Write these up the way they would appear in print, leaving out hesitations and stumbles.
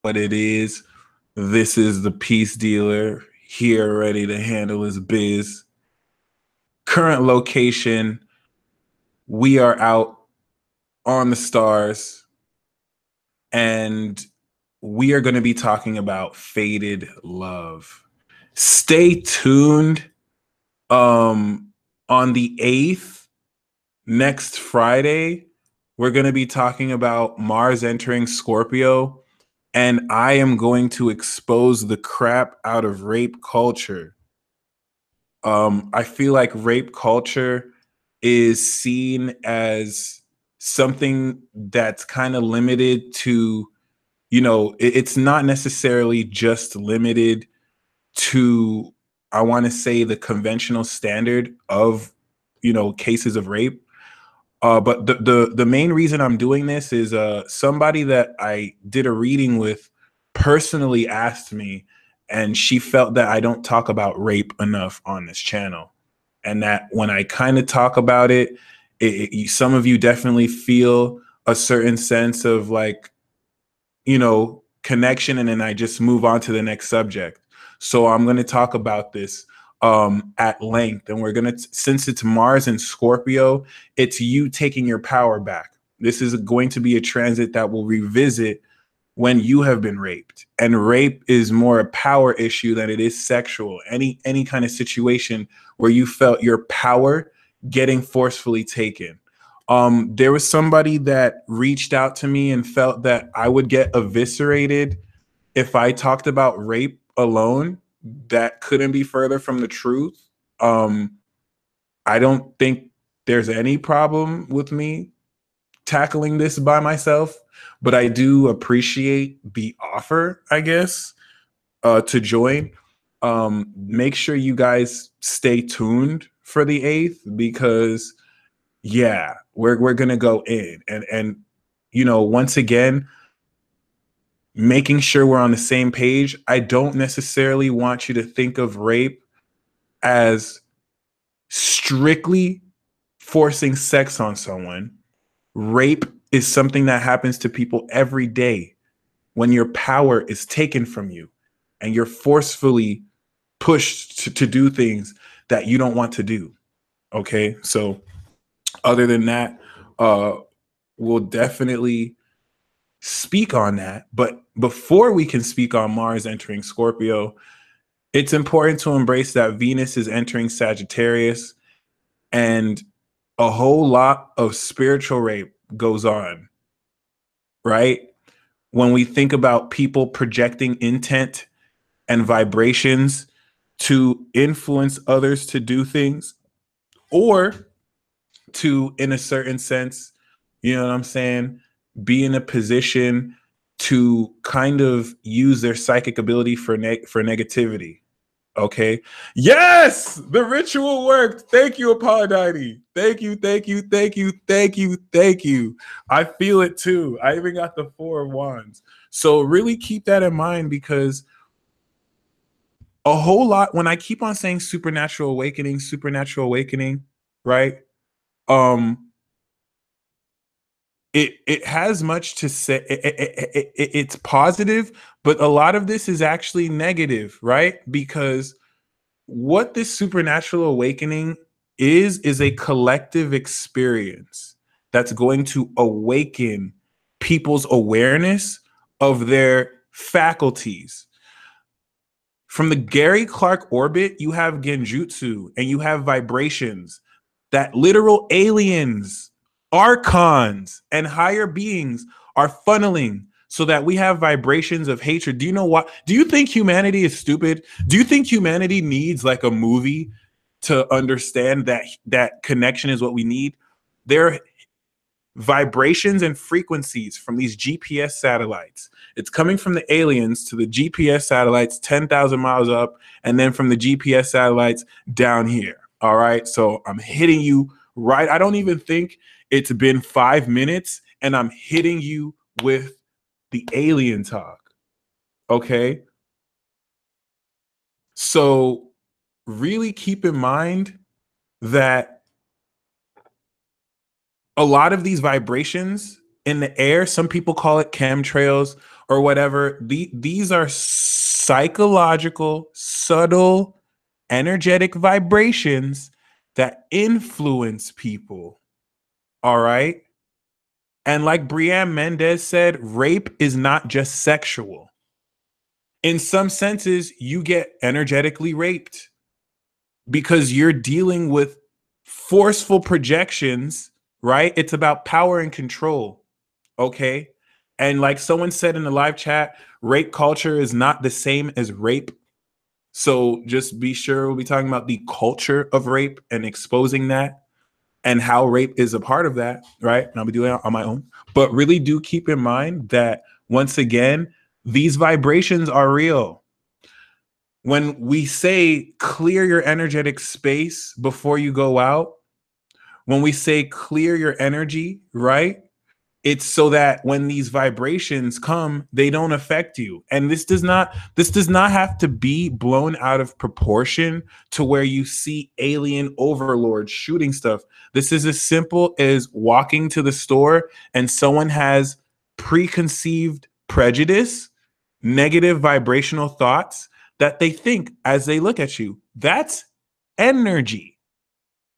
what it is. This is the peace dealer here ready to handle his biz. Current location, we are out on the stars and we are going to be talking about fated love. Stay tuned on the 8th, next Friday, we're going to be talking about Mars entering Scorpio, and I am going to expose the crap out of rape culture. I feel like rape culture is seen as something that's kind of limited to, it's not necessarily just limited to, I want to say, the conventional standard of, cases of rape. But the main reason I'm doing this is somebody that I did a reading with personally asked me, and she felt that I don't talk about rape enough on this channel, and that when I kind of talk about it, some of you definitely feel a certain sense of like, connection, and then I just move on to the next subject. So I'm going to talk about this at length, and we're going to, since it's Mars and Scorpio, it's you taking your power back. This is going to be a transit that will revisit when you have been raped, and rape is more a power issue than it is sexual. Any kind of situation where you felt your power getting forcefully taken. There was somebody that reached out to me and felt that I would get eviscerated if I talked about rape alone. That couldn't be further from the truth. I don't think there's any problem with me tackling this by myself, but I do appreciate the offer, I guess, to join. Make sure you guys stay tuned for the 8th, because yeah, we're gonna go in, and once again, making sure we're on the same page. I don't necessarily want you to think of rape as strictly forcing sex on someone. Rape is something that happens to people every day when your power is taken from you and you're forcefully pushed to do things that you don't want to do. Okay, so other than that, we'll definitely speak on that. But before we can speak on Mars entering Scorpio, it's important to embrace that Venus is entering Sagittarius, and a whole lot of spiritual rape goes on, right? When we think about people projecting intent and vibrations to influence others to do things, or to, in a certain sense, you know what I'm saying, be in a position to kind of use their psychic ability for negativity. Okay. Yes, the ritual worked. Thank you, Apollodite. Thank you, thank you, thank you, thank you, thank you. I feel it too. I even got the 4 of Wands. So really keep that in mind, because a whole lot, when I keep on saying supernatural awakening, right? It has much to say. It's positive, but a lot of this is actually negative, right? Because what this supernatural awakening is a collective experience that's going to awaken people's awareness of their faculties. From the Gary Clark orbit, you have genjutsu and you have vibrations that literal aliens, archons, and higher beings are funneling so that we have vibrations of hatred. Do you know what? Do you think humanity is stupid? Do you think humanity needs like a movie to understand that connection is what we need? There are vibrations and frequencies from these GPS satellites. It's coming from the aliens to the GPS satellites 10,000 miles up, and then from the GPS satellites down here. All right. So I'm hitting you right. I don't even think it's been 5 minutes, and I'm hitting you with the alien talk. Okay. So really keep in mind that a lot of these vibrations in the air, some people call it chemtrails, or whatever. These are psychological, subtle, energetic vibrations that influence people. All right. And like Brianne Mendez said, rape is not just sexual. In some senses, you get energetically raped because you're dealing with forceful projections, right? It's about power and control. Okay. And like someone said in the live chat, rape culture is not the same as rape. So just be sure we'll be talking about the culture of rape and exposing that and how rape is a part of that, right? And I'll be doing it on my own. But really do keep in mind that once again, these vibrations are real. When we say clear your energetic space before you go out, when we say clear your energy, right? It's so that when these vibrations come, they don't affect you. And this does not have to be blown out of proportion to where you see alien overlords shooting stuff. This is as simple as walking to the store and someone has preconceived prejudice, negative vibrational thoughts that they think as they look at you. That's energy.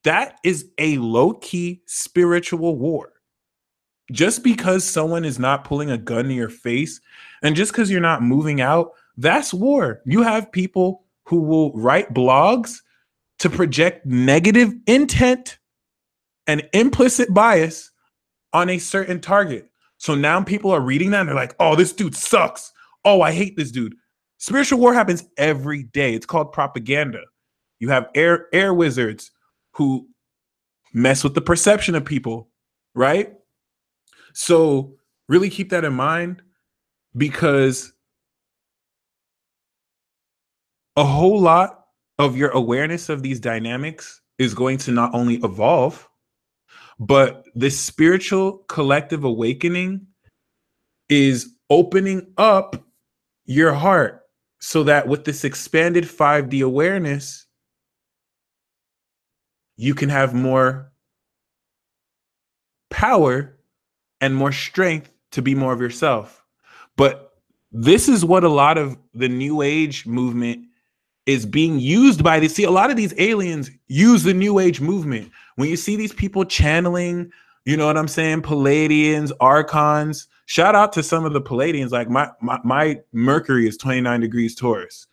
That is a low-key spiritual war. Just because someone is not pulling a gun to your face and just because you're not moving out, that's war. You have people who will write blogs to project negative intent and implicit bias on a certain target. So now people are reading that and they're like, oh, this dude sucks. Oh, I hate this dude. Spiritual war happens every day. It's called propaganda. You have air wizards who mess with the perception of people, right? So really keep that in mind, because a whole lot of your awareness of these dynamics is going to not only evolve, but this spiritual collective awakening is opening up your heart so that with this expanded 5D awareness, you can have more power and more strength to be more of yourself. But this is what a lot of the New Age movement is being used by. See, a lot of these aliens use the New Age movement. When you see these people channeling, you know what I'm saying, Palladians, Archons, shout out to some of the Palladians. Like my Mercury is 29 degrees Taurus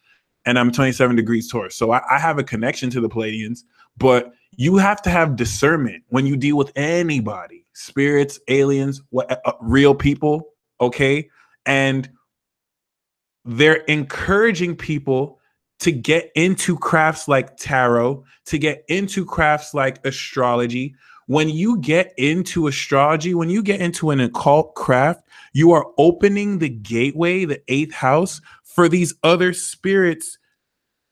and I'm 27 degrees Taurus. So I have a connection to the Palladians, but you have to have discernment when you deal with anybody, spirits, aliens, real people, okay? And they're encouraging people to get into crafts like tarot, to get into crafts like astrology. When you get into astrology, when you get into an occult craft, you are opening the gateway, the 8th house, for these other spirits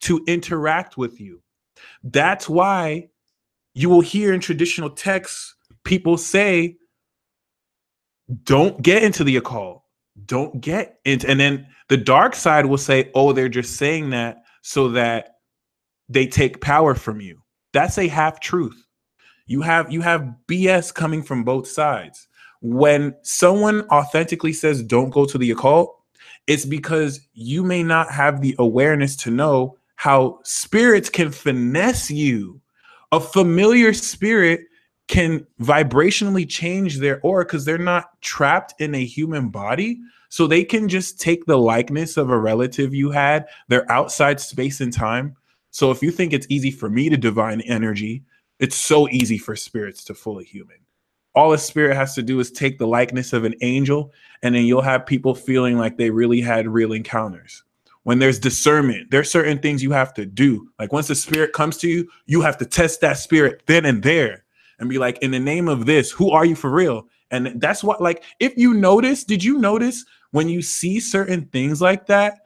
to interact with you. That's why you will hear in traditional texts, people say, don't get into the occult. Don't get into, and then the dark side will say, oh, they're just saying that so that they take power from you. That's a half truth. You have BS coming from both sides. When someone authentically says don't go to the occult, it's because you may not have the awareness to know how spirits can finesse you. A familiar spirit can vibrationally change their aura because they're not trapped in a human body. So they can just take the likeness of a relative you had. They're outside space and time. So if you think it's easy for me to divine energy, it's so easy for spirits to fool a human. All a spirit has to do is take the likeness of an angel, and then you'll have people feeling like they really had real encounters. When there's discernment, there's certain things you have to do. Like once the spirit comes to you, you have to test that spirit then and there and be like, in the name of this, who are you for real? And that's what, like, if you notice, did you notice when you see certain things like that,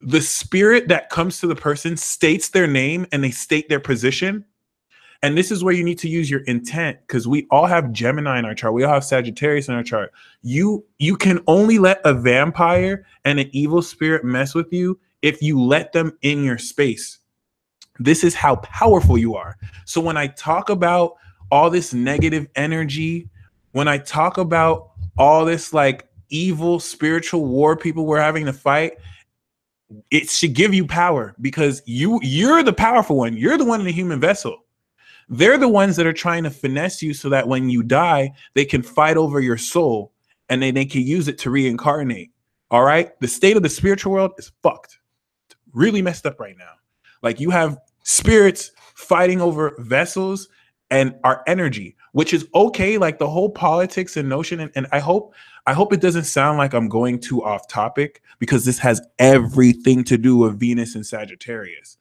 the spirit that comes to the person states their name and they state their position? And this is where you need to use your intent, because we all have Gemini in our chart. We all have Sagittarius in our chart. You can only let a vampire and an evil spirit mess with you if you let them in your space. This is how powerful you are. So when I talk about all this negative energy, when I talk about all this like evil spiritual war people were having to fight, it should give you power, because you're the powerful one. You're the one in the human vessel. They're the ones that are trying to finesse you so that when you die, they can fight over your soul and then they can use it to reincarnate. All right. The state of the spiritual world is fucked. It's really messed up right now. Like, you have spirits fighting over vessels and our energy, which is okay. Like, the whole politics and notion. And I hope it doesn't sound like I'm going too off topic, because this has everything to do with Venus and Sagittarius.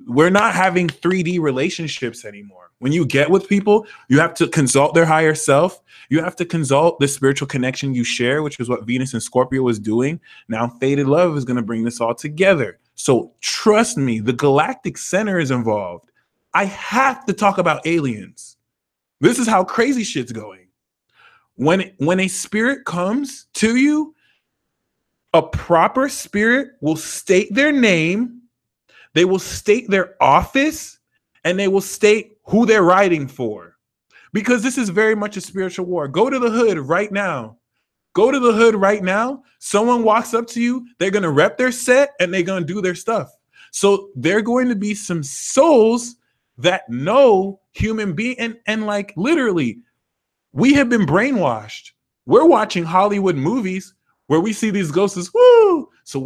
We're not having 3D relationships anymore. When you get with people, you have to consult their higher self. You have to consult the spiritual connection you share, which is what Venus and Scorpio was doing. Now, Fated Love is going to bring this all together. So trust me, the galactic center is involved. I have to talk about aliens. This is how crazy shit's going. When a spirit comes to you, a proper spirit will state their name, they will state their office, and they will state who they're riding for. Because this is very much a spiritual war. Go to the hood right now. Go to the hood right now. Someone walks up to you, they're going to rep their set and they're going to do their stuff. So there are going to be some souls that know human being. And like, literally, we have been brainwashed. We're watching Hollywood movies where we see these ghosts, woo! So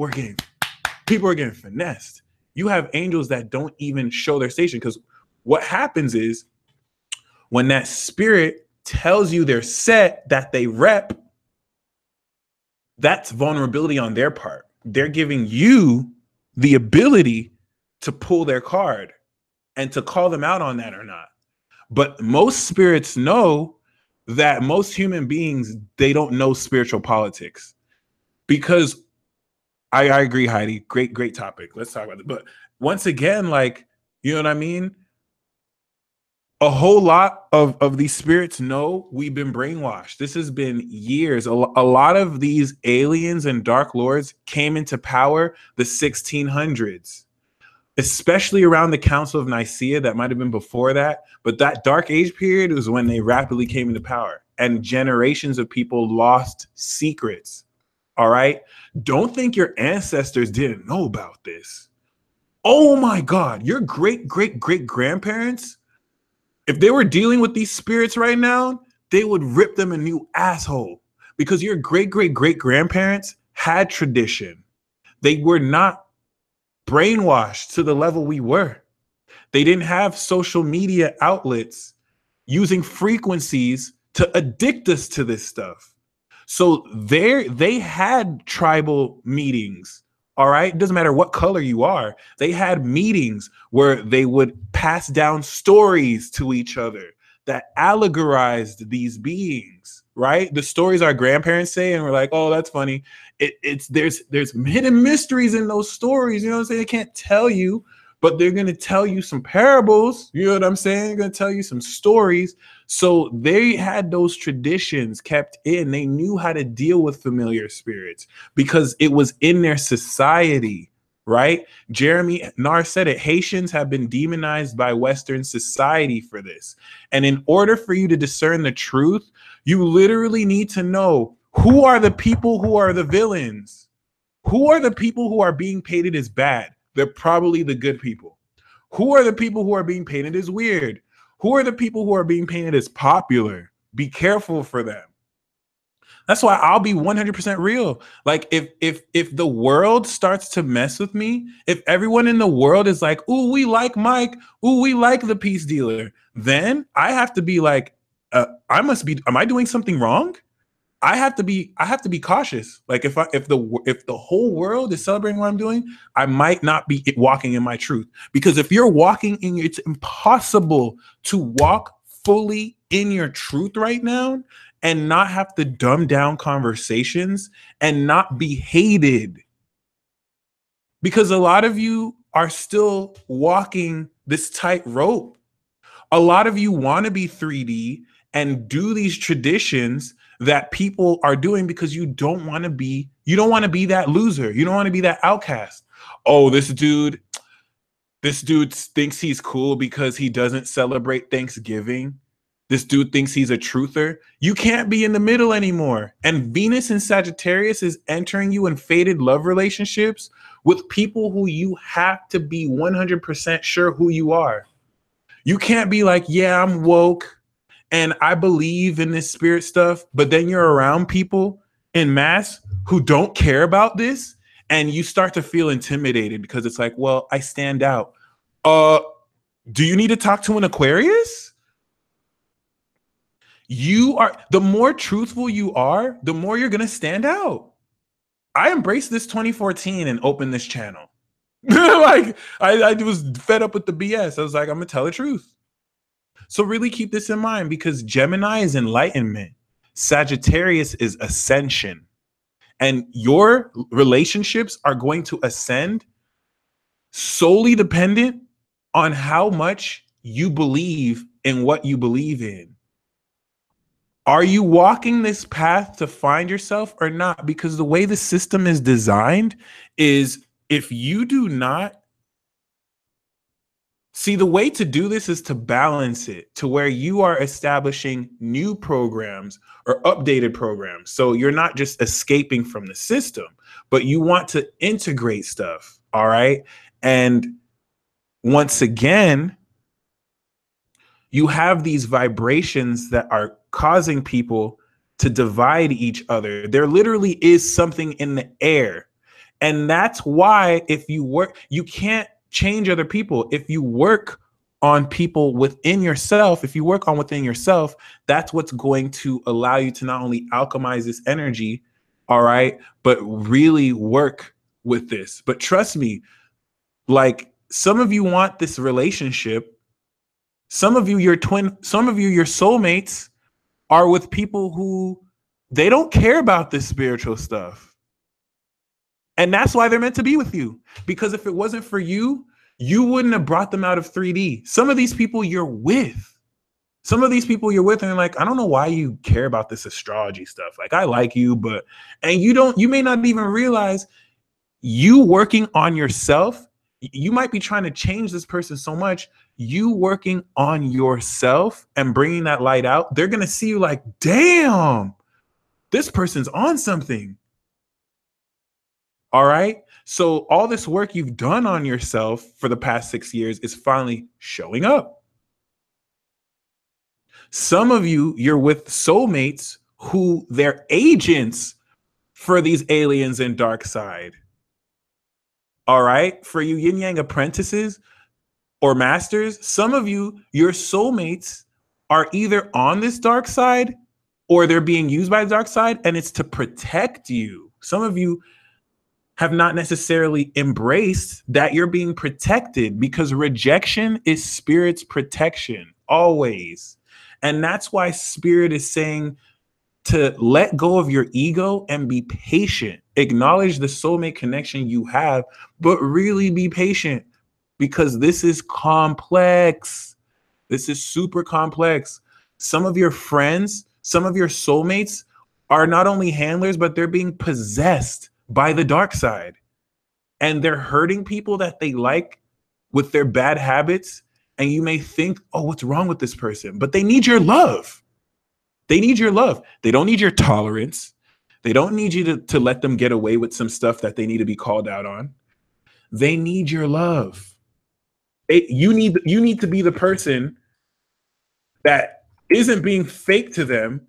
people are getting finessed. You have angels that don't even show their station, because what happens is when that spirit tells you their set that they rep, that's vulnerability on their part. They're giving you the ability to pull their card and to call them out on that or not. But most spirits know that most human beings, they don't know spiritual politics. Because I agree, Heidi. Great topic. Let's talk about it. But once again, like, you know what I mean? A whole lot of these spirits know we've been brainwashed. This has been years. A lot of these aliens and dark lords came into power the 1600s, especially around the Council of Nicaea. That might have been before that. But that dark age period was when they rapidly came into power. And generations of people lost secrets. All right? Don't think your ancestors didn't know about this. Oh my God, your great-great-great-grandparents, if they were dealing with these spirits right now, they would rip them a new asshole, because your great-great-great-grandparents had tradition. They were not brainwashed to the level we were. They didn't have social media outlets using frequencies to addict us to this stuff. So they had tribal meetings. All right. It doesn't matter what color you are. They had meetings where they would pass down stories to each other that allegorized these beings. Right. The stories our grandparents say, and we're like, oh, that's funny. There's hidden mysteries in those stories. You know what I'm saying? They can't tell you, but they're going to tell you some parables. You know what I'm saying? They're going to tell you some stories. So they had those traditions kept in. They knew how to deal with familiar spirits because it was in their society, right? Jeremy Nar said it. Haitians have been demonized by Western society for this. And in order for you to discern the truth, you literally need to know who are the people who are the villains. Who are the people who are being painted as bad? They're probably the good people. Who are the people who are being painted as weird? Who are the people who are being painted as popular? Be careful for them. That's why I'll be 100% real. Like if the world starts to mess with me, if everyone in the world is like, "Ooh, we like Mike. Ooh, we like the peace dealer," then I have to be like, am I doing something wrong? I have to be cautious. Like if the whole world is celebrating what I'm doing, I might not be walking in my truth. Because if you're walking in, it's impossible to walk fully in your truth right now and not have to dumb down conversations and not be hated. Because a lot of you are still walking this tightrope. A lot of you want to be 3D and do these traditions that people are doing because you don't want to be that loser. You don't want to be that outcast. Oh, this dude thinks he's cool because he doesn't celebrate Thanksgiving. This dude thinks he's a truther. You can't be in the middle anymore. And Venus in Sagittarius is entering you in fated love relationships with people who you have to be 100% sure who you are. You can't be like, yeah, I'm woke and I believe in this spirit stuff, but then you're around people in mass who don't care about this, and you start to feel intimidated because it's like, well, I stand out. Do you need to talk to an Aquarius? The more truthful you are, the more you're going to stand out. I embraced this 2014 and opened this channel. Like I was fed up with the BS. I was like, I'm going to tell the truth. So really keep this in mind, because Gemini is enlightenment. Sagittarius is ascension. And your relationships are going to ascend solely dependent on how much you believe in what you believe in. Are you walking this path to find yourself or not? Because the way the system is designed is, if you do not see, the way to do this is to balance it to where you are establishing new programs or updated programs. So you're not just escaping from the system, but you want to integrate stuff. All right. And once again, you have these vibrations that are causing people to divide each other. There literally is something in the air. And that's why if you work, you can't change other people. If you work on people within yourself, if you work on within yourself, that's what's going to allow you to not only alchemize this energy, all right, but really work with this. But trust me, like, some of you want this relationship. Some of you, your soulmates are with people who they don't care about this spiritual stuff. And that's why they're meant to be with you. Because if it wasn't for you, you wouldn't have brought them out of 3D. Some of these people you're with, and they're like, I don't know why you care about this astrology stuff. Like, I like you, but, and you may not even realize you working on yourself. You might be trying to change this person so much. You working on yourself and bringing that light out, they're going to see you like, damn, this person's on something. All right. So all this work you've done on yourself for the past 6 years is finally showing up. Some of you, you're with soulmates who they're agents for these aliens in dark side. All right. For you yin yang apprentices or masters, some of you, your soulmates are either on this dark side or they're being used by the dark side, and it's to protect you. Some of you have not necessarily embraced that you're being protected, because rejection is spirit's protection always. And that's why spirit is saying to let go of your ego and be patient. Acknowledge the soulmate connection you have, but really be patient, because this is complex. This is super complex. Some of your friends, some of your soulmates are not only handlers, but they're being possessed by the dark side, and they're hurting people that they like with their bad habits. And you may think, oh, what's wrong with this person? But they need your love. They need your love. They don't need your tolerance. They don't need you to let them get away with some stuff that they need to be called out on. They need your love. You need to be the person that isn't being fake to them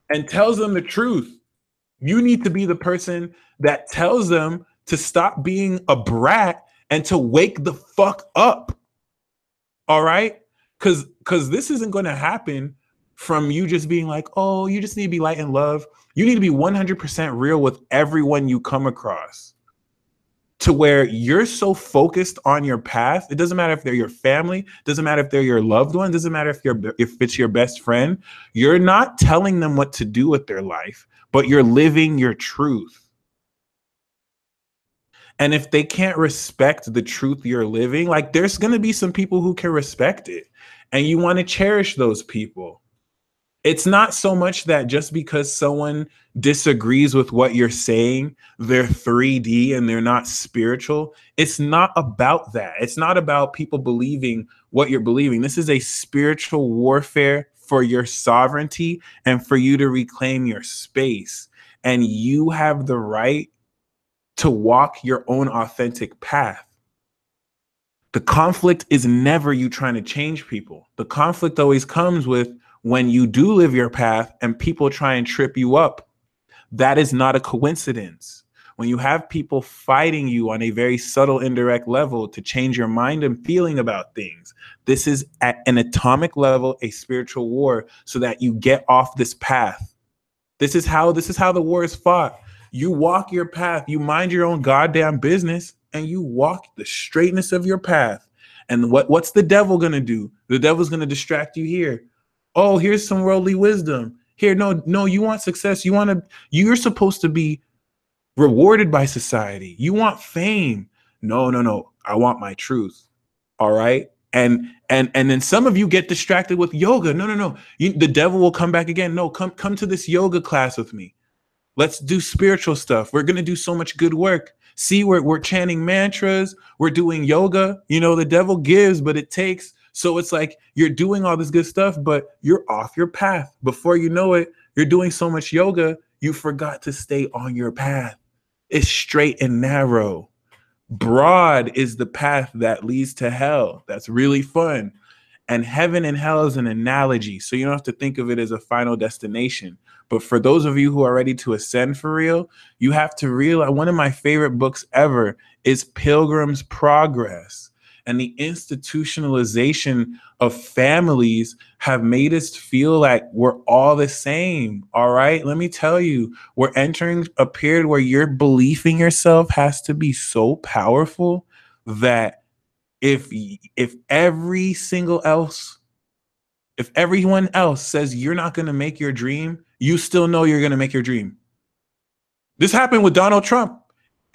and tells them the truth. You need to be the person that tells them to stop being a brat and to wake the fuck up. All right? Because this isn't going to happen from you just being like, oh, you just need to be light and love. You need to be 100% real with everyone you come across, to where you're so focused on your path. It doesn't matter if they're your family, doesn't matter if they're your loved one, doesn't matter if it's your best friend. You're not telling them what to do with their life, but you're living your truth. And if they can't respect the truth you're living, like, there's going to be some people who can respect it, and you want to cherish those people. It's not so much that just because someone disagrees with what you're saying, they're 3D and they're not spiritual. It's not about that. It's not about people believing what you're believing. This is a spiritual warfare for your sovereignty and for you to reclaim your space. And you have the right to walk your own authentic path. The conflict is never you trying to change people. The conflict always comes with when you do live your path and people try and trip you up. That is not a coincidence. When you have people fighting you on a very subtle, indirect level to change your mind and feeling about things, this is at an atomic level, a spiritual war, so that you get off this path. This is how the war is fought. You walk your path, you mind your own goddamn business, and you walk the straightness of your path. And what's the devil gonna do? The devil's gonna distract you here. Oh, here's some worldly wisdom. Here, no, you want success. You're supposed to be rewarded by society. You want fame. No. I want my truth. All right. And then some of you get distracted with yoga. No. The devil will come back again. No, come to this yoga class with me. Let's do spiritual stuff. We're going to do so much good work. See, we're chanting mantras. We're doing yoga. You know, the devil gives, but it takes. So it's like you're doing all this good stuff, but you're off your path. Before you know it, you're doing so much yoga, you forgot to stay on your path. It's straight and narrow. Broad is the path that leads to hell. That's really fun. And heaven and hell is an analogy. So you don't have to think of it as a final destination. But for those of you who are ready to ascend for real, you have to realize one of my favorite books ever is Pilgrim's Progress. And the institutionalization of families have made us feel like we're all the same. All right. Let me tell you, we're entering a period where your belief in yourself has to be so powerful that if everyone else says you're not going to make your dream, you still know you're going to make your dream. This happened with Donald Trump.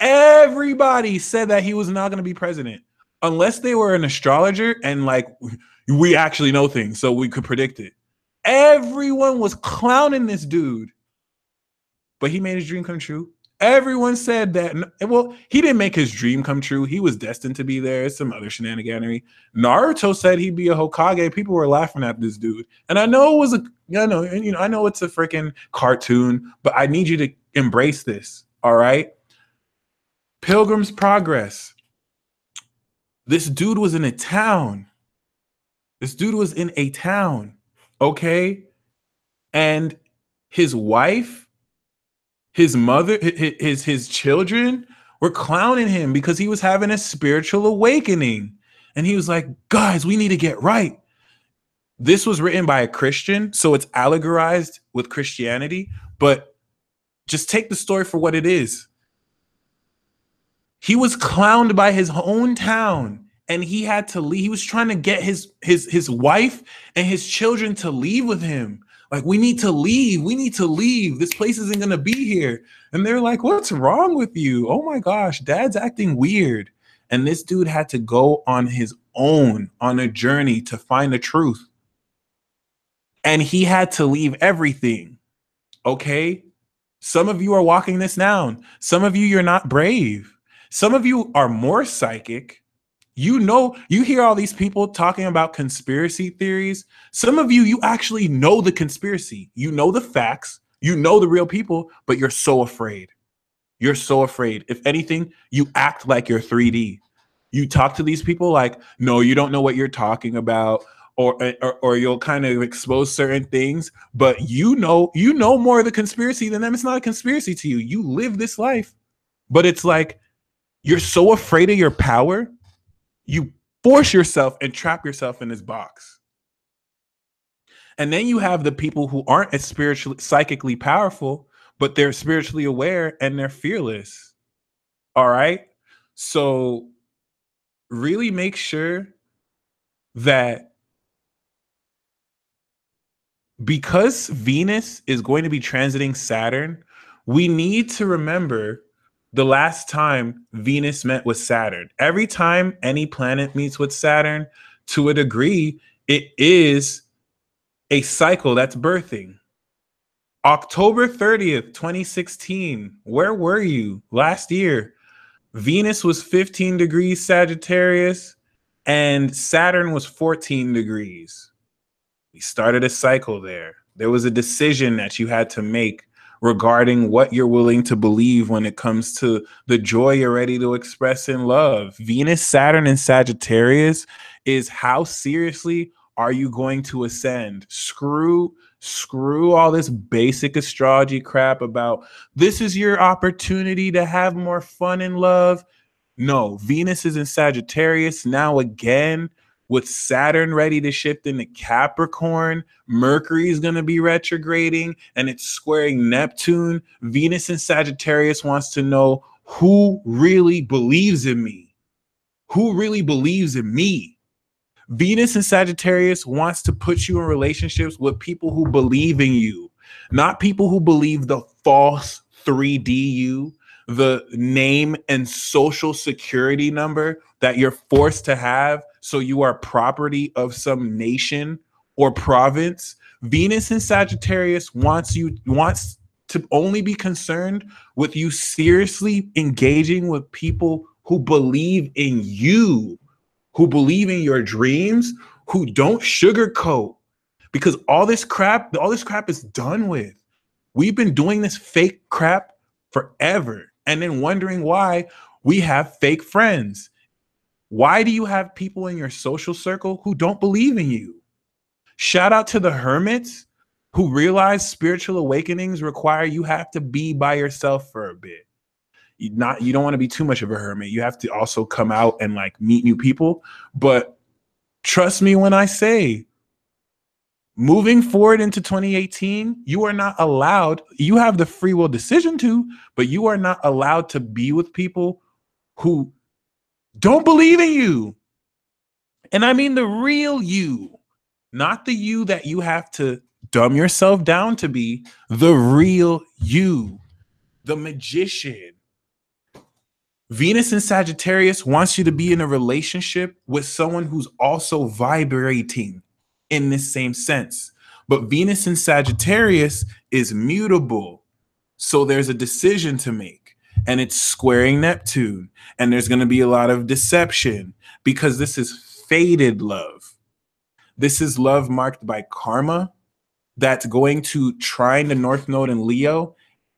Everybody said that he was not going to be president. Unless they were an astrologer and like we actually know things so we could predict it. Everyone was clowning this dude, but he made his dream come true. Everyone said that. Well, he didn't make his dream come true. He was destined to be there. Some other shenaniganery. Naruto said he'd be a Hokage. People were laughing at this dude, and I know it was I know it's a freaking cartoon, but I need you to embrace this. All right, Pilgrim's Progress. This dude was in a town. Okay? And his wife, his mother, his children were clowning him because he was having a spiritual awakening. And he was like, guys, we need to get right. This was written by a Christian, so it's allegorized with Christianity, but just take the story for what it is. He was clowned by his own town and he had to leave. He was trying to get his wife and his children to leave with him. Like, we need to leave. We need to leave. This place isn't going to be here. And they're like, what's wrong with you? Oh my gosh, dad's acting weird. And this dude had to go on his own on a journey to find the truth. And he had to leave everything. Okay? Some of you are walking this down. Some of you, you're not brave. Some of you are more psychic. You know, you hear all these people talking about conspiracy theories. Some of you, you actually know the conspiracy. You know the facts. You know the real people, but you're so afraid. You're so afraid. If anything, you act like you're 3D. You talk to these people like, no, you don't know what you're talking about, or you'll kind of expose certain things, but you know more of the conspiracy than them. It's not a conspiracy to you. You live this life, but it's like, you're so afraid of your power, you force yourself and trap yourself in this box. And then you have the people who aren't as psychically powerful, but they're spiritually aware and they're fearless. All right. So really make sure that because Venus is going to be transiting Saturn, we need to remember the last time Venus met with Saturn. Every time any planet meets with Saturn, to a degree, it is a cycle that's birthing. October 30th, 2016, where were you last year? Venus was 15 degrees Sagittarius and Saturn was 14 degrees. We started a cycle there. There was a decision that you had to make regarding what you're willing to believe when it comes to the joy you're ready to express in love. Venus, Saturn, and Sagittarius is how seriously are you going to ascend? Screw all this basic astrology crap about this is your opportunity to have more fun in love. No, Venus is in Sagittarius now again, with Saturn ready to shift into Capricorn. Mercury is going to be retrograding and it's squaring Neptune. Venus in Sagittarius wants to know who really believes in me. Who really believes in me? Venus in Sagittarius wants to put you in relationships with people who believe in you, not people who believe the false 3D you, the name and social security number that you're forced to have so you are property of some nation or province. Venus in Sagittarius wants to only be concerned with you seriously engaging with people who believe in you, who believe in your dreams, who don't sugarcoat, because all this crap is done with. We've been doing this fake crap forever and then wondering why we have fake friends. Why do you have people in your social circle who don't believe in you? Shout out to the hermits who realize spiritual awakenings require you have to be by yourself for a bit. You don't want to be too much of a hermit. You have to also come out and like meet new people. But trust me when I say, moving forward into 2018, you are not allowed, you have the free will decision to, but you are not allowed to be with people who don't believe in you. And I mean the real you, not the you that you have to dumb yourself down to be, the real you, the magician. Venus in Sagittarius wants you to be in a relationship with someone who's also vibrating in this same sense. But Venus in Sagittarius is mutable. So there's a decision to make, and it's squaring Neptune. And there's going to be a lot of deception because this is fated love. This is love marked by karma that's going to trine the North Node in Leo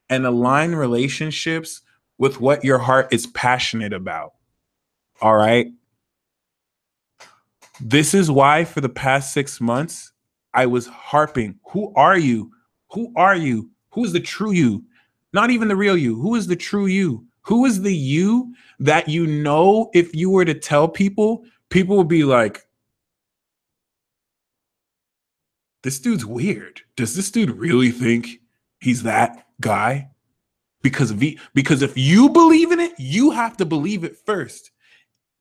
and align relationships with what your heart is passionate about. All right. This is why for the past 6 months, I was harping. Who are you? Who are you? Who is the true you? Not even the real you. Who is the true you? Who is the you that you know if you were to tell people, people would be like, this dude's weird. Does this dude really think he's that guy? Because if you believe in it, you have to believe it first.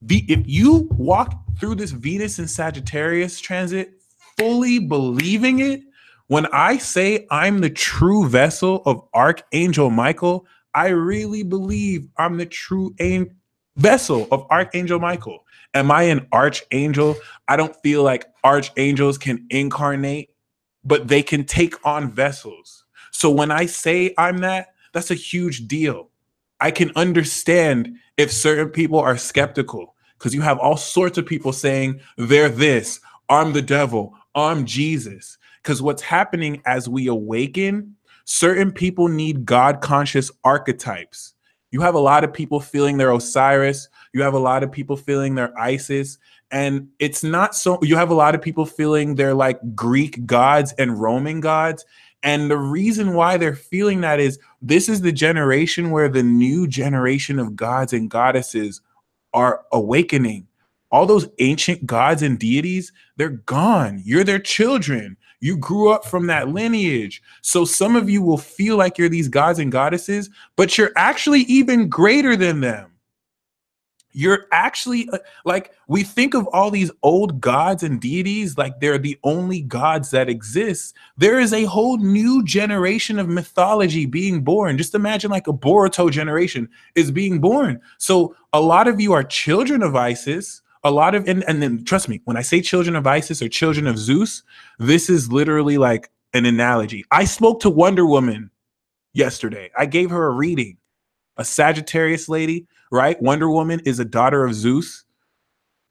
If you walk through this Venus and Sagittarius transit fully believing it, when I say I'm the true vessel of Archangel Michael, I really believe I'm the true vessel of Archangel Michael. Am I an archangel? I don't feel like archangels can incarnate, but they can take on vessels. So when I say I'm that, that's a huge deal. I can understand if certain people are skeptical because you have all sorts of people saying they're this, I'm the devil, I'm Jesus. Because what's happening as we awaken, certain people need God-conscious archetypes. You have a lot of people feeling they're Osiris. You have a lot of people feeling they're Isis. And it's not so, you have a lot of people feeling they're like Greek gods and Roman gods. And the reason why they're feeling that is this is the generation where the new generation of gods and goddesses are awakening. All those ancient gods and deities, they're gone. You're their children. You grew up from that lineage. So some of you will feel like you're these gods and goddesses, but you're actually even greater than them. You're actually like, we think of all these old gods and deities like they're the only gods that exist. There is a whole new generation of mythology being born. Just imagine like a Boruto generation is being born. So a lot of you are children of Isis. A lot of, and then trust me, when I say children of Isis or children of Zeus, this is literally like an analogy. I spoke to Wonder Woman yesterday. I gave her a reading. A Sagittarius lady, right? Wonder Woman is a daughter of Zeus.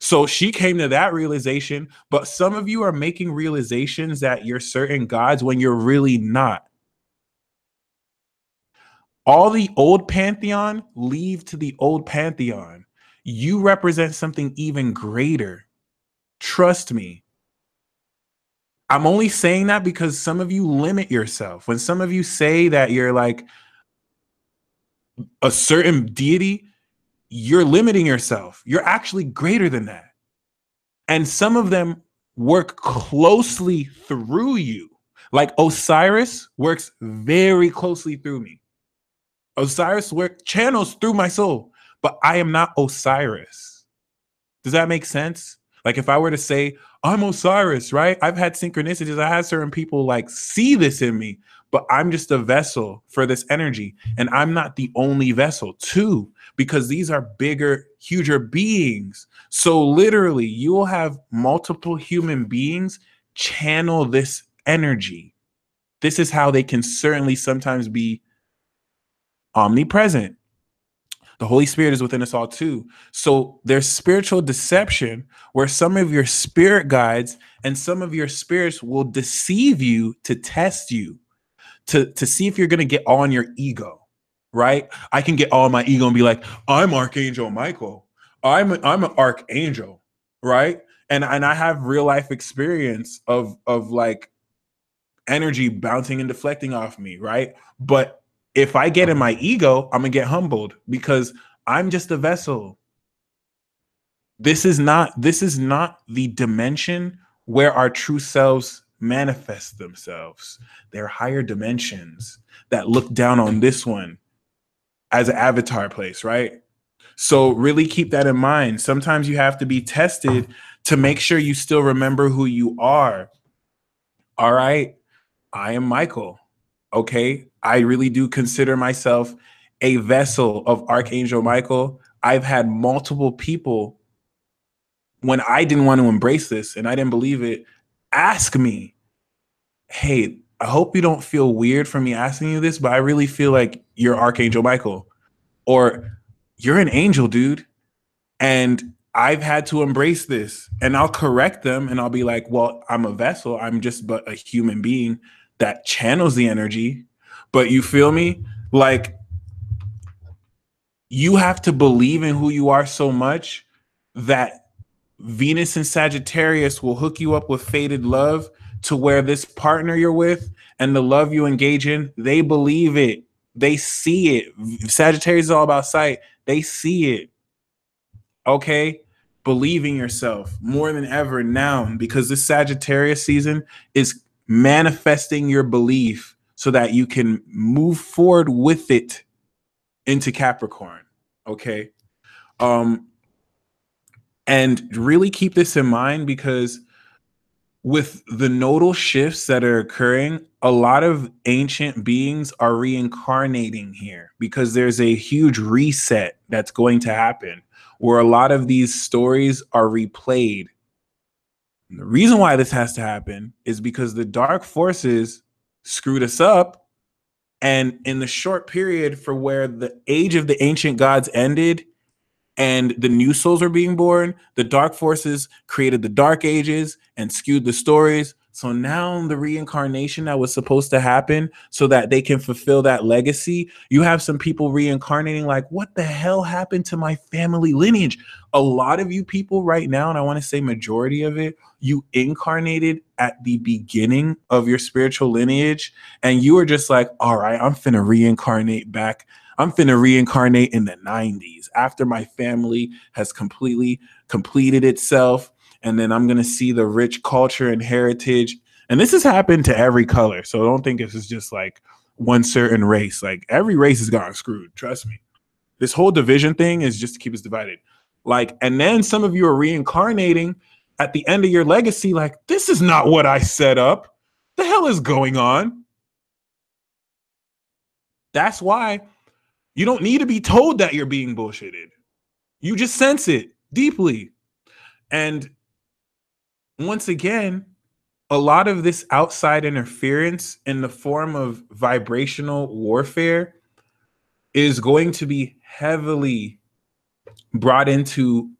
So she came to that realization, but some of you are making realizations that you're certain gods when you're really not. All the old pantheon, leave to the old pantheon. You represent something even greater. Trust me. I'm only saying that because some of you limit yourself. When some of you say that you're like a certain deity, you're limiting yourself. You're actually greater than that. And some of them work closely through you. Like Osiris works very closely through me. Osiris channels through my soul, but I am not Osiris. Does that make sense? Like if I were to say, I'm Osiris, right? I've had synchronicities. I had certain people like see this in me, but I'm just a vessel for this energy. And I'm not the only vessel too, because these are bigger, huger beings. So literally you will have multiple human beings channel this energy. This is how they can certainly sometimes be omnipresent. The Holy Spirit is within us all too. So there's spiritual deception where some of your spirit guides and some of your spirits will deceive you to test you, to see if you're going to get on your ego, right? I can get all on my ego and be like, I'm Archangel Michael. I'm an archangel, right? And I have real life experience of like energy bouncing and deflecting off me, right? But if I get in my ego, I'm gonna get humbled because I'm just a vessel. This is not the dimension where our true selves manifest themselves. They're higher dimensions that look down on this one as an avatar place, right? So really keep that in mind. Sometimes you have to be tested to make sure you still remember who you are. All right. I am Michael. Okay. I really do consider myself a vessel of Archangel Michael. I've had multiple people, when I didn't want to embrace this and I didn't believe it, ask me, hey, I hope you don't feel weird for me asking you this, but I really feel like you're Archangel Michael, or you're an angel, dude. And I've had to embrace this, and I'll correct them and I'll be like, well, I'm a vessel. I'm just but a human being that channels the energy. But you feel me? Like you have to believe in who you are so much that Venus and Sagittarius will hook you up with fated love to where this partner you're with and the love you engage in, they believe it. They see it. Sagittarius is all about sight. They see it. Okay? Believing yourself more than ever now, because this Sagittarius season is manifesting your belief so that you can move forward with it into Capricorn. Okay? And really keep this in mind, because with the nodal shifts that are occurring, a lot of ancient beings are reincarnating here because there's a huge reset that's going to happen where a lot of these stories are replayed. And the reason why this has to happen is because the dark forces screwed us up. And in the short period for where the age of the ancient gods ended and the new souls are being born, the dark forces created the dark ages and skewed the stories. So now the reincarnation that was supposed to happen so that they can fulfill that legacy, you have some people reincarnating like, what the hell happened to my family lineage? A lot of you people right now, and I want to say majority of it, you incarnated at the beginning of your spiritual lineage and you were just like, all right, I'm finna reincarnate back. I'm finna reincarnate in the 90s after my family has completely completed itself. And then I'm going to see the rich culture and heritage. And this has happened to every color. So don't think this is just like one certain race. Like every race has gotten screwed. Trust me. This whole division thing is just to keep us divided. Like, and then some of you are reincarnating at the end of your legacy. Like, this is not what I set up. The hell is going on? That's why you don't need to be told that you're being bullshitted. You just sense it deeply. And once again, a lot of this outside interference in the form of vibrational warfare is going to be heavily brought into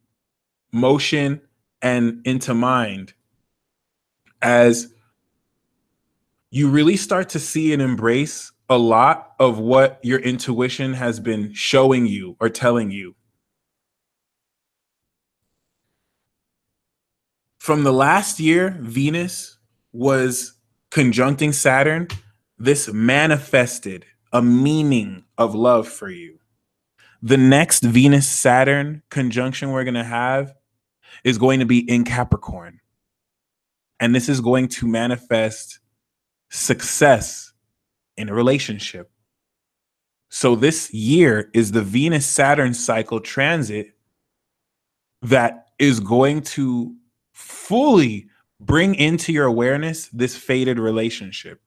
motion and into mind as you really start to see and embrace a lot of what your intuition has been showing you or telling you. From the last year, Venus was conjuncting Saturn. This manifested a meaning of love for you. The next Venus-Saturn conjunction we're going to have is going to be in Capricorn. And this is going to manifest success in a relationship. So this year is the Venus-Saturn cycle transit that is going to fully bring into your awareness this fated relationship.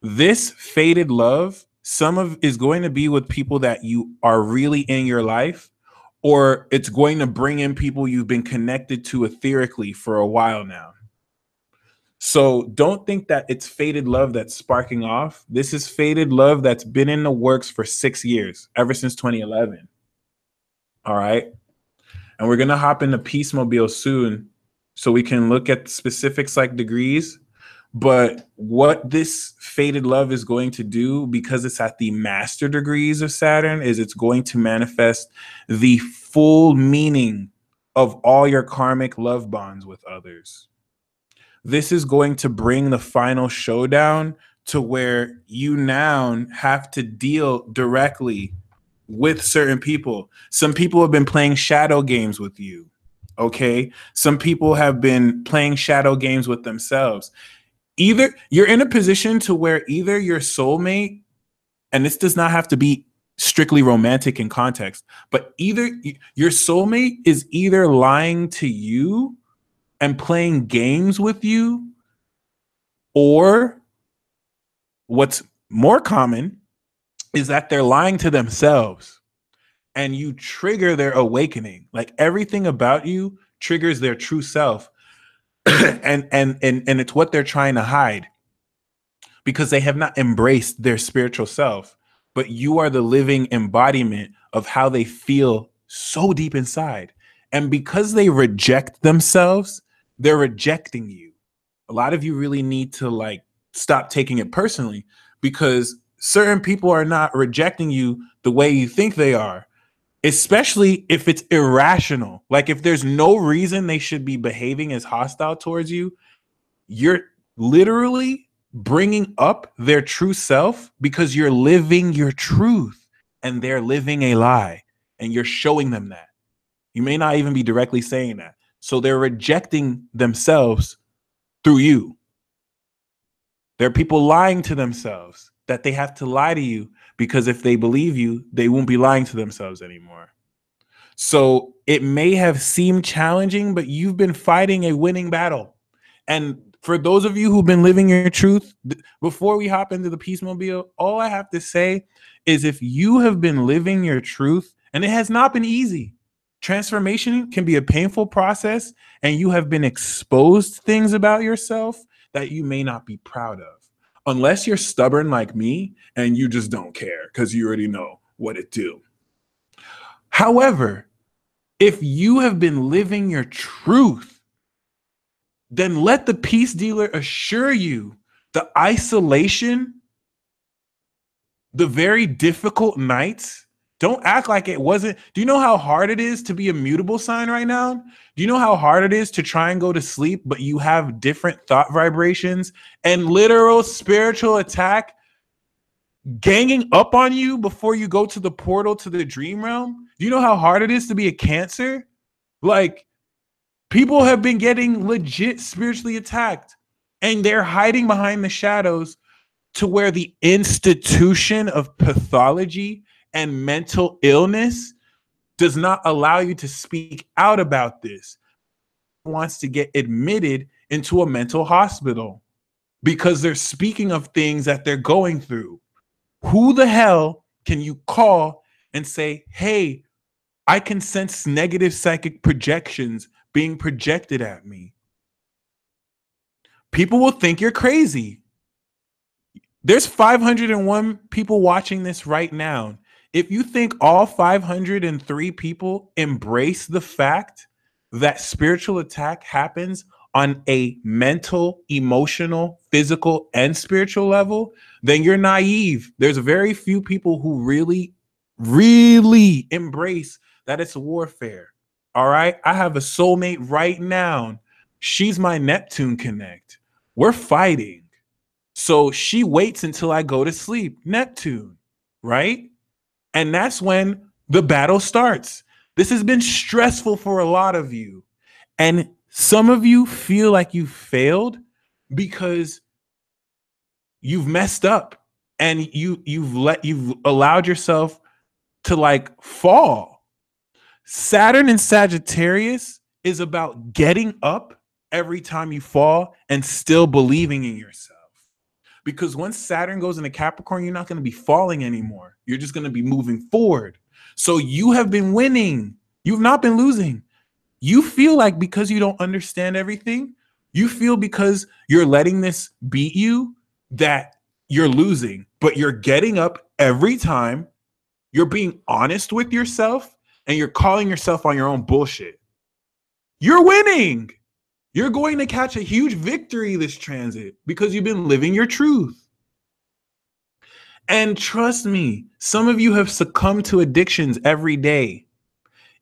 This fated love, is going to be with people that you are really in your life, or it's going to bring in people you've been connected to etherically for a while now. So don't think that it's fated love that's sparking off. This is fated love that's been in the works for 6 years, ever since 2011. All right. And we're going to hop into Peace Mobile soon so we can look at specifics like degrees. But what this fated love is going to do, because it's at the master degrees of Saturn, is it's going to manifest the full meaning of all your karmic love bonds with others. This is going to bring the final showdown to where you now have to deal directly with certain people. Some people have been playing shadow games with you. Okay. Some people have been playing shadow games with themselves. Either you're in a position to where either your soulmate, and this does not have to be strictly romantic in context, but either your soulmate is either lying to you and playing games with you, or what's more common is that they're lying to themselves and you trigger their awakening. Like everything about you triggers their true self. and it's what they're trying to hide because they have not embraced their spiritual self, but you are the living embodiment of how they feel so deep inside. And because they reject themselves, they're rejecting you. A lot of you really need to stop taking it personally, because certain people are not rejecting you the way you think they are, especially if it's irrational. Like if there's no reason they should be behaving as hostile towards you, you're literally bringing up their true self because you're living your truth and they're living a lie, and you're showing them that. You may not even be directly saying that. So they're rejecting themselves through you. There are people lying to themselves that they have to lie to you, because if they believe you, they won't be lying to themselves anymore. So it may have seemed challenging, but you've been fighting a winning battle. And for those of you who've been living your truth, before we hop into the Peace Mobile, all I have to say is if you have been living your truth, and it has not been easy, transformation can be a painful process, and you have been exposed to things about yourself that you may not be proud of. Unless you're stubborn like me and you just don't care because you already know what it do. However, if you have been living your truth, then let the peace dealer assure you the isolation, the very difficult nights. Don't act like it wasn't. Do you know how hard it is to be a mutable sign right now? Do you know how hard it is to try and go to sleep, but you have different thought vibrations and literal spiritual attack ganging up on you before you go to the portal to the dream realm? Do you know how hard it is to be a Cancer? Like, people have been getting legit spiritually attacked, and they're hiding behind the shadows to where the institution of pathology and mental illness does not allow you to speak out about this. Wants to get admitted into a mental hospital because they're speaking of things that they're going through. Who the hell can you call and say, hey, I can sense negative psychic projections being projected at me? People will think you're crazy. There's 501 people watching this right now. If you think all 503 people embrace the fact that spiritual attack happens on a mental, emotional, physical, and spiritual level, then you're naive. There's very few people who really, really embrace that it's warfare. All right. I have a soulmate right now. She's my Neptune connect. We're fighting. So she waits until I go to sleep. Neptune, right? And that's when the battle starts. This has been stressful for a lot of you. And some of you feel like you failed because you've messed up and you've allowed yourself to like fall. Saturn and Sagittarius is about getting up every time you fall and still believing in yourself. Because once Saturn goes into Capricorn, you're not going to be falling anymore. You're just going to be moving forward. So you have been winning. You've not been losing. You feel like because you don't understand everything, you feel because you're letting this beat you that you're losing, but you're getting up every time. You're being honest with yourself and you're calling yourself on your own bullshit. You're winning. You're going to catch a huge victory this transit because you've been living your truth. And trust me, some of you have succumbed to addictions every day.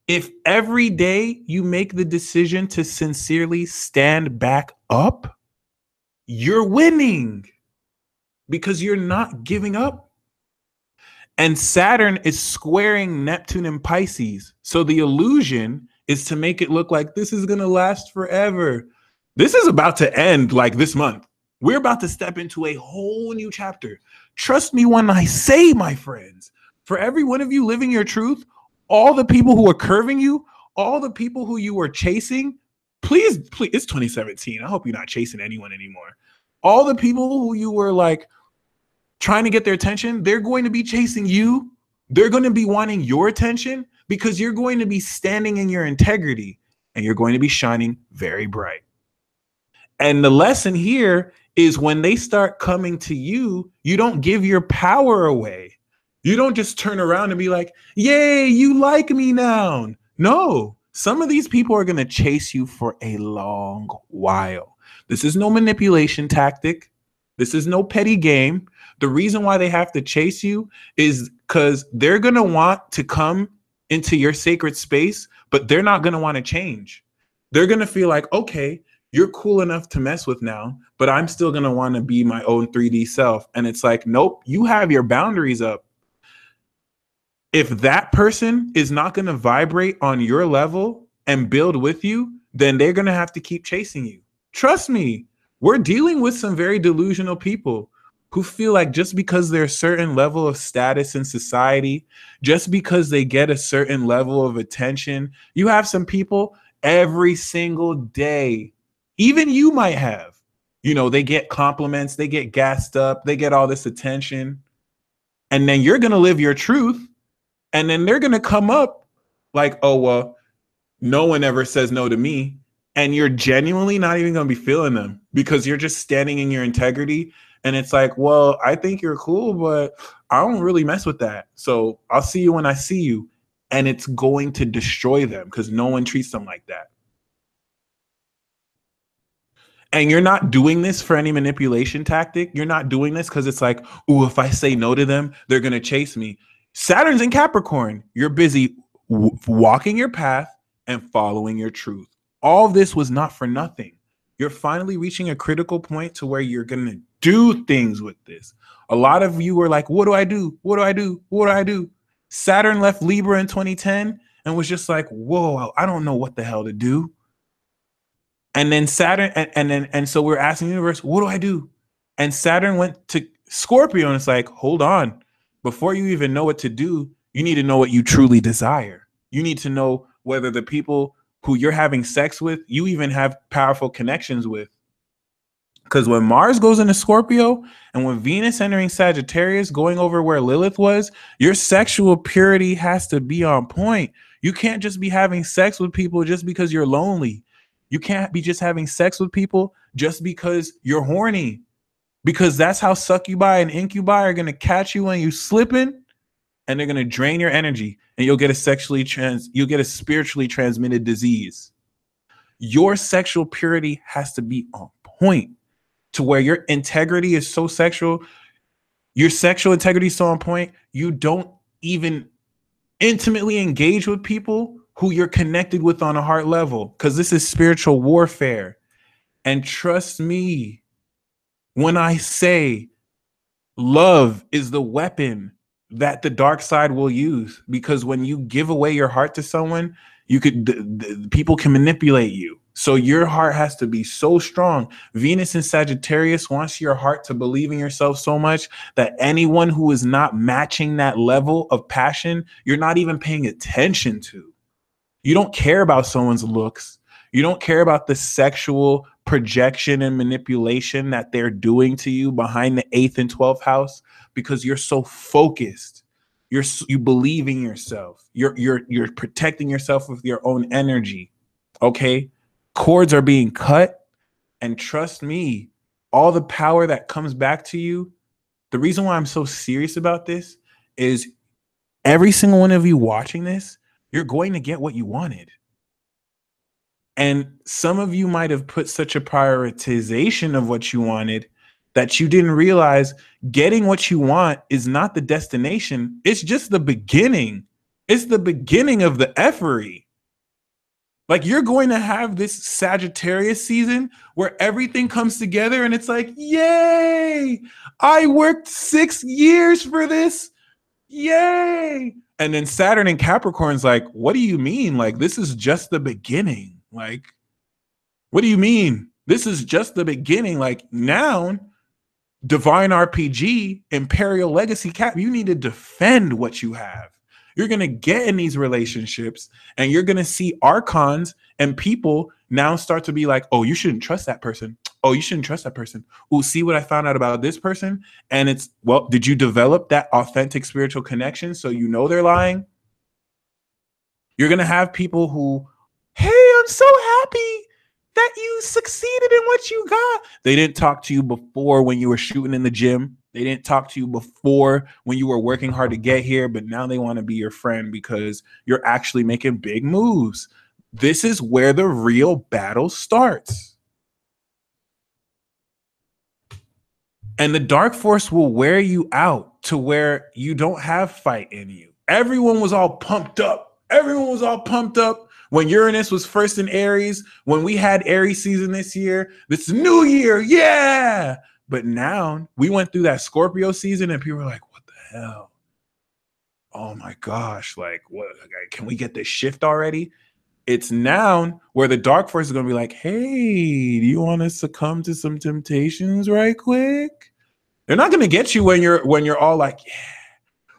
If every day you make the decision to sincerely stand back up, you're winning because you're not giving up. And Saturn is squaring Neptune and Pisces. So the illusion is to make it look like this is going to last forever. This is about to end like this month. We're about to step into a whole new chapter. Trust me when I say, my friends, for every one of you living your truth, all the people who are curving you, all the people who you were chasing, please, it's 2017. I hope you're not chasing anyone anymore. All the people who you were like trying to get their attention, they're going to be chasing you. They're going to be wanting your attention because you're going to be standing in your integrity and you're going to be shining very bright. And the lesson here is when they start coming to you, you don't give your power away. You don't just turn around and be like, yay, you like me now. No, some of these people are going to chase you for a long while. This is no manipulation tactic. This is no petty game. The reason why they have to chase you is because they're going to want to come into your sacred space, but they're not going to want to change. They're going to feel like, okay, you're cool enough to mess with now, but I'm still going to want to be my own 3D self. And it's like, nope, you have your boundaries up. If that person is not going to vibrate on your level and build with you, then they're going to have to keep chasing you. Trust me, we're dealing with some very delusional people who feel like just because they're a certain level of status in society, just because they get a certain level of attention, you have some people every single day, even you might have, you know, they get compliments, they get gassed up, they get all this attention, and then you're going to live your truth. And then they're going to come up like, oh, well, no one ever says no to me. And you're genuinely not even going to be feeling them because you're just standing in your integrity. And it's like, well, I think you're cool, but I don't really mess with that. So I'll see you when I see you. And it's going to destroy them because no one treats them like that. And you're not doing this for any manipulation tactic. You're not doing this because it's like, oh, if I say no to them, they're going to chase me. Saturn's in Capricorn. You're busy walking your path and following your truth. All of this was not for nothing. You're finally reaching a critical point to where you're going to do things with this. A lot of you were like, what do I do? What do I do? What do I do? Saturn left Libra in 2010 and was just like, whoa, I don't know what the hell to do. And then Saturn, and so we're asking the universe, what do I do? And Saturn went to Scorpio and it's like, hold on. Before you even know what to do, you need to know what you truly desire. You need to know whether the people who you're having sex with, you even have powerful connections with. Because when Mars goes into Scorpio and when Venus entering Sagittarius, going over where Lilith was, your sexual purity has to be on point. You can't just be having sex with people just because you're lonely. You can't be just having sex with people just because you're horny. Because that's how succubi and incubi are going to catch you when you slipping, and they're going to drain your energy, and you'll get a spiritually transmitted disease. Your sexual purity has to be on point to where your integrity is so sexual. Your sexual integrity is so on point, you don't even intimately engage with people who you're connected with on a heart level, because this is spiritual warfare. And trust me when I say love is the weapon that the dark side will use, because when you give away your heart to someone, you could people can manipulate you. So your heart has to be so strong. Venus in Sagittarius wants your heart to believe in yourself so much that anyone who is not matching that level of passion, you're not even paying attention to. You don't care about someone's looks. You don't care about the sexual projection and manipulation that they're doing to you behind the 8th and 12th house, because you're so focused. You believe in yourself. You're protecting yourself with your own energy. Okay? Cords are being cut, and trust me, all the power that comes back to you. The reason why I'm so serious about this is every single one of you watching this, you're going to get what you wanted. And some of you might have put such a prioritization of what you wanted that you didn't realize getting what you want is not the destination. It's just the beginning. It's the beginning of the effery. Like, you're going to have this Sagittarius season where everything comes together and it's like, yay, I worked 6 years for this. Yay. And then Saturn and Capricorn's like, what do you mean? Like, this is just the beginning. Like, what do you mean? This is just the beginning. Like, now, Divine RPG, Imperial Legacy Cap, you need to defend what you have. You're going to get in these relationships and you're going to see archons and people now start to be like, oh, you shouldn't trust that person. Oh, you shouldn't trust that person. Oh, see what I found out about this person? And it's, well, did you develop that authentic spiritual connection so you know they're lying? You're going to have people who, hey, I'm so happy that you succeeded in what you got. They didn't talk to you before when you were shooting in the gym. They didn't talk to you before when you were working hard to get here, but now they want to be your friend because you're actually making big moves. This is where the real battle starts. And the dark force will wear you out to where you don't have fight in you. Everyone was all pumped up. Everyone was all pumped up when Uranus was first in Aries, when we had Aries season this year, this new year, yeah. But now we went through that Scorpio season and people were like, what the hell? Oh my gosh, like, what? Can we get this shift already? It's now where the dark force is going to be like, hey, do you want to succumb to some temptations right quick? They're not going to get you when you're all like, yeah.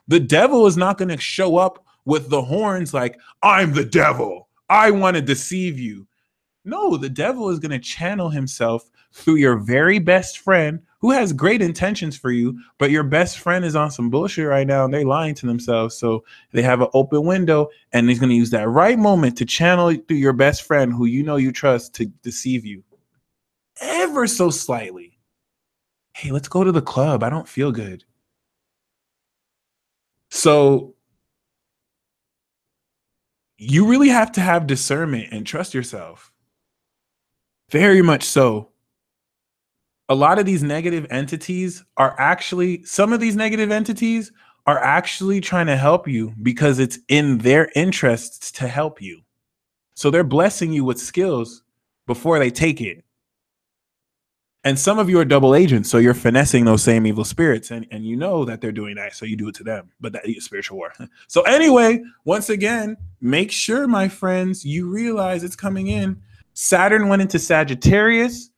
The devil is not going to show up with the horns like, I'm the devil. I want to deceive you. No, the devil is going to channel himself through your very best friend who has great intentions for you, but your best friend is on some bullshit right now and they're lying to themselves. So they have an open window and he's going to use that right moment to channel through your best friend who you know you trust to deceive you ever so slightly. Hey, let's go to the club. I don't feel good. So you really have to have discernment and trust yourself. Very much so. A lot of these negative entities are actually, some of these negative entities are actually trying to help you because it's in their interests to help you. So they're blessing you with skills before they take it. And some of you are double agents, so you're finessing those same evil spirits, and you know that they're doing that, so you do it to them. But that is spiritual war. So anyway, once again, make sure, my friends, you realize it's coming in. Saturn went into Sagittarius,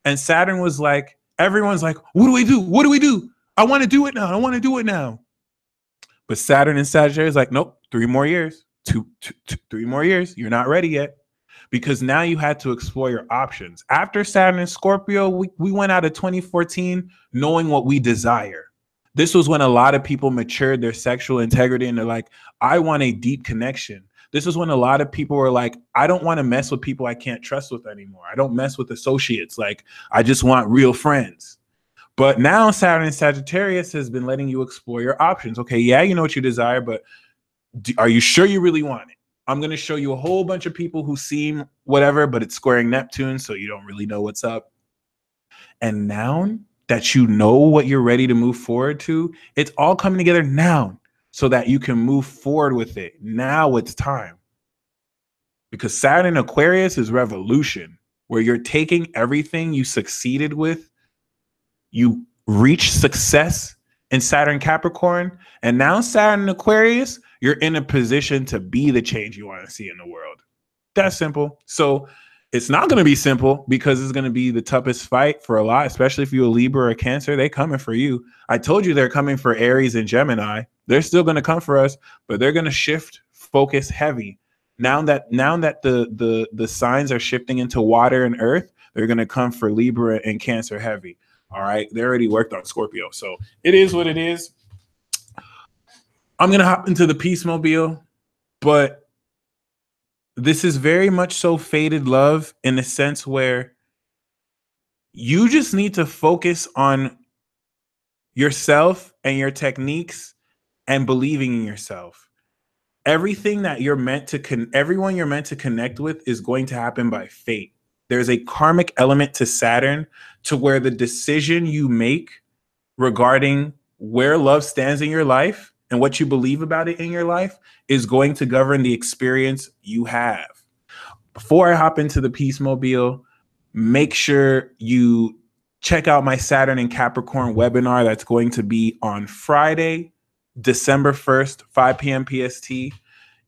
and Saturn was like, everyone's like, what do we do? What do we do? I want to do it now. I want to do it now. But Saturn and Sagittarius like, nope, 3 more years. 3 more years. You're not ready yet. Because now you had to explore your options. After Saturn and Scorpio, we went out of 2014 knowing what we desire. This was when a lot of people matured their sexual integrity and they're like, I want a deep connection. This is when a lot of people were like, I don't want to mess with people I can't trust with anymore. I don't mess with associates. Like, I just want real friends. But now Saturn and Sagittarius has been letting you explore your options. Okay, yeah, you know what you desire, but are you sure you really want it? I'm going to show you a whole bunch of people who seem whatever, but it's squaring Neptune, so you don't really know what's up. And now that you know what you're ready to move forward to, it's all coming together now so that you can move forward with it. Now it's time. Because Saturn Aquarius is revolution, where you're taking everything you succeeded with, you reach success in Saturn Capricorn, and now Saturn Aquarius, you're in a position to be the change you want to see in the world. That's simple. So it's not going to be simple because it's going to be the toughest fight for a lot, especially if you're a Libra or a Cancer. They're coming for you. I told you they're coming for Aries and Gemini. They're still going to come for us, but they're going to shift focus heavy. Now that the signs are shifting into water and earth, they're going to come for Libra and Cancer heavy. All right. They already worked on Scorpio. So it is what it is. I'm going to hop into the Peacemobile, but this is very much so fated love in the sense where you just need to focus on yourself and your techniques and believing in yourself. Everything that you're meant to everyone you're meant to connect with is going to happen by fate. There's a karmic element to Saturn to where the decision you make regarding where love stands in your life and what you believe about it in your life is going to govern the experience you have. Before I hop into the Peacemobile, make sure you check out my Saturn and Capricorn webinar that's going to be on Friday, December 1st, 5 p.m. PST.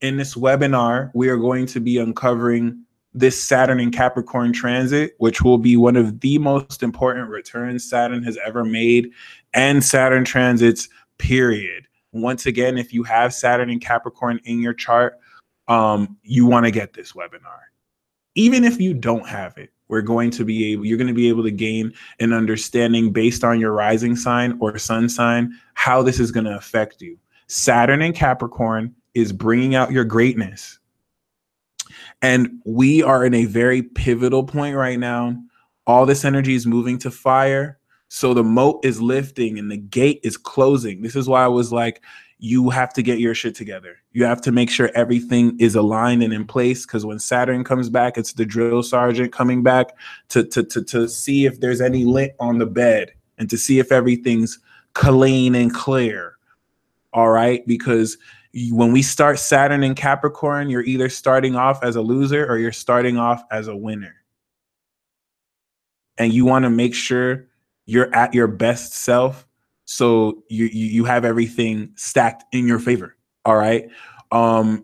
In this webinar, we are going to be uncovering this Saturn and Capricorn transit, which will be one of the most important returns Saturn has ever made, and Saturn transits, period. Once again, if you have Saturn and Capricorn in your chart, you want to get this webinar. Even if you don't have it, you're going to be able to gain an understanding based on your rising sign or sun sign, how this is going to affect you. Saturn and Capricorn is bringing out your greatness. And we are in a very pivotal point right now. All this energy is moving to fire. So the moat is lifting and the gate is closing. This is why I was like, you have to get your shit together. You have to make sure everything is aligned and in place, because when Saturn comes back, it's the drill sergeant coming back to see if there's any lint on the bed and to see if everything's clean and clear. All right? Because when we start Saturn in Capricorn, you're either starting off as a loser or you're starting off as a winner. And you want to make sure you're at your best self, so you have everything stacked in your favor. All right.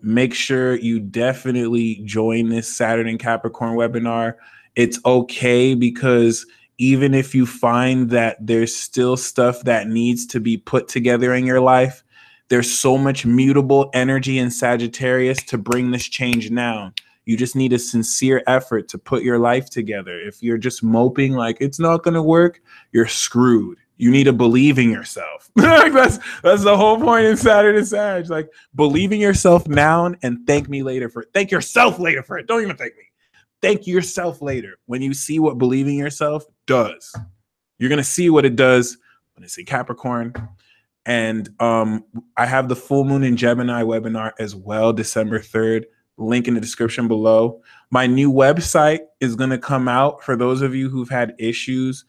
Make sure you definitely join this Saturn and Capricorn webinar. It's okay, because even if you find that there's still stuff that needs to be put together in your life, there's so much mutable energy in Sagittarius to bring this change now. You just need a sincere effort to put your life together. If you're just moping like it's not going to work, you're screwed. You need to believe in yourself. that's the whole point in Saturn and Sag. Like, believe in yourself now and thank me later for it. Thank yourself later for it. Don't even thank me. Thank yourself later. When you see what believing yourself does, you're going to see what it does when it's in Capricorn. And I have the full moon in Gemini webinar as well, December 3rd. Link in the description below. My new website is going to come out for those of you who've had issues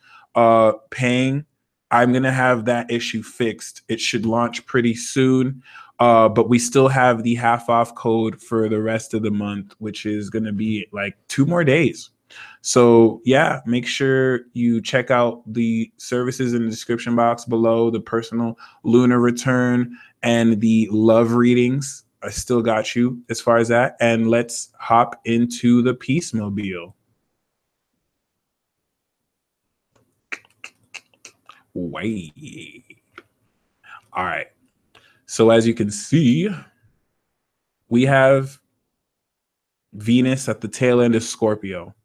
paying. I'm going to have that issue fixed. It should launch pretty soon, but we still have the half off code for the rest of the month, which is going to be like 2 more days. So yeah, make sure you check out the services in the description box below, the personal lunar return and the love readings. I still got you as far as that. And let's hop into the Peacemobile. Wait. All right. So as you can see, we have Venus at the tail end of Scorpio.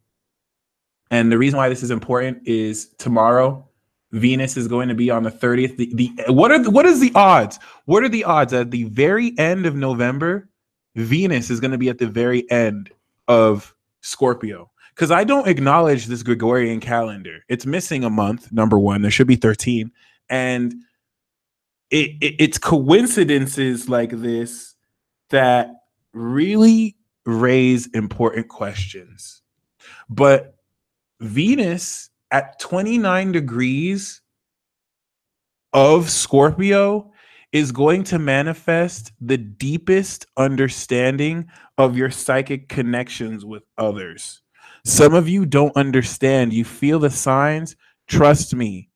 And the reason why this is important is tomorrow, Venus is going to be on the 30th. What is the odds? What are the odds at the very end of November? Venus is going to be at the very end of Scorpio. Because I don't acknowledge this Gregorian calendar. It's missing a month, number one. There should be 13. And it's coincidences like this that really raise important questions. But Venus at 29 degrees of Scorpio is going to manifest the deepest understanding of your psychic connections with others. Some of you don't understand. You feel the signs. Trust me.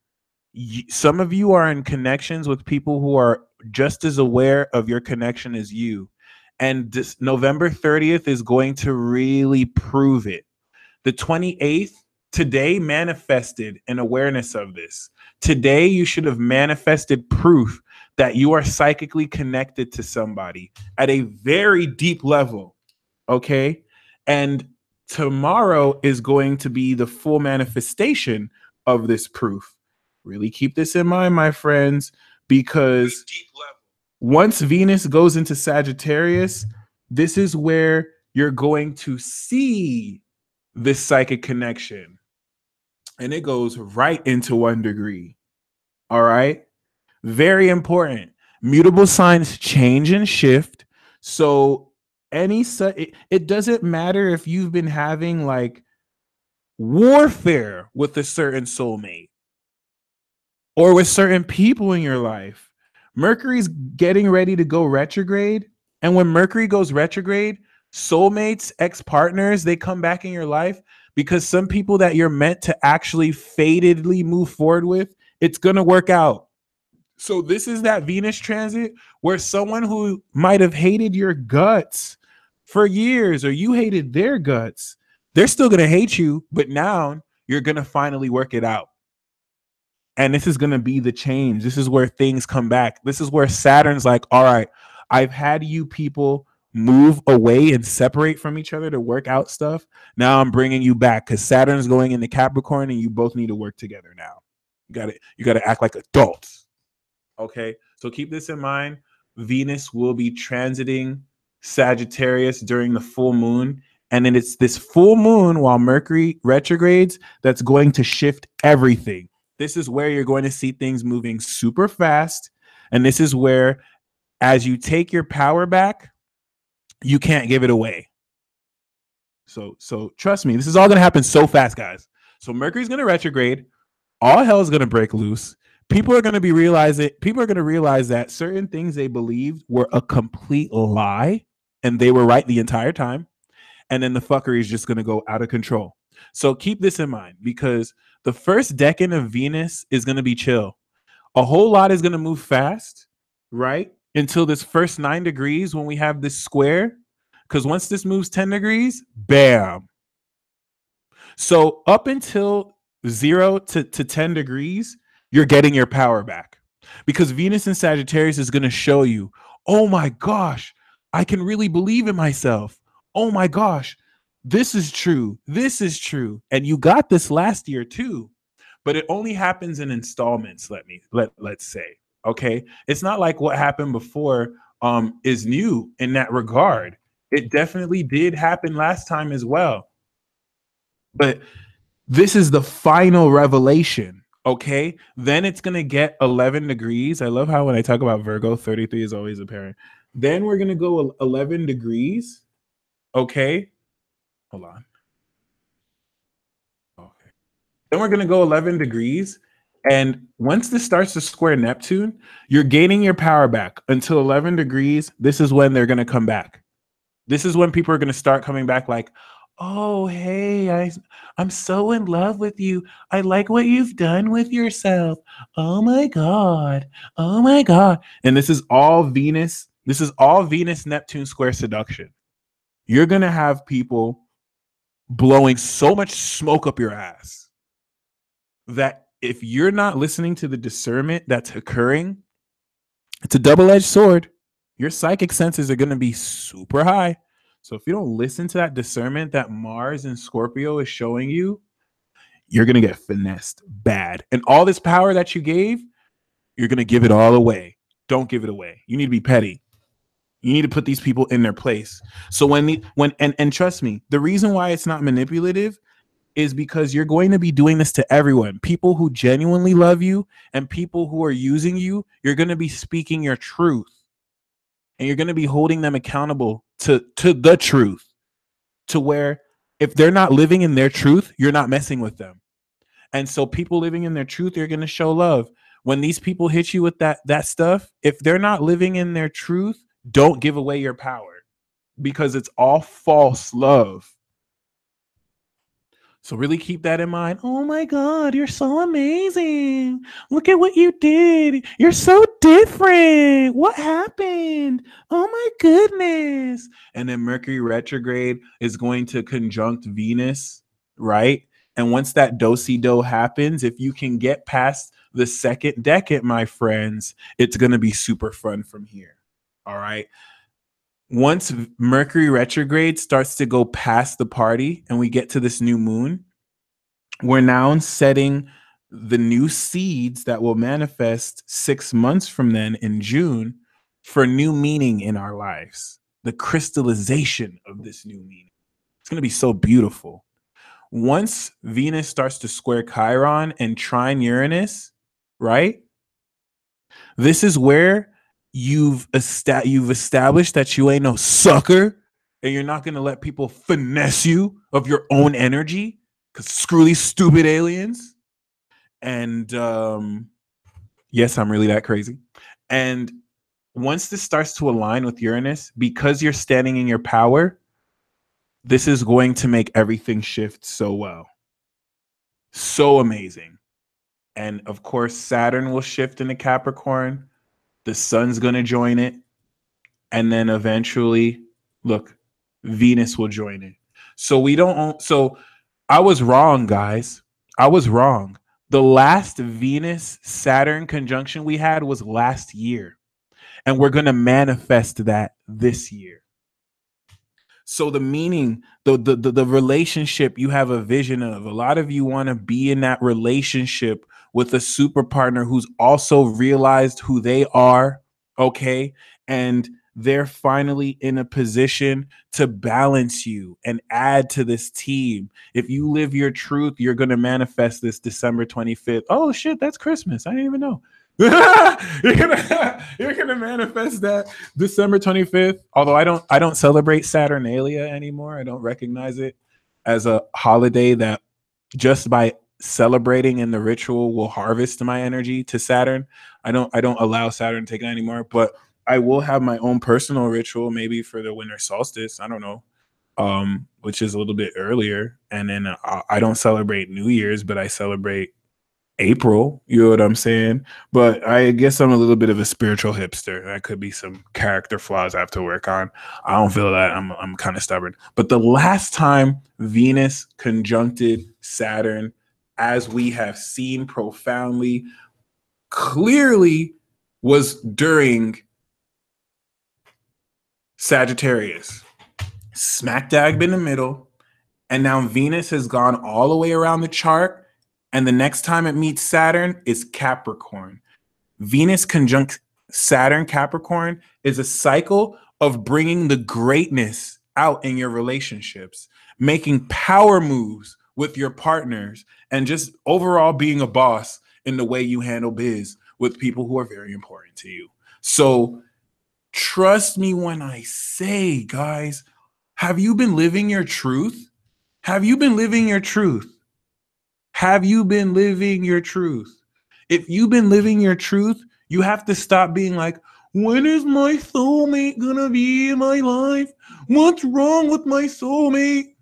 Some of you are in connections with people who are just as aware of your connection as you. And this November 30th is going to really prove it. The 28th, today manifested an awareness of this. Today, you should have manifested proof that you are psychically connected to somebody at a very deep level. Okay. And tomorrow is going to be the full manifestation of this proof. Really keep this in mind, my friends, because once Venus goes into Sagittarius, this is where you're going to see this psychic connection. And it goes right into 1 degree. All right. Very important. Mutable signs change and shift. So it doesn't matter if you've been having like warfare with a certain soulmate or with certain people in your life. Mercury's getting ready to go retrograde. And when Mercury goes retrograde, soulmates, ex-partners, they come back in your life because some people that you're meant to actually fatedly move forward with, it's going to work out. So this is that Venus transit where someone who might have hated your guts for years, or you hated their guts, they're still going to hate you, but now you're going to finally work it out. And this is going to be the change. This is where things come back. This is where Saturn's like, all right, I've had you people move away and separate from each other to work out stuff. Now I'm bringing you back because Saturn's going into Capricorn and you both need to work together now. You got to act like adults. Okay, so keep this in mind. Venus will be transiting Sagittarius during the full moon. And then it's this full moon while Mercury retrogrades that's going to shift everything. This is where you're going to see things moving super fast. And this is where, as you take your power back, you can't give it away. So trust me, this is all going to happen so fast, guys. So Mercury's going to retrograde. All hell is going to break loose. People are going to realize that certain things they believed were a complete lie and they were right the entire time. And then the fuckery is just going to go out of control. So keep this in mind, because the first decan of Venus is going to be chill. A whole lot is going to move fast, right? Until this first 9 degrees when we have this square. Because once this moves 10 degrees, bam. So up until 0 to 10 degrees, you're getting your power back. Because Venus in Sagittarius is going to show you, oh my gosh, I can really believe in myself. Oh my gosh, this is true. This is true. And you got this last year too. But it only happens in installments, let's say. Okay. It's not like what happened before is new in that regard. It definitely did happen last time as well. But this is the final revelation. Okay. Then it's going to get 11 degrees. I love how when I talk about Virgo, 33 is always apparent. Then we're going to go 11 degrees. Okay. Hold on. Okay. Then we're going to go 11 degrees. And once this starts to square Neptune, you're gaining your power back until 11 degrees. This is when they're going to come back. This is when people are going to start coming back like, oh, hey, I'm so in love with you. I like what you've done with yourself. Oh, my God. Oh, my God. And this is all Venus. This is all Venus-Neptune square seduction. You're going to have people blowing so much smoke up your ass that if you're not listening to the discernment that's occurring, it's a double-edged sword. Your psychic senses are going to be super high. So if you don't listen to that discernment that Mars and Scorpio is showing you, you're going to get finessed bad. And all this power that you gave, you're going to give it all away. Don't give it away. You need to be petty. You need to put these people in their place. So and trust me, the reason why it's not manipulative is because you're going to be doing this to everyone. People who genuinely love you and people who are using you, you're going to be speaking your truth. And you're going to be holding them accountable to the truth, to where if they're not living in their truth, you're not messing with them. And so people living in their truth, you're going to show love. When these people hit you with that stuff, if they're not living in their truth, don't give away your power, because it's all false love. So really keep that in mind. Oh my God, you're so amazing. Look at what you did. You're so different. What happened? Oh my goodness. And then Mercury retrograde is going to conjunct Venus, right? And once that do-si-do happens, if you can get past the second decade, my friends, it's going to be super fun from here. All right. Once Mercury retrograde starts to go past the party and we get to this new moon, we're now setting the new seeds that will manifest 6 months from then in June for new meaning in our lives. The crystallization of this new meaning. It's going to be so beautiful. Once Venus starts to square Chiron and trine Uranus, right? This is where you've established that you ain't no sucker, and you're not going to let people finesse you of your own energy, because screw these stupid aliens. And yes, I'm really that crazy. And once this starts to align with Uranus, because you're standing in your power, this is going to make everything shift so well. So amazing. And of course, Saturn will shift into Capricorn. The sun's going to join it. And then eventually, look, Venus will join it. So I was wrong, guys. I was wrong. The last Venus-Saturn conjunction we had was last year. And we're going to manifest that this year. So the meaning, the relationship you have a vision of, a lot of you want to be in that relationship with a super partner who's also realized who they are, okay? And they're finally in a position to balance you and add to this team. If you live your truth, you're going to manifest this December 25th. Oh shit, that's Christmas. I didn't even know. you're gonna manifest that December 25th. Although I don't celebrate Saturnalia anymore. I don't recognize it as a holiday that just by celebrating in the ritual will harvest my energy to Saturn. I don't allow Saturn to take it anymore, but I will have my own personal ritual maybe for the winter solstice. I don't know. Which is a little bit earlier. And then I don't celebrate New Year's, but I celebrate April, you know what I'm saying? But I guess I'm a little bit of a spiritual hipster. That could be some character flaws I have to work on. I don't feel that. I'm kind of stubborn. But the last time Venus conjuncted Saturn, as we have seen profoundly, clearly was during Sagittarius. Smack dab in the middle. And now Venus has gone all the way around the chart. And the next time it meets Saturn is Capricorn. Venus conjunct Saturn Capricorn is a cycle of bringing the greatness out in your relationships, making power moves with your partners, and just overall being a boss in the way you handle biz with people who are very important to you. So trust me when I say, guys, have you been living your truth? Have you been living your truth? Have you been living your truth? If you've been living your truth, you have to stop being like, when is my soulmate gonna be in my life? What's wrong with my soulmate?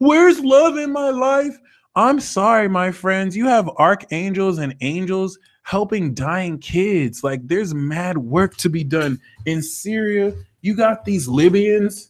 Where's love in my life? I'm sorry, my friends. You have archangels and angels helping dying kids. Like, there's mad work to be done. In Syria, you got these Libyans.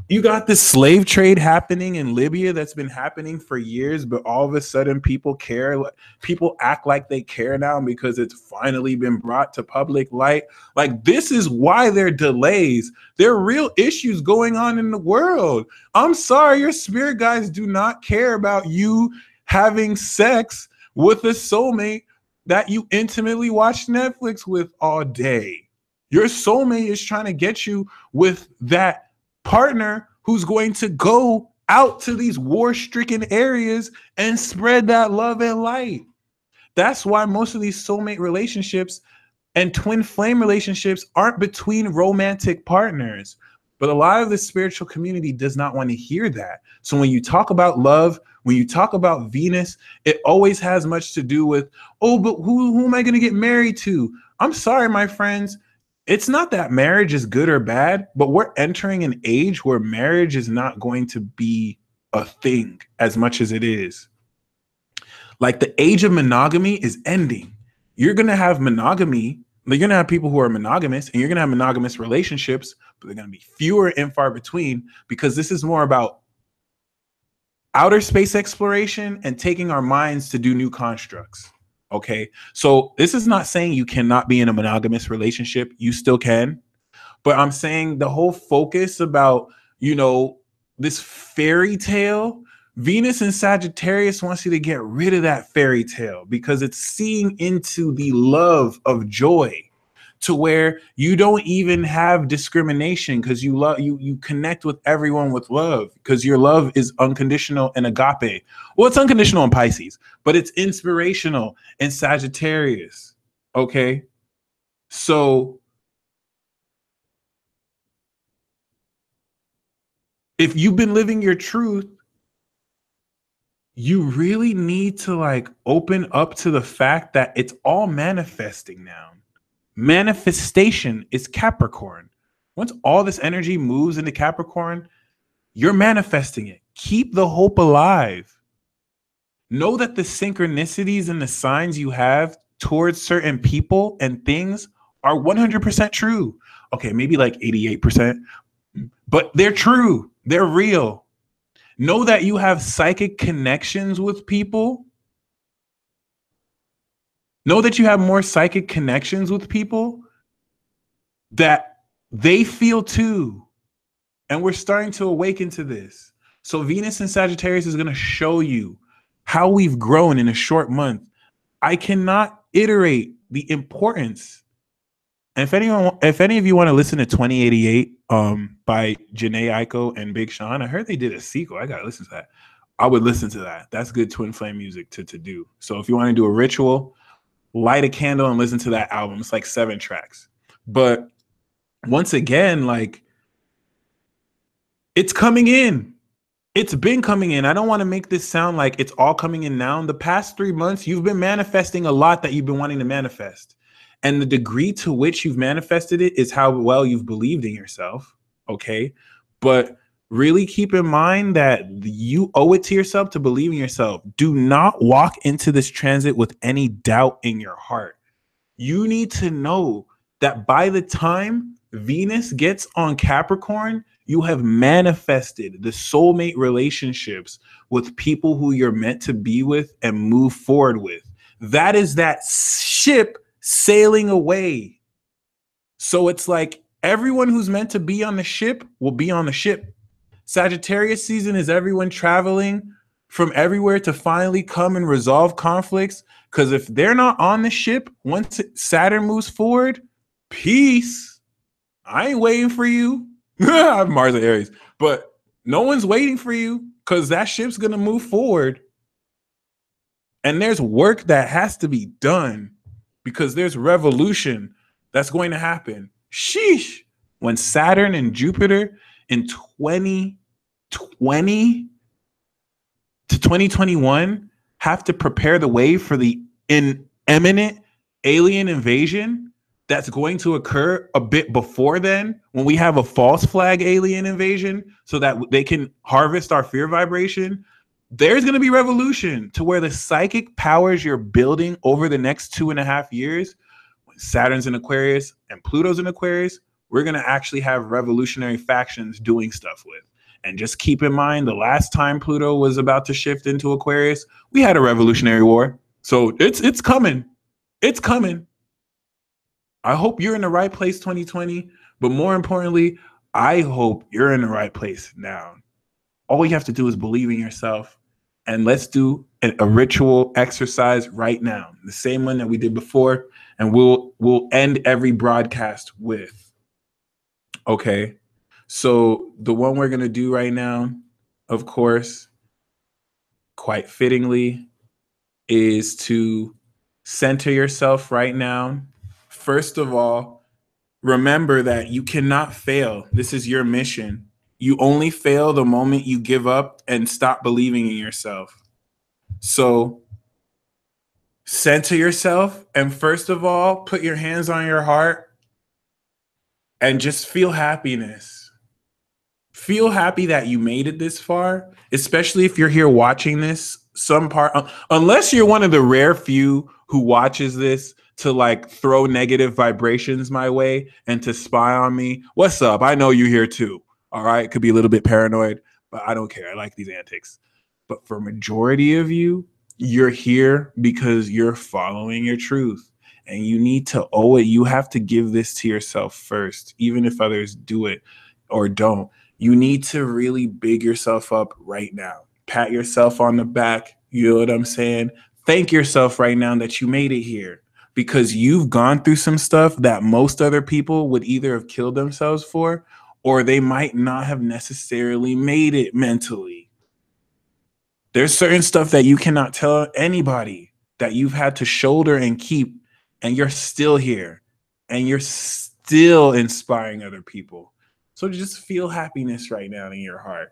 You got this slave trade happening in Libya that's been happening for years, but all of a sudden people care. People act like they care now because it's finally been brought to public light. Like, this is why there are delays. There are real issues going on in the world. I'm sorry, your spirit guides do not care about you having sex with a soulmate that you intimately watch Netflix with all day. Your soulmate is trying to get you with that partner who's going to go out to these war-stricken areas and spread that love and light. That's why most of these soulmate relationships and twin flame relationships aren't between romantic partners. But a lot of the spiritual community does not want to hear that. So when you talk about love, when you talk about Venus, it always has much to do with, oh, but who am I going to get married to? I'm sorry, my friends. It's not that marriage is good or bad, but we're entering an age where marriage is not going to be a thing as much as it is. Like the age of monogamy is ending. You're going to have monogamy. You're going to have people who are monogamous, and you're going to have monogamous relationships, but they're going to be fewer and far between, because this is more about outer space exploration and taking our minds to do new constructs. Okay. So this is not saying you cannot be in a monogamous relationship. You still can. But I'm saying the whole focus about, you know, this fairy tale, Venus and Sagittarius wants you to get rid of that fairy tale, because it's seeing into the love of joy, to where you don't even have discrimination, because you connect with everyone with love, because your love is unconditional and agape. Well, it's unconditional in Pisces, but it's inspirational in Sagittarius. Okay. So if you've been living your truth, you really need to like open up to the fact that it's all manifesting now. Manifestation is Capricorn. Once all this energy moves into Capricorn, you're manifesting it. Keep the hope alive. Know that the synchronicities and the signs you have towards certain people and things are 100% true. Okay, maybe like 88%, but they're true. They're real. Know that you have psychic connections with people. Know that you have more psychic connections with people that they feel too. And we're starting to awaken to this. So Venus and Sagittarius is going to show you how we've grown in a short month. I cannot iterate the importance. And if any of you want to listen to 2088 by Janae Aiko and Big Sean, I heard they did a sequel. I gotta listen to that. I would listen to that. That's good twin flame music to do. So if you want to do a ritual, light a candle and listen to that album. It's like 7 tracks. But once again, like, it's coming in. It's been coming in. I don't want to make this sound like it's all coming in now. In the past 3 months, you've been manifesting a lot that you've been wanting to manifest. And the degree to which you've manifested it is how well you've believed in yourself. Okay. But really keep in mind that you owe it to yourself to believe in yourself. Do not walk into this transit with any doubt in your heart. You need to know that by the time Venus gets on Capricorn, you have manifested the soulmate relationships with people who you're meant to be with and move forward with. That is that ship sailing away. So it's like everyone who's meant to be on the ship will be on the ship. Sagittarius season is everyone traveling from everywhere to finally come and resolve conflicts. Because if they're not on the ship, once Saturn moves forward, peace. I ain't waiting for you. I have Mars and Aries, but no one's waiting for you, because that ship's going to move forward. And there's work that has to be done, because there's revolution that's going to happen. Sheesh. When Saturn and Jupiter in 2020 to 2021 have to prepare the way for the imminent alien invasion that's going to occur a bit before then, when we have a false flag alien invasion so that they can harvest our fear vibration, there's going to be revolution to where the psychic powers you're building over the next 2.5 years, when Saturn's in Aquarius and Pluto's in Aquarius, we're going to actually have revolutionary factions doing stuff with. And just keep in mind, the last time Pluto was about to shift into Aquarius, we had a revolutionary war. So it's coming. It's coming. I hope you're in the right place 2020, but more importantly, I hope you're in the right place now. All you have to do is believe in yourself. And let's do a ritual exercise right now, the same one that we did before, and we'll end every broadcast with. Okay, so the one we're gonna do right now, of course, quite fittingly, is to center yourself right now. First of all, remember that you cannot fail. This is your mission. You only fail the moment you give up and stop believing in yourself. So center yourself, and first of all, put your hands on your heart and just feel happiness. Feel happy that you made it this far, especially if you're here watching this. Some part, unless you're one of the rare few who watches this to like throw negative vibrations my way and to spy on me. What's up? I know you're here too. All right. Could be a little bit paranoid, but I don't care. I like these antics. But for majority of you, you're here because you're following your truth. And you need to owe it. You have to give this to yourself first, even if others do it or don't. You need to really big yourself up right now. Pat yourself on the back. You know what I'm saying? Thank yourself right now that you made it here, because you've gone through some stuff that most other people would either have killed themselves for, or they might not have necessarily made it mentally. There's certain stuff that you cannot tell anybody that you've had to shoulder and keep, and you're still here and you're still inspiring other people. So just feel happiness right now in your heart.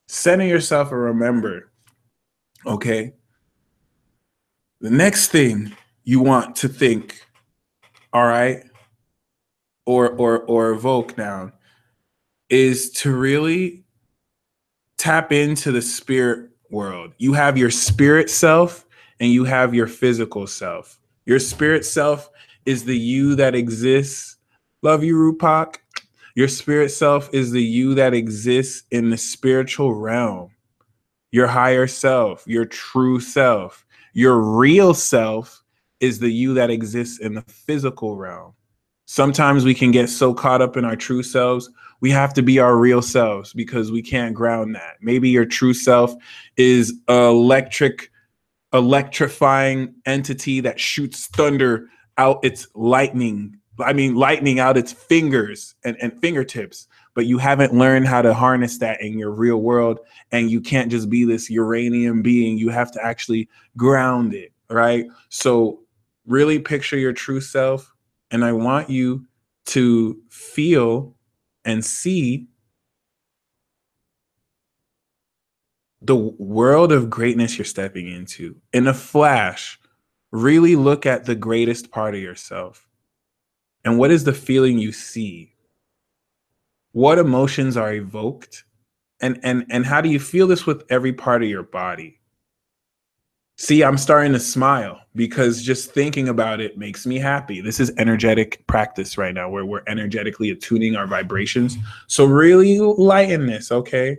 Center yourself and remember, okay? The next thing you want to think, all right, or evoke now, is to really tap into the spirit world. You have your spirit self and you have your physical self. Your spirit self is the you that exists. Love you, Rupak. Your spirit self is the you that exists in the spiritual realm. Your higher self, your true self. Your real self is the you that exists in the physical realm. Sometimes we can get so caught up in our true selves, we have to be our real selves because we can't ground that. Maybe your true self is electrifying entity that shoots thunder out its lightning out its fingers and fingertips, but you haven't learned how to harness that in your real world. And you can't just be this uranium being. You have to actually ground it, right? So really picture your true self. And I want you to feel and see the world of greatness you're stepping into. In a flash, really look at the greatest part of yourself. And what is the feeling you see? What emotions are evoked? And how do you feel this with every part of your body? See, I'm starting to smile because just thinking about it makes me happy. This is energetic practice right now where we're energetically attuning our vibrations. So really lighten this, okay?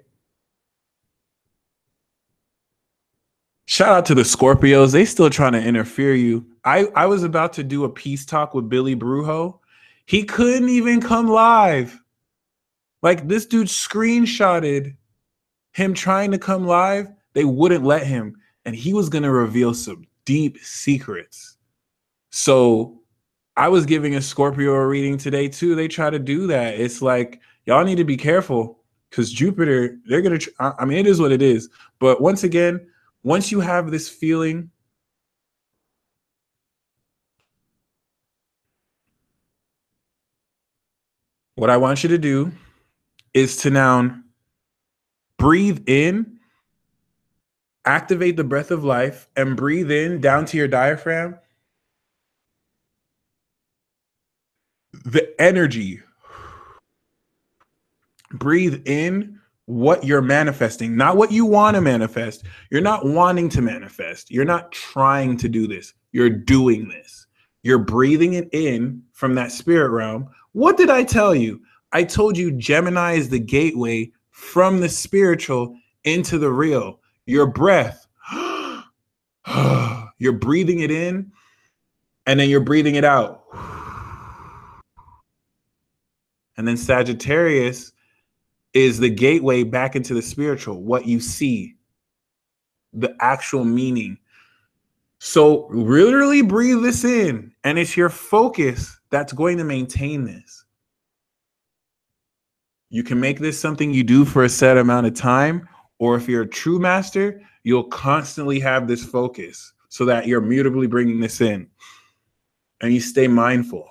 Shout out to the Scorpios. They still trying to interfere you. I was about to do a peace talk with Billy Brujo. He couldn't even come live. Like, this dude screenshotted him trying to come live. They wouldn't let him. And he was going to reveal some deep secrets. So I was giving a Scorpio a reading today too. They try to do that. It's like, y'all need to be careful because Jupiter, they're going to, I mean, it is what it is. But once again, once you have this feeling, what I want you to do is to now breathe in, activate the breath of life, and breathe in down to your diaphragm. The energy. Breathe in what you're manifesting, not what you want to manifest. You're not wanting to manifest. You're not trying to do this. You're doing this. You're breathing it in from that spirit realm. What did I tell you? I told you Gemini is the gateway from the spiritual into the real. Your breath. You're breathing it in and then you're breathing it out. And then Sagittarius is the gateway back into the spiritual, what you see, the actual meaning. So literally breathe this in, and it's your focus that's going to maintain this. You can make this something you do for a set amount of time, or if you're a true master, you'll constantly have this focus so that you're mutably bringing this in and you stay mindful.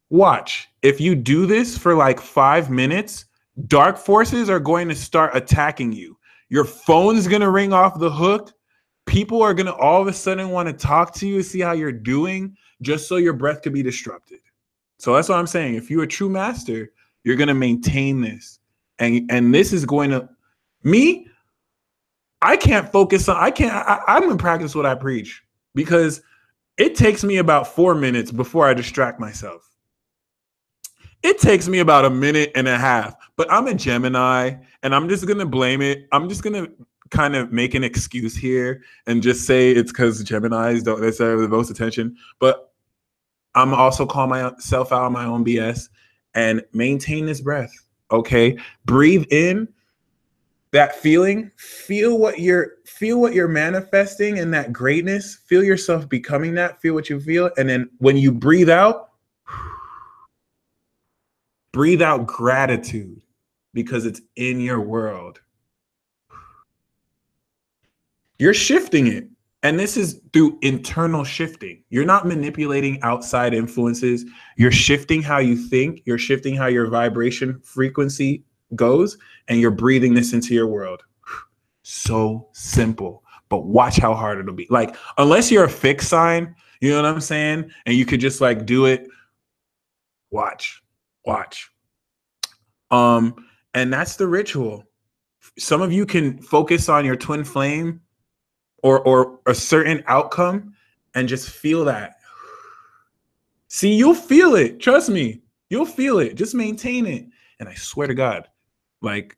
Watch. If you do this for like 5 minutes, dark forces are going to start attacking you. Your phone's going to ring off the hook. People are going to all of a sudden want to talk to you, see how you're doing, just so your breath could be disrupted. So that's what I'm saying. If you're a true master, you're going to maintain this. And this is going to, me, I can't focus on, I'm going to practice what I preach, because it takes me about 4 minutes before I distract myself. It takes me about a minute and a half, but I'm a Gemini and I'm just going to blame it. I'm just going to kind of make an excuse here and just say it's because Geminis don't deserve the most attention. But I'm also calling myself out on my own BS and maintain this breath. Okay. Breathe in that feeling. Feel what you're manifesting in that greatness. Feel yourself becoming that. Feel what you feel. And then when you breathe out gratitude, because it's in your world. You're shifting it. And this is through internal shifting. You're not manipulating outside influences. You're shifting how you think. You're shifting how your vibration frequency goes. And you're breathing this into your world. So simple. But watch how hard it'll be. Like, unless you're a fixed sign, you know what I'm saying? And you could just like do it. Watch. And that's the ritual. Some of you can focus on your twin flame or a certain outcome and just feel that. See, you'll feel it. Trust me. You'll feel it. Just maintain it. And I swear to God, like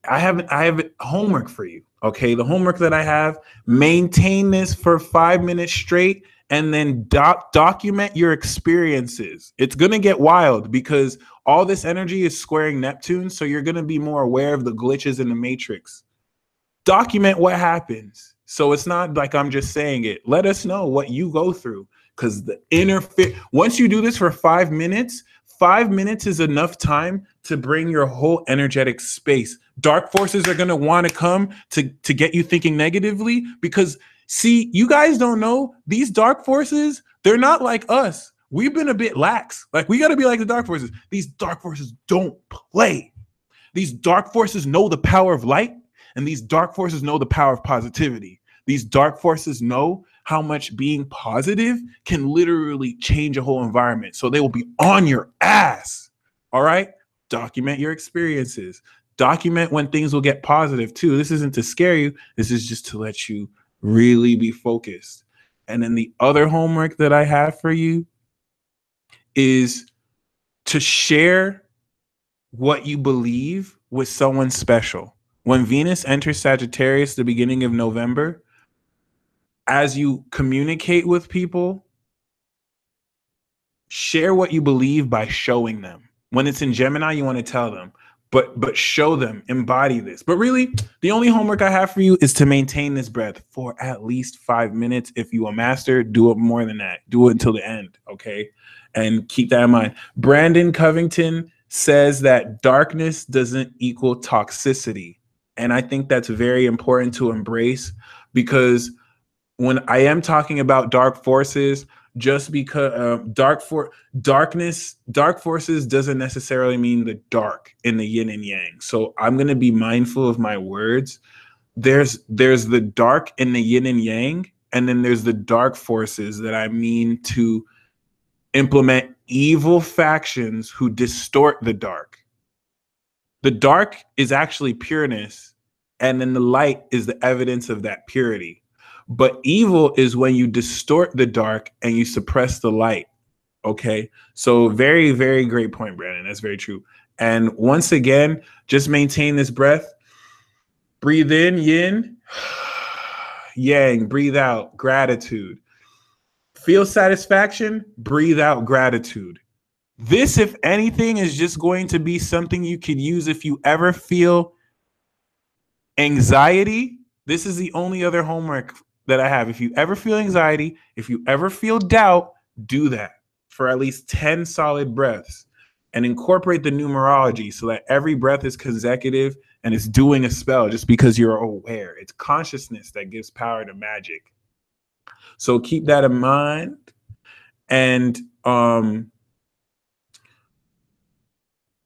I have homework for you. Okay. The homework that I have, maintain this for 5 minutes straight and then document your experiences. It's going to get wild because all this energy is squaring Neptune. So you're going to be more aware of the glitches in the matrix. Document what happens. So it's not like I'm just saying it. Let us know what you go through, because the once you do this for 5 minutes, 5 minutes is enough time to bring your whole energetic space. Dark forces are going to want to come to get you thinking negatively, because see, you guys don't know, these dark forces, they're not like us. We've been a bit lax. Like, we got to be like the dark forces. These dark forces don't play. These dark forces know the power of light. And these dark forces know the power of positivity. These dark forces know how much being positive can literally change a whole environment. So they will be on your ass. All right? Document your experiences. Document when things will get positive too. This isn't to scare you. This is just to let you really be focused. And then the other homework that I have for you is to share what you believe with someone special. When Venus enters Sagittarius, the beginning of November, as you communicate with people, share what you believe by showing them. When it's in Gemini, you want to tell them, but show them, embody this. But really, the only homework I have for you is to maintain this breath for at least 5 minutes. If you are a master, do it more than that. Do it until the end, okay? And keep that in mind. Brandon Covington says that darkness doesn't equal toxicity. And I think that's very important to embrace, because when I am talking about dark forces, just because dark forces doesn't necessarily mean the dark in the yin and yang. So I'm going to be mindful of my words. There's the dark in the yin and yang, and then there's the dark forces that I mean to implement evil factions who distort the dark. The dark is actually pureness, and then the light is the evidence of that purity. But evil is when you distort the dark and you suppress the light. Okay. So very, very great point, Brandon. That's very true. And once again, just maintain this breath. Breathe in, yin, yang, breathe out, gratitude. Feel satisfaction, breathe out, gratitude. This, if anything, is just going to be something you could use if you ever feel anxiety. This is the only other homework that I have. If you ever feel anxiety, if you ever feel doubt, do that for at least 10 solid breaths and incorporate the numerology so that every breath is consecutive and it's doing a spell just because you're aware. It's consciousness that gives power to magic. So keep that in mind. And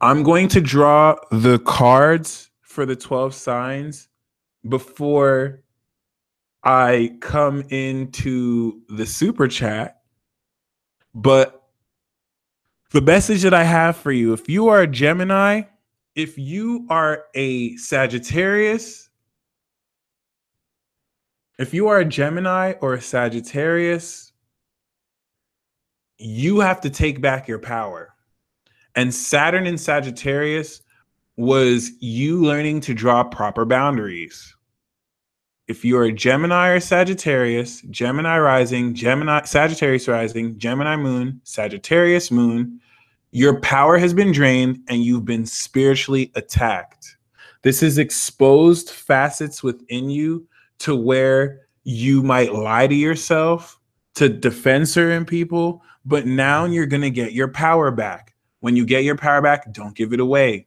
I'm going to draw the cards for the 12 signs before I come into the super chat. But the message that I have for you, if you are a Gemini, if you are a Sagittarius, if you are a Gemini or a Sagittarius, you have to take back your power. And Saturn in Sagittarius was you learning to draw proper boundaries. If you're a Gemini or Sagittarius, Gemini rising, Gemini, Sagittarius rising, Gemini moon, Sagittarius moon, your power has been drained and you've been spiritually attacked. This has exposed facets within you to where you might lie to yourself to defend certain people, but now you're going to get your power back. When you get your power back, don't give it away.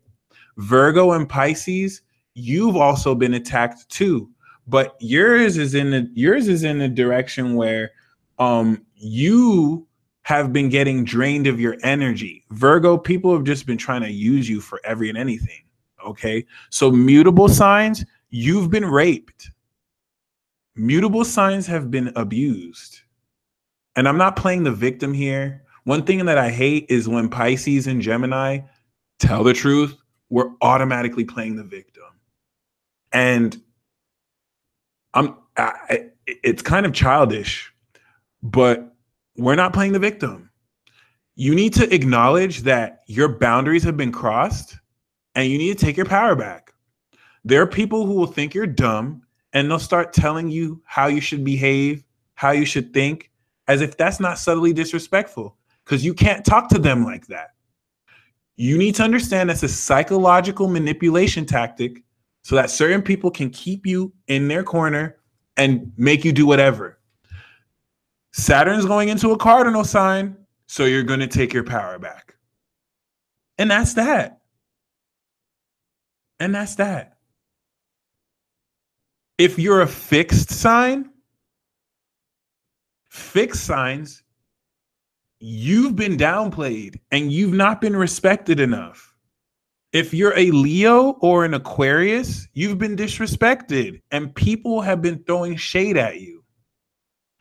Virgo and Pisces, you've also been attacked too, but yours is in the direction where you have been getting drained of your energy. Virgo, people have just been trying to use you for every and anything. Okay, so mutable signs, you've been raped. Mutable signs have been abused. And I'm not playing the victim here. One thing that I hate is when Pisces and Gemini tell the truth, we're automatically playing the victim. And it's kind of childish, but we're not playing the victim. You need to acknowledge that your boundaries have been crossed and you need to take your power back. There are people who will think you're dumb and they'll start telling you how you should behave, how you should think, as if that's not subtly disrespectful, because you can't talk to them like that. You need to understand that's a psychological manipulation tactic so that certain people can keep you in their corner and make you do whatever. Saturn's going into a cardinal sign, so you're going to take your power back. And that's that. And that's that. If you're a fixed signs, you've been downplayed and you've not been respected enough. If you're a Leo or an Aquarius, you've been disrespected and people have been throwing shade at you.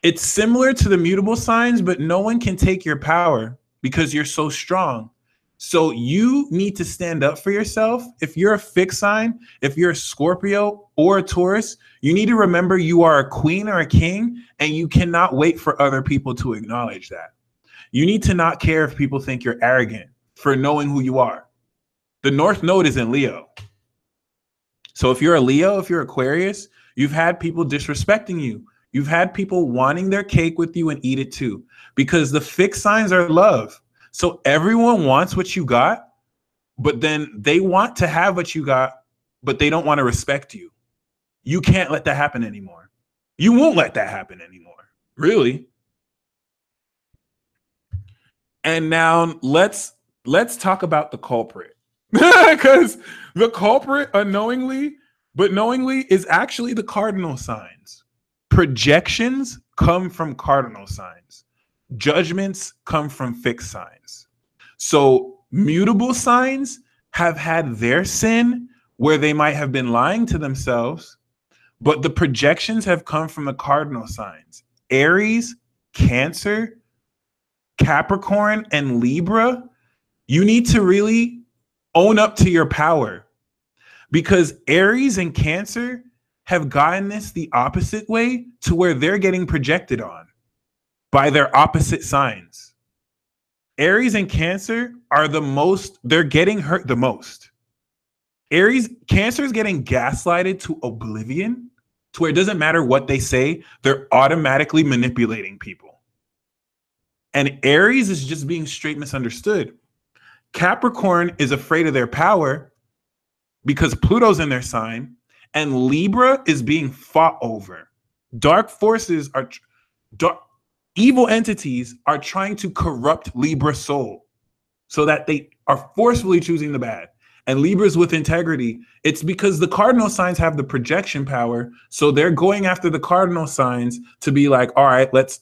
It's similar to the mutable signs, but no one can take your power because you're so strong. So you need to stand up for yourself. If you're a fixed sign, if you're a Scorpio or a Taurus, you need to remember you are a queen or a king, and you cannot wait for other people to acknowledge that. You need to not care if people think you're arrogant for knowing who you are. The North Node is in Leo. So if you're a Leo, if you're Aquarius, you've had people disrespecting you. You've had people wanting their cake with you and eat it too, because the fixed signs are love. So everyone wants what you got, but then they want to have what you got, but they don't want to respect you. You can't let that happen anymore. You won't let that happen anymore, really. And now let's talk about the culprit, because the culprit unknowingly, but knowingly, is actually the cardinal signs. Projections come from cardinal signs. Judgments come from fixed signs. So mutable signs have had their sin where they might have been lying to themselves, but the projections have come from the cardinal signs. Aries, Cancer, Capricorn, and Libra, you need to really own up to your power, because Aries and Cancer have gotten this the opposite way to where they're getting projected on by their opposite signs. Aries and Cancer are they're getting hurt the most. Cancer is getting gaslighted to oblivion, to where it doesn't matter what they say, they're automatically manipulating people. And Aries is just being straight misunderstood. Capricorn is afraid of their power because Pluto's in their sign, and Libra is being fought over. Evil entities are trying to corrupt Libra's soul so that they are forcefully choosing the bad. And Libra's with integrity. It's because the cardinal signs have the projection power, so they're going after the cardinal signs to be like, all right, let's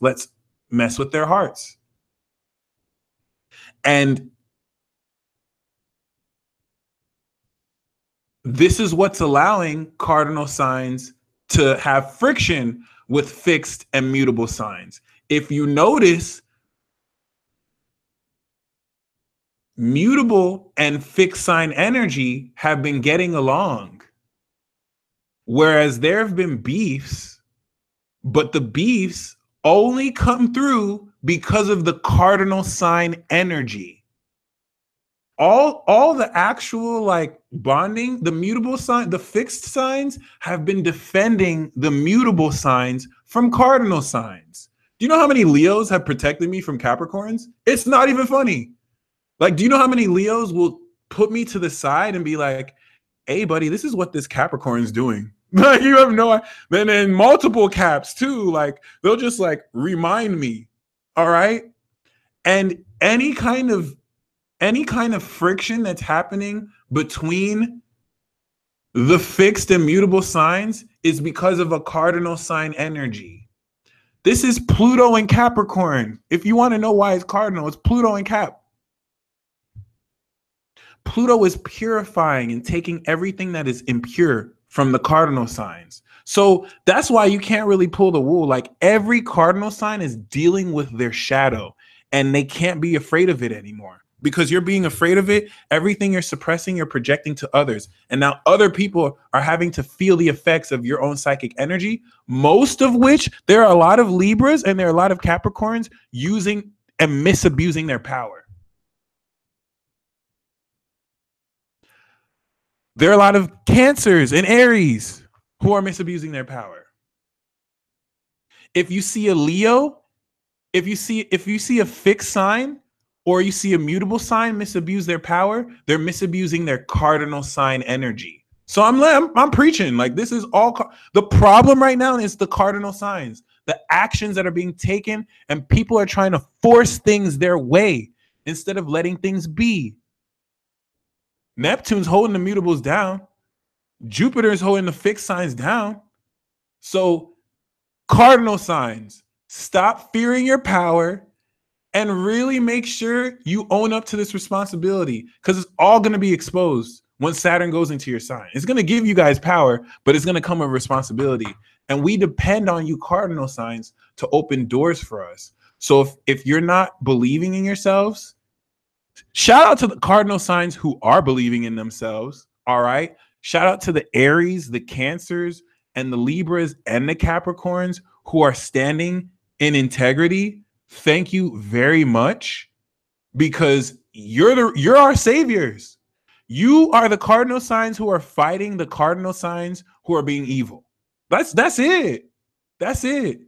mess with their hearts. And This is what's allowing cardinal signs to have friction with fixed and mutable signs. If you notice, mutable and fixed sign energy have been getting along, whereas there have been beefs, but the beefs only come through because of the cardinal sign energy. All the actual like bonding, the mutable sign, the fixed signs have been defending the mutable signs from cardinal signs. Do you know how many Leos have protected me from Capricorns? It's not even funny. Like, do you know how many Leos will put me to the side and be like, hey, buddy, this is what this Capricorn's doing. Like, you have no idea. Then multiple caps too. Like, they'll just like remind me. All right. And any kind of friction that's happening between the fixed and mutable signs is because of a cardinal sign energy. This is Pluto and Capricorn. If you want to know why it's cardinal, it's Pluto and Cap. Pluto is purifying and taking everything that is impure from the cardinal signs. So that's why you can't really pull the wool. Like, every cardinal sign is dealing with their shadow, and they can't be afraid of it anymore. Because you're being afraid of it, everything you're suppressing, you're projecting to others. And now other people are having to feel the effects of your own psychic energy, most of which there are a lot of Libras and there are a lot of Capricorns using and misabusing their power. There are a lot of Cancers and Aries who are misabusing their power. If you see a Leo, if you see a fixed sign, or you see a mutable sign misabuse their power, they're misabusing their cardinal sign energy. So I'm preaching. Like, this is all the problem right now is the cardinal signs, the actions that are being taken, and people are trying to force things their way instead of letting things be. Neptune's holding the mutables down. Jupiter's holding the fixed signs down. So cardinal signs, stop fearing your power and really make sure you own up to this responsibility, because it's all going to be exposed when Saturn goes into your sign. It's going to give you guys power, but it's going to come with responsibility. And we depend on you cardinal signs to open doors for us. So if you're not believing in yourselves, shout out to the cardinal signs who are believing in themselves. All right. Shout out to the Aries, the Cancers, and the Libras and the Capricorns who are standing in integrity. Thank you very much, because you're our saviors. You are the cardinal signs who are fighting the cardinal signs who are being evil. That's it. That's it.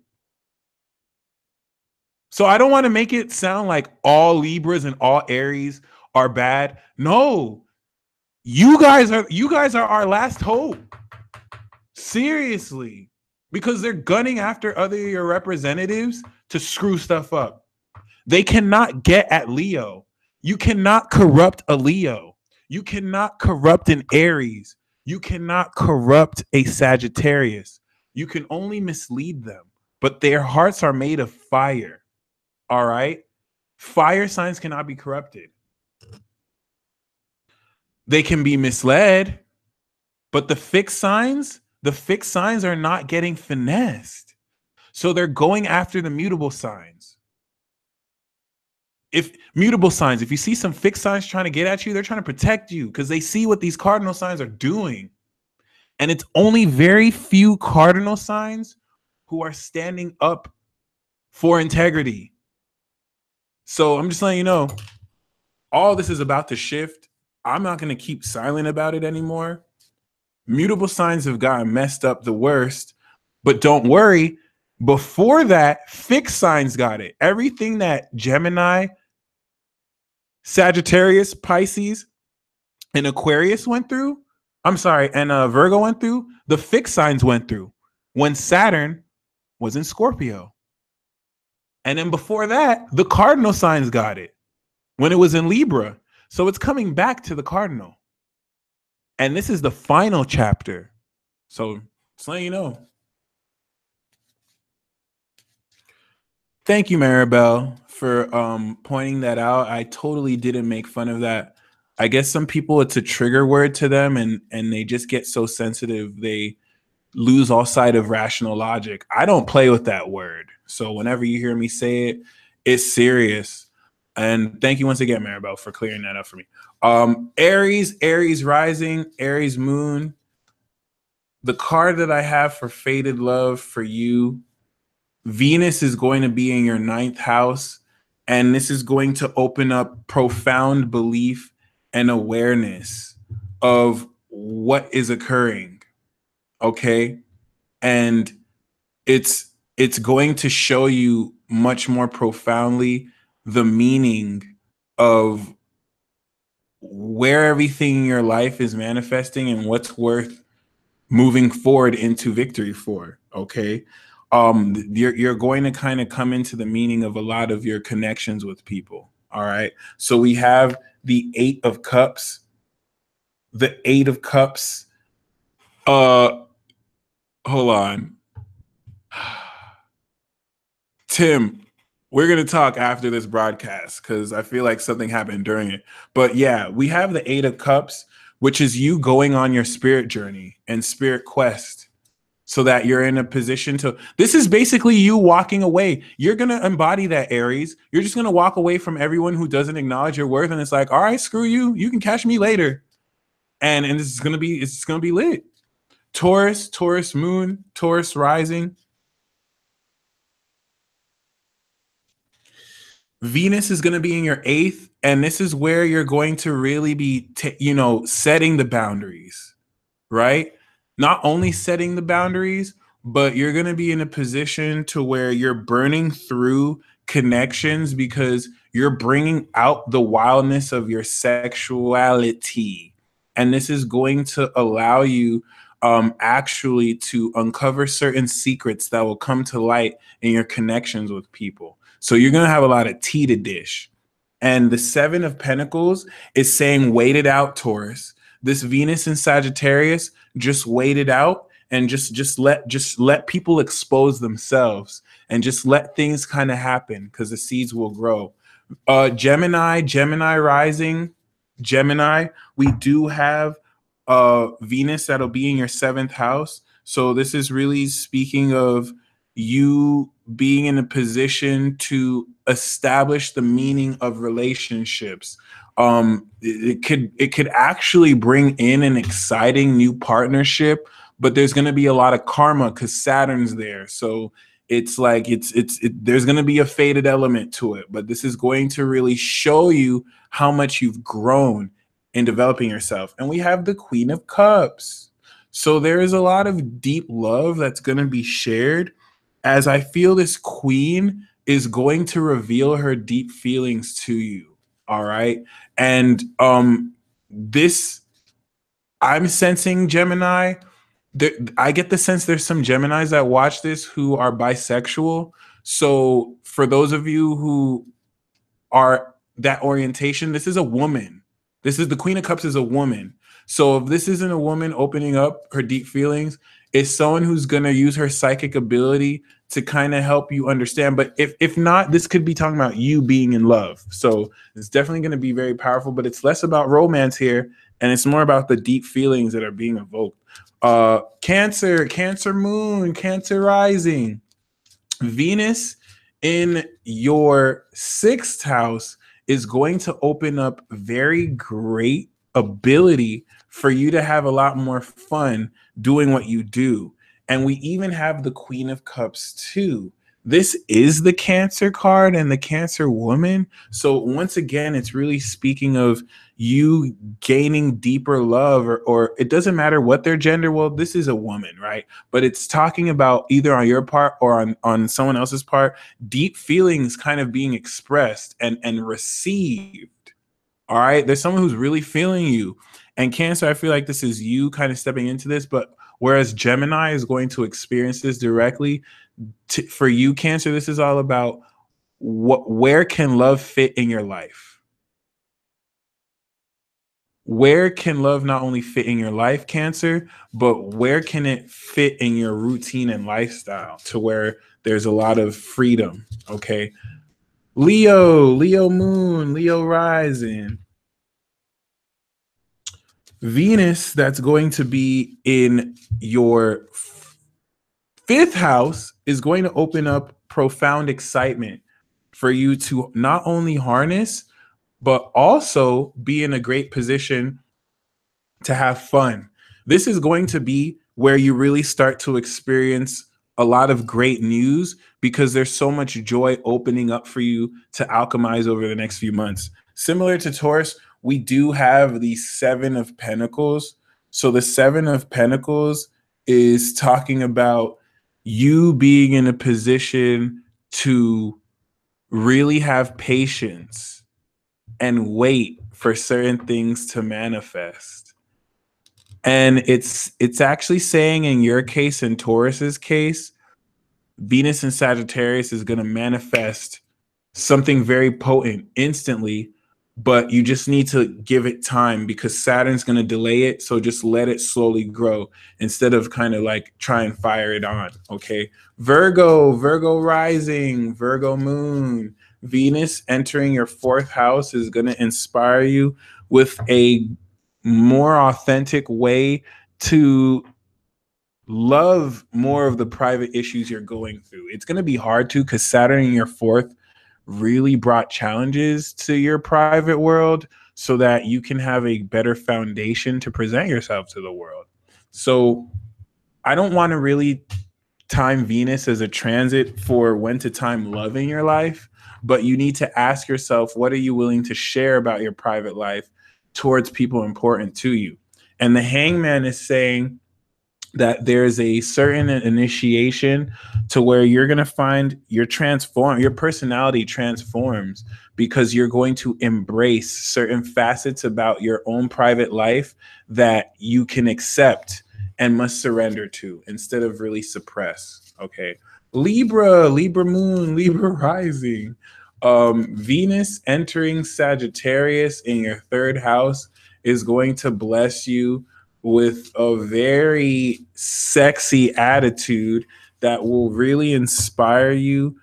So I don't want to make it sound like all Libras and all Aries are bad. No. You guys are our last hope. Seriously. Because they're gunning after other your representatives to screw stuff up. They cannot get at Leo. You cannot corrupt a Leo. You cannot corrupt an Aries. You cannot corrupt a Sagittarius. You can only mislead them, but their hearts are made of fire. All right? Fire signs cannot be corrupted. They can be misled, but the fixed signs are not getting finessed. So they're going after the mutable signs. If you see some fixed signs trying to get at you, they're trying to protect you because they see what these cardinal signs are doing. And it's only very few cardinal signs who are standing up for integrity. So I'm just letting you know, all this is about to shift. I'm not going to keep silent about it anymore. Mutable signs have gotten messed up the worst, but don't worry. Before that, fixed signs got it. Everything that Gemini, Sagittarius, Pisces, and Aquarius went through, and Virgo went through, the fixed signs went through when Saturn was in Scorpio. And then before that, the cardinal signs got it when it was in Libra. So it's coming back to the cardinal. And this is the final chapter. So just letting you know. Thank you, Maribel, for pointing that out. I totally didn't make fun of that. I guess some people, it's a trigger word to them, and they just get so sensitive they lose all sight of rational logic. I don't play with that word. So whenever you hear me say it, it's serious. And thank you once again, Maribel, for clearing that up for me. Aries rising, Aries moon. The card that I have for Fated Love for you, Venus is going to be in your 9th house. And this is going to open up profound belief and awareness of what is occurring. Okay. And it's going to show you much more profoundly the meaning of where everything in your life is manifesting and what's worth moving forward into victory for. Okay. You're going to kind of come into the meaning of a lot of your connections with people. All right. So we have the 8 of Cups. The 8 of Cups. Hold on. Tim, we're going to talk after this broadcast because I feel like something happened during it. But yeah, we have the 8 of Cups, which is you going on your spirit journey and spirit quest so that you're in a position to, this is basically you walking away. You're going to embody that, Aries. You're just going to walk away from everyone who doesn't acknowledge your worth. And it's like, all right, screw you. You can catch me later. And this is going to be, it's going to be lit. Taurus moon, Taurus rising. Venus is going to be in your 8th, and this is where you're going to really be, setting the boundaries, right? Not only setting the boundaries, but you're going to be in a position to where you're burning through connections because you're bringing out the wildness of your sexuality. And this is going to allow you actually to uncover certain secrets that will come to light in your connections with people. So you're going to have a lot of tea to dish. And the 7 of Pentacles is saying, wait it out, Taurus. This Venus in Sagittarius, just wait it out and just let people expose themselves and just let things kind of happen because the seeds will grow. Gemini rising, Gemini, we do have Venus that'll be in your 7th house. So this is really speaking of you being in a position to establish the meaning of relationships. It could actually bring in an exciting new partnership, but there's going to be a lot of karma because Saturn's there. So it's like there's going to be a fated element to it, but this is going to really show you how much you've grown in developing yourself. And we have the Queen of Cups. So there is a lot of deep love that's going to be shared, as I feel this queen is going to reveal her deep feelings to you. All right. And this, I'm sensing, Gemini, I get the sense there's some Geminis that watch this who are bisexual. So for those of you who are that orientation, this is a woman. This is the Queen of Cups is a woman. So if this isn't a woman opening up her deep feelings, it's someone who's going to use her psychic ability to kind of help you understand. But if not, this could be talking about you being in love. So it's definitely going to be very powerful, but it's less about romance here. And it's more about the deep feelings that are being evoked. Cancer moon, Cancer rising. Venus in your 6th house is going to open up very great ability for you to have a lot more fun doing what you do. And we even have the Queen of Cups too. This is the Cancer card and the Cancer woman. So once again, it's really speaking of you gaining deeper love, or it doesn't matter what their gender. Well, this is a woman, right? But it's talking about either on your part or on someone else's part, deep feelings kind of being expressed and received. All right. There's someone who's really feeling you. And Cancer, I feel like this is you kind of stepping into this, but whereas Gemini is going to experience this directly, for you, Cancer, this is all about where can love fit in your life? Where can love not only fit in your life, Cancer, but where can it fit in your routine and lifestyle to where there's a lot of freedom? Okay. Leo moon, Leo rising. Venus, that's going to be in your fifth house, is going to open up profound excitement for you to not only harness, but also be in a great position to have fun. This is going to be where you really start to experience a lot of great news because there's so much joy opening up for you to alchemize over the next few months. Similar to Taurus, we do have the Seven of Pentacles. So the Seven of Pentacles is talking about you being in a position to really have patience and wait for certain things to manifest. And it's actually saying in your case, in Taurus's case, Venus and Sagittarius is going to manifest something very potent instantly, but you just need to give it time because Saturn's going to delay it. So just let it slowly grow instead of kind of like try and fire it on. Okay. Virgo rising, Virgo moon, Venus entering your fourth house is going to inspire you with a more authentic way to love more of the private issues you're going through. It's going to be hard to because Saturn in your fourth really brought challenges to your private world so that you can have a better foundation to present yourself to the world. So I don't want to really time Venus as a transit for when to time love in your life, but you need to ask yourself, what are you willing to share about your private life towards people important to you? And the Hangman is saying that there's a certain initiation to where you're going to find your personality transforms because you're going to embrace certain facets about your own private life that you can accept and must surrender to instead of really suppress. Okay. Libra moon, Libra rising. Venus entering Sagittarius in your third house is going to bless you with a very sexy attitude that will really inspire you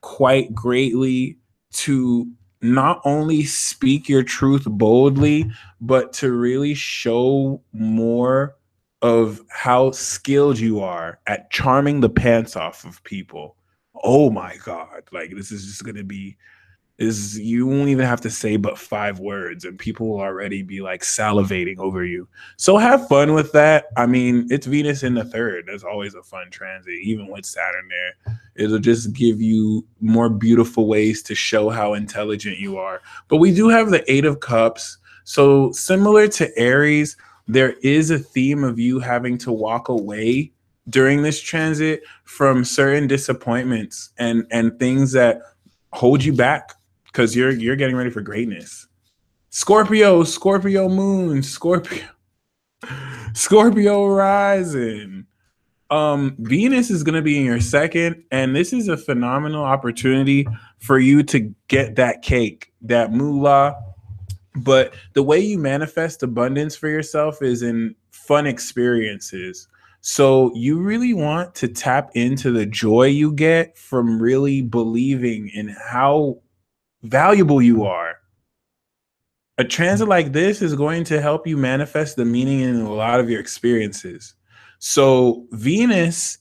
quite greatly to not only speak your truth boldly, but to really show more of how skilled you are at charming the pants off of people. Oh my God. Like, this is just going to be you won't even have to say but 5 words and people will already be like salivating over you. So have fun with that. I mean, it's Venus in the third. There's always a fun transit, even with Saturn there. It'll just give you more beautiful ways to show how intelligent you are. But we do have the Eight of Cups. So similar to Aries, there is a theme of you having to walk away during this transit from certain disappointments and things that hold you back because you're getting ready for greatness. Scorpio moon, Scorpio rising. Venus is going to be in your second, and this is a phenomenal opportunity for you to get that cake, that moolah. But the way you manifest abundance for yourself is in fun experiences. So you really want to tap into the joy you get from really believing in how valuable you are. A transit like this is going to help you manifest the meaning in a lot of your experiences. So Venus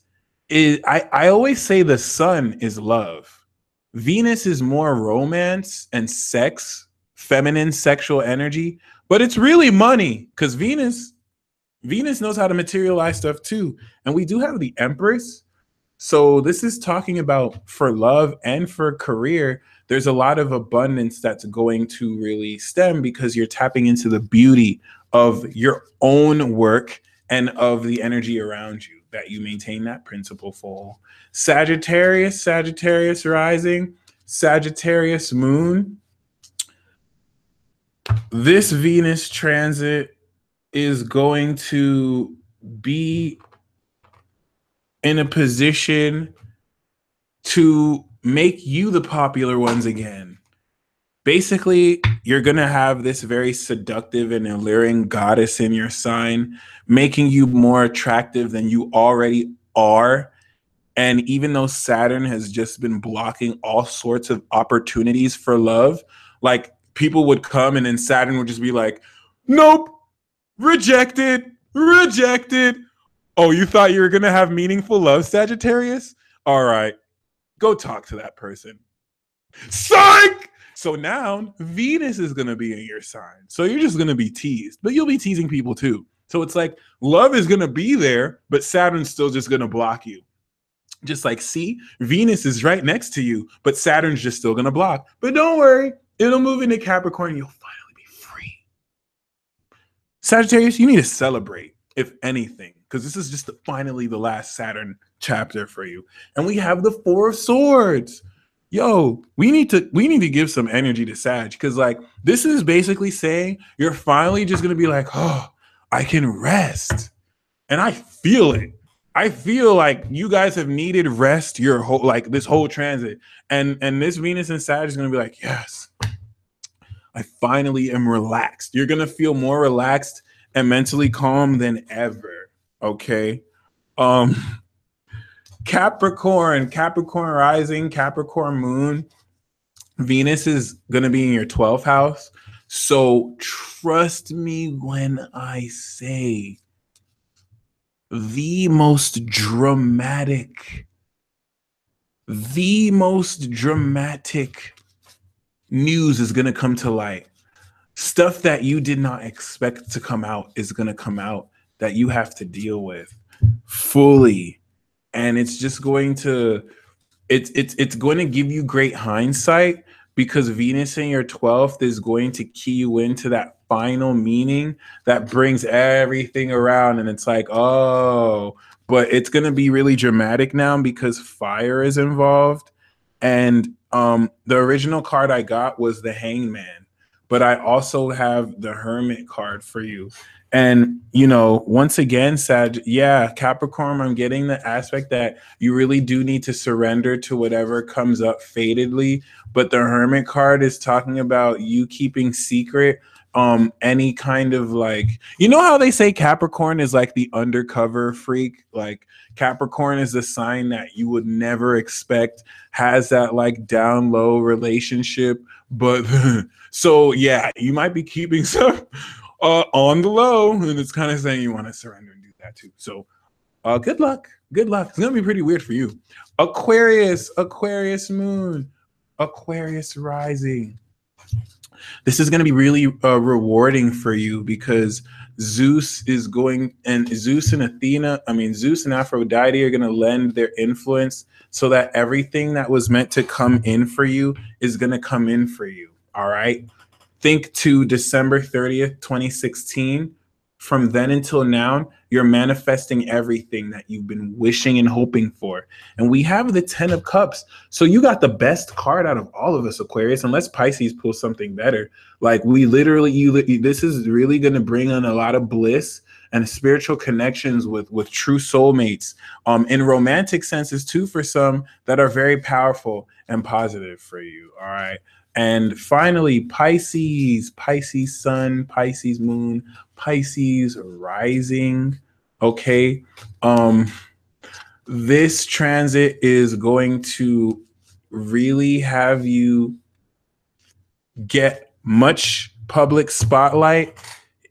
is, I always say the sun is love. Venus is more romance and sex, feminine sexual energy, but it's really money because Venus knows how to materialize stuff too. And we do have the Empress. So this is talking about for love and for career, there's a lot of abundance that's going to really stem because you're tapping into the beauty of your own work and of the energy around you, that you maintain that principle full. Sagittarius rising, Sagittarius moon. This Venus transit is going to be in a position to make you the popular ones again. Basically, you're going to have this very seductive and alluring goddess in your sign, making you more attractive than you already are. And even though Saturn has just been blocking all sorts of opportunities for love, like people would come and then Saturn would just be like, nope, Rejected. Rejected. Oh, you thought you were going to have meaningful love, Sagittarius? All right. Go talk to that person. Psych! So now Venus is going to be in your sign. So you're just going to be teased, but you'll be teasing people too. So it's like love is going to be there, but Saturn's still just going to block you. Just like, see, Venus is right next to you, but Saturn's just still going to block. But don't worry, it'll move into Capricorn and you'll finally be free. Sagittarius, you need to celebrate, if anything, because this is just finally the last Saturn chapter for you. And we have the Four of Swords. Yo, we need to give some energy to Sag, because like this is basically saying you're finally just going to be like, oh, I can rest. And I feel it. I feel like you guys have needed rest your whole, like this whole transit. And this Venus and Sag is going to be like, yes, I finally am relaxed. You're going to feel more relaxed and mentally calm than ever. Okay. Capricorn rising, Capricorn moon. Venus is going to be in your 12th house. So trust me when I say the most dramatic news is going to come to light. Stuff that you did not expect to come out is going to come out that you have to deal with fully. And it's just going to, it's going to give you great hindsight, because Venus in your 12th is going to key you into that final meaning that brings everything around. And it's like, oh, but it's going to be really dramatic now because fire is involved. And the original card I got was the Hangman, but I also have the Hermit card for you. And, you know, once again, Sag, yeah, Capricorn, I'm getting the aspect that you really do need to surrender to whatever comes up fatedly. But the Hermit card is talking about you keeping secret any kind of, like, you know how they say Capricorn is like the undercover freak? Like Capricorn is the sign that you would never expect, has that like down low relationship. But so, yeah, you might be keeping some on the low, and it's kind of saying you want to surrender and do that too. So good luck. It's gonna be pretty weird for you. Aquarius moon, Aquarius rising. This is going to be really rewarding for you, because Zeus and Aphrodite are going to lend their influence so that everything that was meant to come in for you is going to come in for you. All right. Think to December 30th, 2016. From then until now, you're manifesting everything that you've been wishing and hoping for. And we have the 10 of Cups. So you got the best card out of all of us, Aquarius, unless Pisces pulls something better. Like we literally, this is really going to bring on a lot of bliss and spiritual connections with true soulmates, in romantic senses too, for some that are very powerful and positive for you. All right. And finally, Pisces sun, Pisces moon, Pisces rising. Okay. This transit is going to really have you get much public spotlight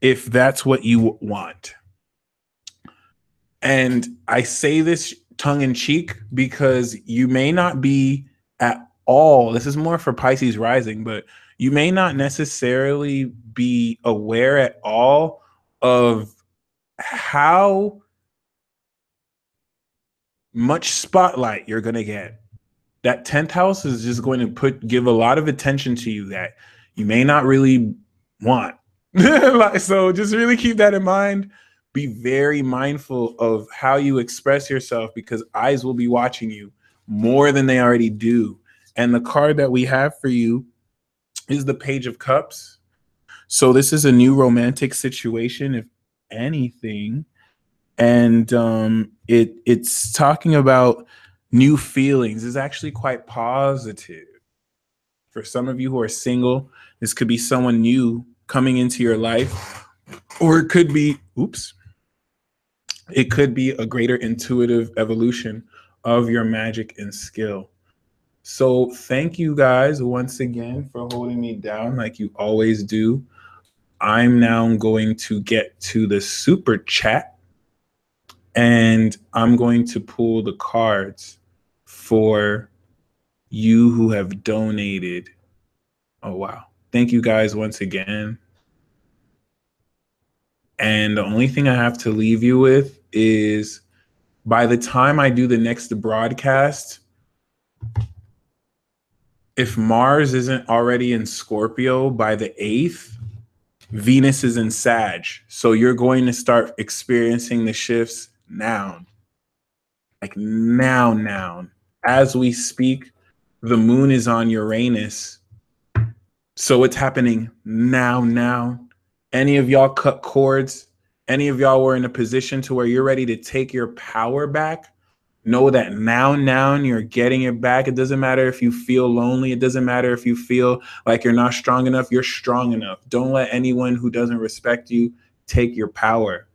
if that's what you want. And I say this tongue in cheek because you may not be at all, this is more for Pisces rising, but you may not necessarily be aware at all of how much spotlight you're going to get. That 10th house is just going to give a lot of attention to you that you may not really want. So just really keep that in mind. Be very mindful of how you express yourself, because eyes will be watching you more than they already do. And the card that we have for you is the Page of Cups. So this is a new romantic situation, if anything. And it's talking about new feelings. It's actually quite positive. For some of you who are single, this could be someone new coming into your life, or it could be, it could be a greater intuitive evolution of your magic and skill. So thank you guys once again for holding me down like you always do. I'm now going to get to the super chat, and I'm going to pull the cards for you who have donated. Oh, wow. Thank you guys once again. And the only thing I have to leave you with is, by the time I do the next broadcast, if Mars isn't already in Scorpio by the 8th, Venus is in Sag. So you're going to start experiencing the shifts now. Like now. As we speak, the moon is on Uranus. So it's happening now. Any of y'all cut cords, any of y'all were in a position to where you're ready to take your power back, know that now you're getting it back. It doesn't matter if you feel lonely. It doesn't matter if you feel like you're not strong enough. You're strong enough. Don't let anyone who doesn't respect you take your power.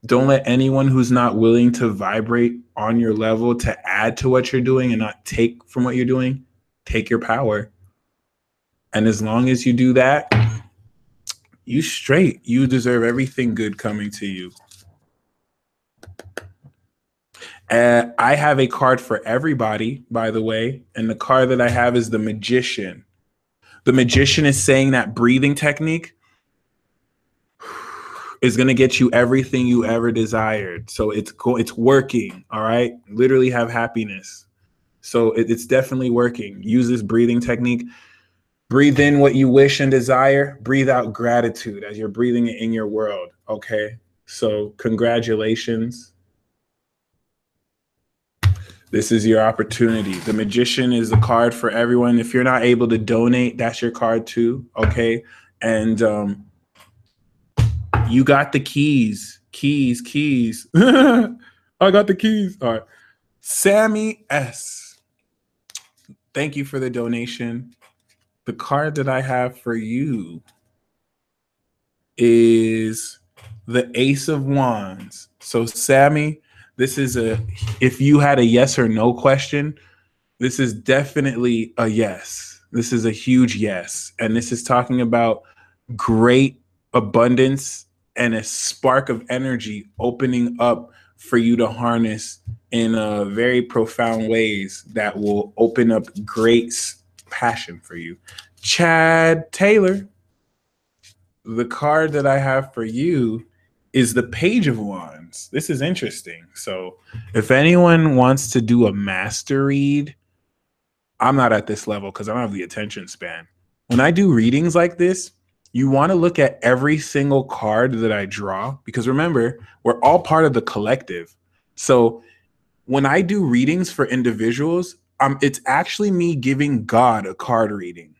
Don't let anyone who's not willing to vibrate on your level to add to what you're doing and not take from what you're doing, take your power. And as long as you do that, you straight. You deserve everything good coming to you. I have a card for everybody, by the way, and the card that I have is the Magician. The Magician is saying that breathing technique is going to get you everything you ever desired. So it's working, all right? Literally have happiness. So it's definitely working. Use this breathing technique. Breathe in what you wish and desire. Breathe out gratitude as you're breathing it in your world, okay? So congratulations. This is your opportunity. The Magician is the card for everyone. If you're not able to donate, that's your card too, okay? And you got the keys. Keys. I got the keys. All right. Sammy S. Thank you for the donation. The card that I have for you is the Ace of Wands. So Sammy, this is if you had a yes or no question, this is definitely a yes. This is a huge yes. And this is talking about great abundance and a spark of energy opening up for you to harness in very profound ways that will open up great passion for you. Chad Taylor, the card that I have for you is the Page of Wands. This is interesting. So if anyone wants to do a master read, I'm not at this level because I don't have the attention span. When I do readings like this, you want to look at every single card that I draw, because remember, we're all part of the collective. So when I do readings for individuals, it's actually me giving God a card reading.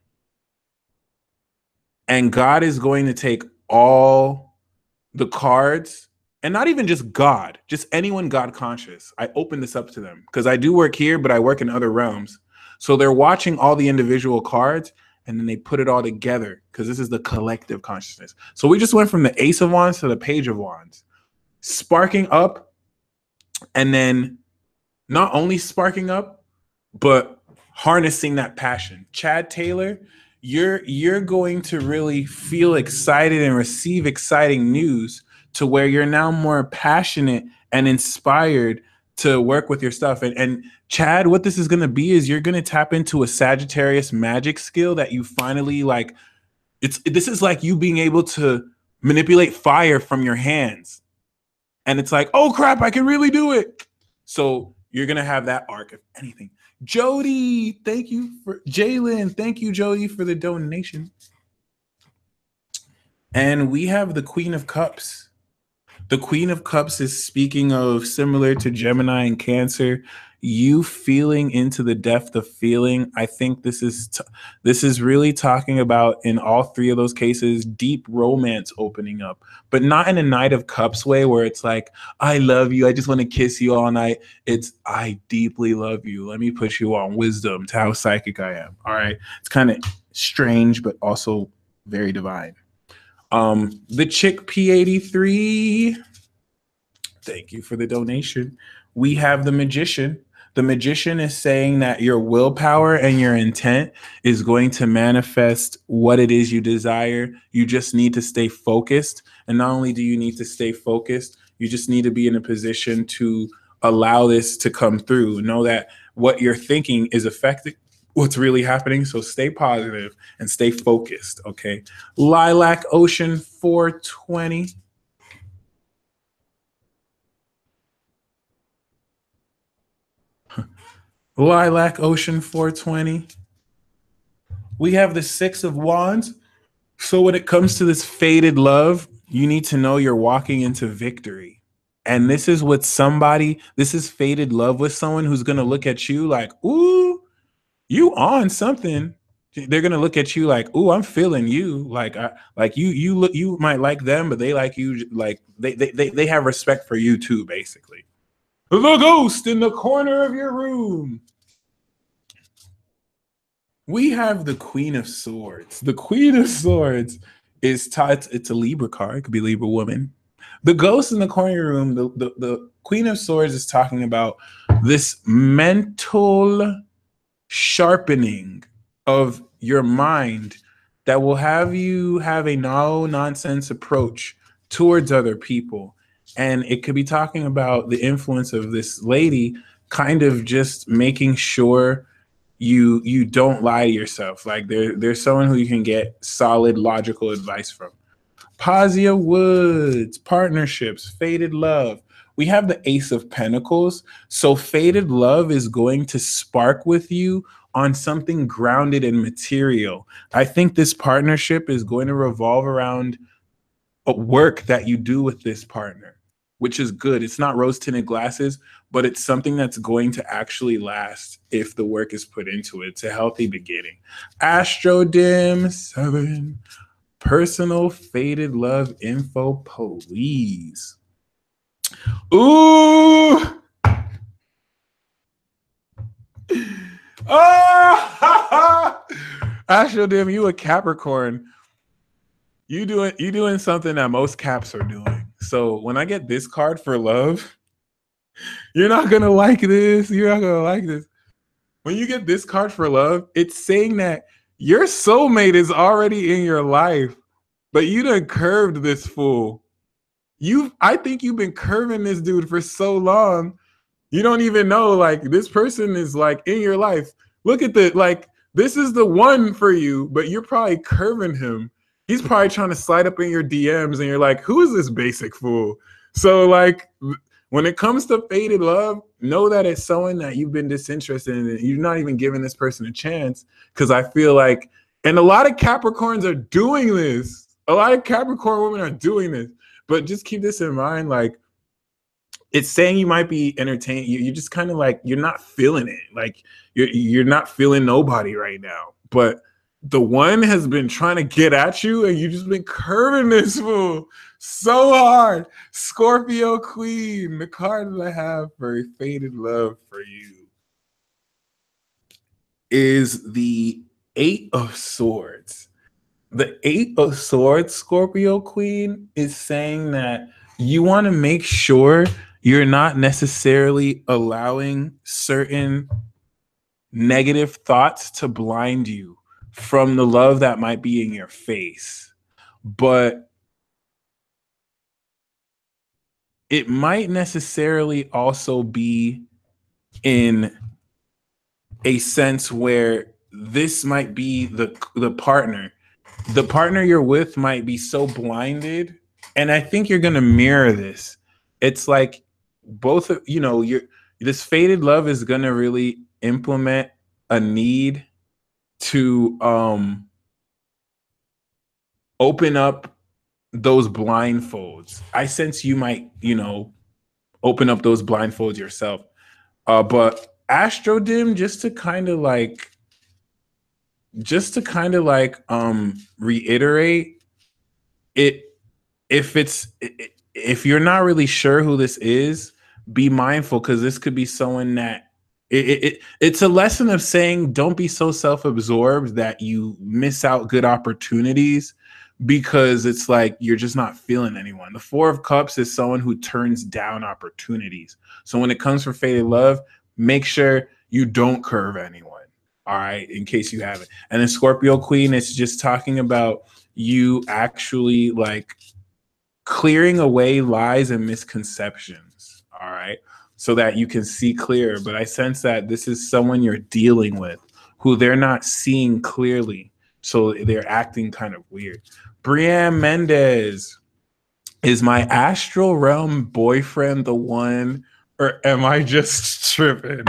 And God is going to take all the cards, and not even just God, just anyone God conscious. I open this up to them because I do work here, but I work in other realms. So they're watching all the individual cards, and then they put it all together because this is the collective consciousness. So we just went from the Ace of Wands to the Page of Wands, sparking up, and then not only sparking up, but harnessing that passion. Chad Taylor, you're going to really feel excited and receive exciting news to where you're now more passionate and inspired to work with your stuff. And Chad, what this is going to be is you're going to tap into a Sagittarius magic skill that you finally like. This is like you being able to manipulate fire from your hands. And it's like, oh crap, I can really do it. So you're going to have that arc, if anything. Jody, thank you for Jalen. Thank you, Jody, for the donation. And we have the Queen of Cups. The Queen of Cups is speaking of, similar to Gemini and Cancer, you feeling into the depth of feeling. I think this is really talking about, in all three of those cases, deep romance opening up, but not in a Knight of Cups way where it's like, I love you, I just want to kiss you all night. It's, I deeply love you. Let me put you on wisdom to how psychic I am. All right. It's kind of strange, but also very divine. The Chick P83, thank you for the donation. We have the Magician. The Magician is saying that your willpower and your intent is going to manifest what it is you desire. You just need to stay focused. And not only do you need to stay focused, you just need to be in a position to allow this to come through. Know that what you're thinking is affecting what's really happening. So stay positive and stay focused, okay? Lilac Ocean 420. Lilac Ocean 420. We have the Six of Wands. So when it comes to this fated love, you need to know you're walking into victory. And this is with somebody, this is fated love with someone who's going to look at you like, ooh, you on something. They're going to look at you like, ooh, I'm feeling you. Like, you look, you might like them, but they like you. Like they have respect for you too, basically. The ghost in the corner of your room. We have the Queen of Swords. The Queen of Swords is it's a Libra card. It could be Libra woman. The ghost in the corner room, the Queen of Swords is talking about this mental sharpening of your mind that will have you have a no-nonsense approach towards other people. And it could be talking about the influence of this lady kind of just making sure you don't lie to yourself. Like there's someone who you can get solid logical advice from. Pazia Woods, partnerships, fated love. We have the Ace of Pentacles. So fated love is going to spark with you on something grounded and material. I think this partnership is going to revolve around work that you do with this partner, which is good. It's not rose-tinted glasses, but it's something that's going to actually last if the work is put into it. It's a healthy beginning. Astrodim 7. Personal fated love info, please. Ooh. Oh, Astrodim, you a Capricorn. You doing something that most Caps are doing. So when I get this card for love, you're not gonna like this. You're not gonna like this. When you get this card for love, it's saying that your soulmate is already in your life, but you done curved this fool. I think you've been curving this dude for so long. You don't even know, like, this person is like in your life. Look at this is the one for you, but you're probably curving him. He's probably trying to slide up in your DMs and you're like, who is this basic fool? So like, when it comes to fated love, know that it's someone that you've been disinterested in. You're not even giving this person a chance, because I feel like, and a lot of Capricorns are doing this. A lot of Capricorn women are doing this. But just keep this in mind, like, it's saying you might be entertained. You just kind of like, you're not feeling it. Like you're not feeling nobody right now. But the one has been trying to get at you and you just been curving this fool so hard. Scorpio Queen, the card that I have for fated love for you is the Eight of Swords. The Eight of Swords, Scorpio Queen, is saying that you want to make sure you're not necessarily allowing certain negative thoughts to blind you from the love that might be in your face. But it might necessarily also be in a sense where this might be the partner. The partner you're with might be so blinded, and I think you're going to mirror this. It's like both of, this fated love is going to really implement a need to open up those blindfolds. I sense you might, open up those blindfolds yourself. But Astrodim, just to kind of reiterate it, if you're not really sure who this is, be mindful, because this could be someone that it's a lesson of saying don't be so self-absorbed that you miss out good opportunities, because it's like you're just not feeling anyone. The Four of Cups is someone who turns down opportunities. So when it comes for fated love, make sure you don't curve anyone. All right, in case you haven't. And then Scorpio Queen, it's just talking about you actually like clearing away lies and misconceptions. All right, so that you can see clearer. But I sense that this is someone you're dealing with who they're not seeing clearly, so they're acting kind of weird. Brienne Mendez, is my astral realm boyfriend the one, or am I just tripping?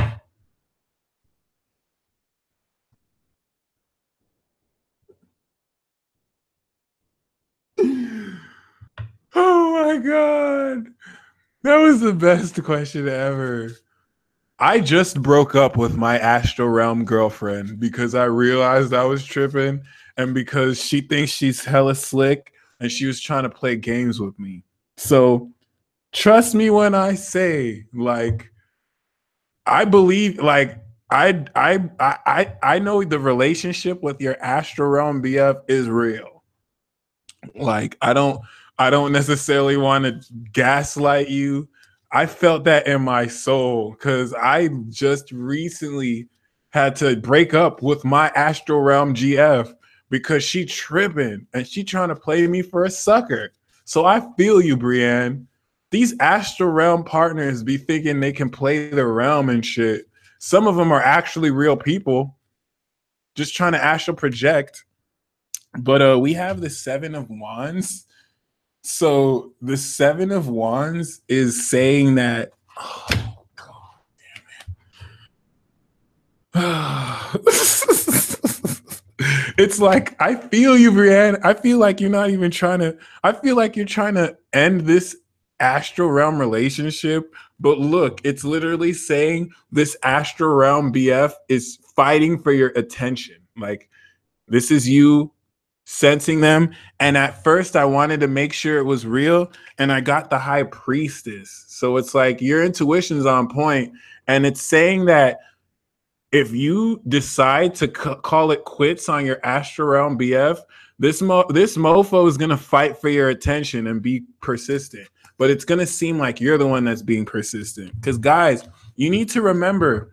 Oh my God. That was the best question ever. I just broke up with my astral realm girlfriend because I realized I was tripping and because she thinks she's hella slick and she was trying to play games with me. So trust me when I say, like, I believe, like, I know the relationship with your astral realm BF is real. Like, I don't necessarily want to gaslight you. I felt that in my soul because I just recently had to break up with my astral realm GF because she tripping and she trying to play me for a sucker. So I feel you, Brienne. These astral realm partners be thinking they can play the realm and shit. Some of them are actually real people just trying to astral project. But we have the Seven of Wands. So the Seven of Wands is saying that, oh God damn it. It's like, I feel you, Brienne. I feel like you're not even trying to, I feel like you're trying to end this astral realm relationship. But look, it's literally saying this astral realm BF is fighting for your attention. Like, this is you sensing them. And at first, I wanted to make sure it was real. And I got the High Priestess. So it's like your intuition's on point. And it's saying that if you decide to call it quits on your astral realm BF, this mofo is going to fight for your attention and be persistent. But it's going to seem like you're the one that's being persistent. Because, guys, you need to remember,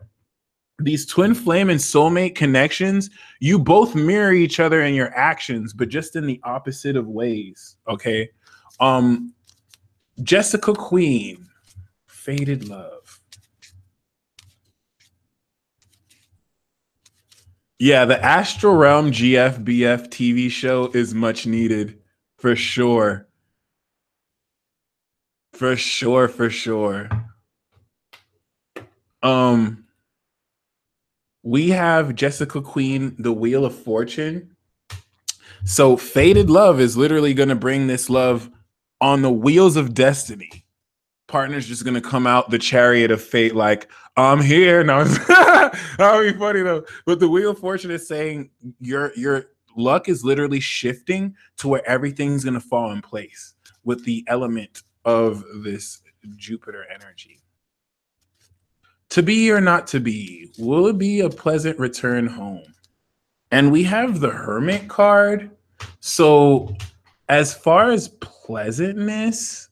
these twin flame and soulmate connections, you both mirror each other in your actions, but just in the opposite of ways. Okay. Jessica Queen, Faded Love. Yeah, the Astral Realm GFBF TV show is much needed, for sure. For sure, for sure. We have Jessica Queen, the Wheel of Fortune. So Faded Love is literally going to bring this love on the wheels of destiny. Partner's just going to come out the chariot of fate like, I'm here. No, that would be funny though. But the Wheel of Fortune is saying your luck is literally shifting to where everything's going to fall in place with the element of this Jupiter energy. To be or not to be, will it be a pleasant return home? And we have the Hermit card. So as far as pleasantness,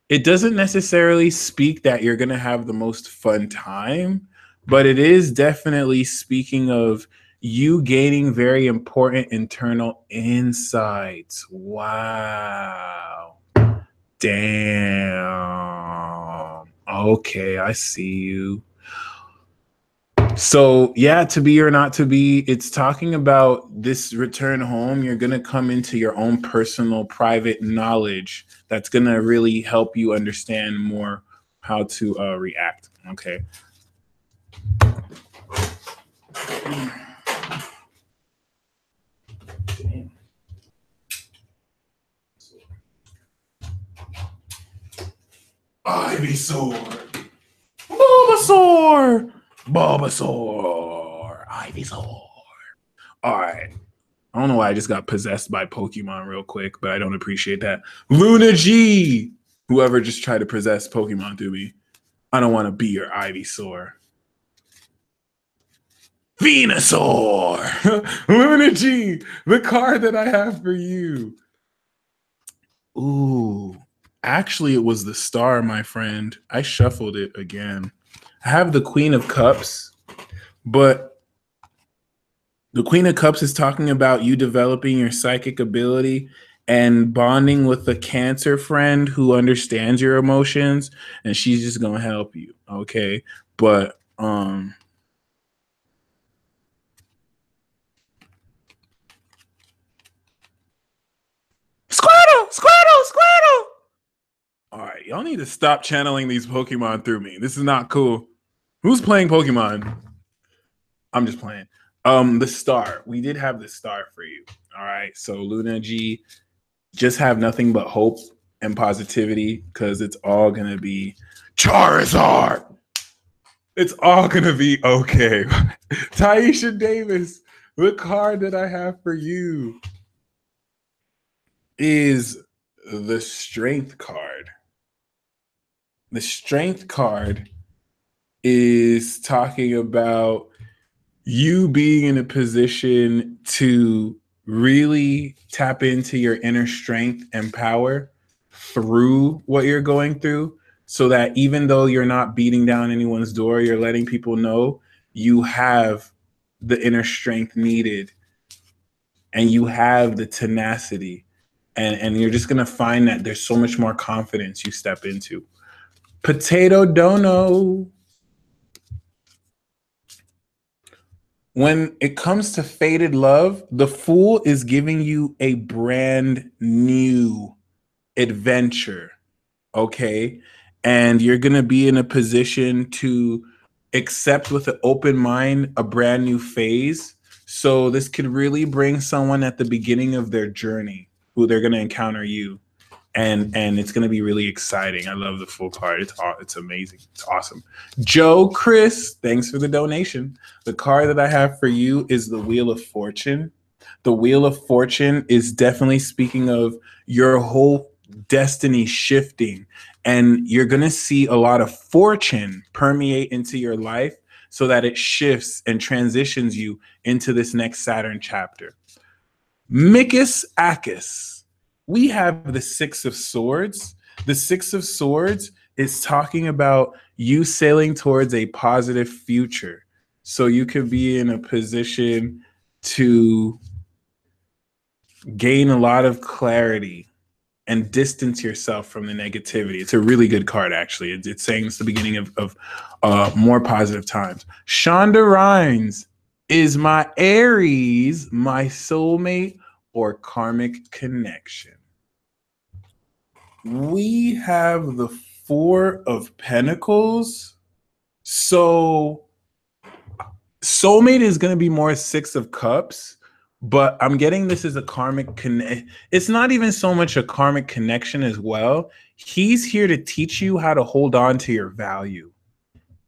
it doesn't necessarily speak that you're going to have the most fun time, but it is definitely speaking of you gaining very important internal insights. Wow. Damn. Okay, I see you. So yeah, to be or not to be, it's talking about this return home. You're going to come into your own personal private knowledge that's going to really help you understand more how to react. Okay. Ivysaur. Bulbasaur. Bulbasaur. Ivysaur. All right. I don't know why I just got possessed by Pokemon real quick, but I don't appreciate that. Luna G. Whoever just tried to possess Pokemon to me. I don't want to be your Ivysaur. Venusaur. Luna G. The card that I have for you. Ooh. Actually, it was the star, my friend. I shuffled it again. I have the Queen of Cups, but the Queen of Cups is talking about you developing your psychic ability and bonding with a Cancer friend who understands your emotions, and she's just gonna help you. Okay. But Squirtle, Squirtle, Squirtle. All right, y'all need to stop channeling these Pokemon through me. This is not cool. Who's playing Pokemon? I'm just playing. The star. We did have the star for you. All right. So Luna G, just have nothing but hope and positivity, because it's all gonna be Charizard. It's all gonna be okay. Taisha Davis, the card that I have for you is the Strength card. The Strength card is talking about you being in a position to really tap into your inner strength and power through what you're going through, so that even though you're not beating down anyone's door, you're letting people know you have the inner strength needed and you have the tenacity, and you're just going to find that there's so much more confidence you step into. Potato Dono. When it comes to fated love, the Fool is giving you a brand new adventure, okay? And you're going to be in a position to accept with an open mind a brand new phase. So this could really bring someone at the beginning of their journey who they're going to encounter you. And it's going to be really exciting. I love the Fool card. It's amazing. It's awesome. Joe Chris, thanks for the donation. The card that I have for you is the Wheel of Fortune. The Wheel of Fortune is definitely speaking of your whole destiny shifting, and you're going to see a lot of fortune permeate into your life so that it shifts and transitions you into this next Saturn chapter. Mikus Akis. We have the Six of Swords. The Six of Swords is talking about you sailing towards a positive future. So you could be in a position to gain a lot of clarity and distance yourself from the negativity. It's a really good card, actually. It's saying it's the beginning of more positive times. Shonda Rhimes, is my Aries my soulmate or karmic connection? We have the Four of Pentacles. So soulmate is going to be more Six of Cups, but I'm getting this as a karmic connect. It's not even so much a karmic connection as well. He's here to teach you how to hold on to your value.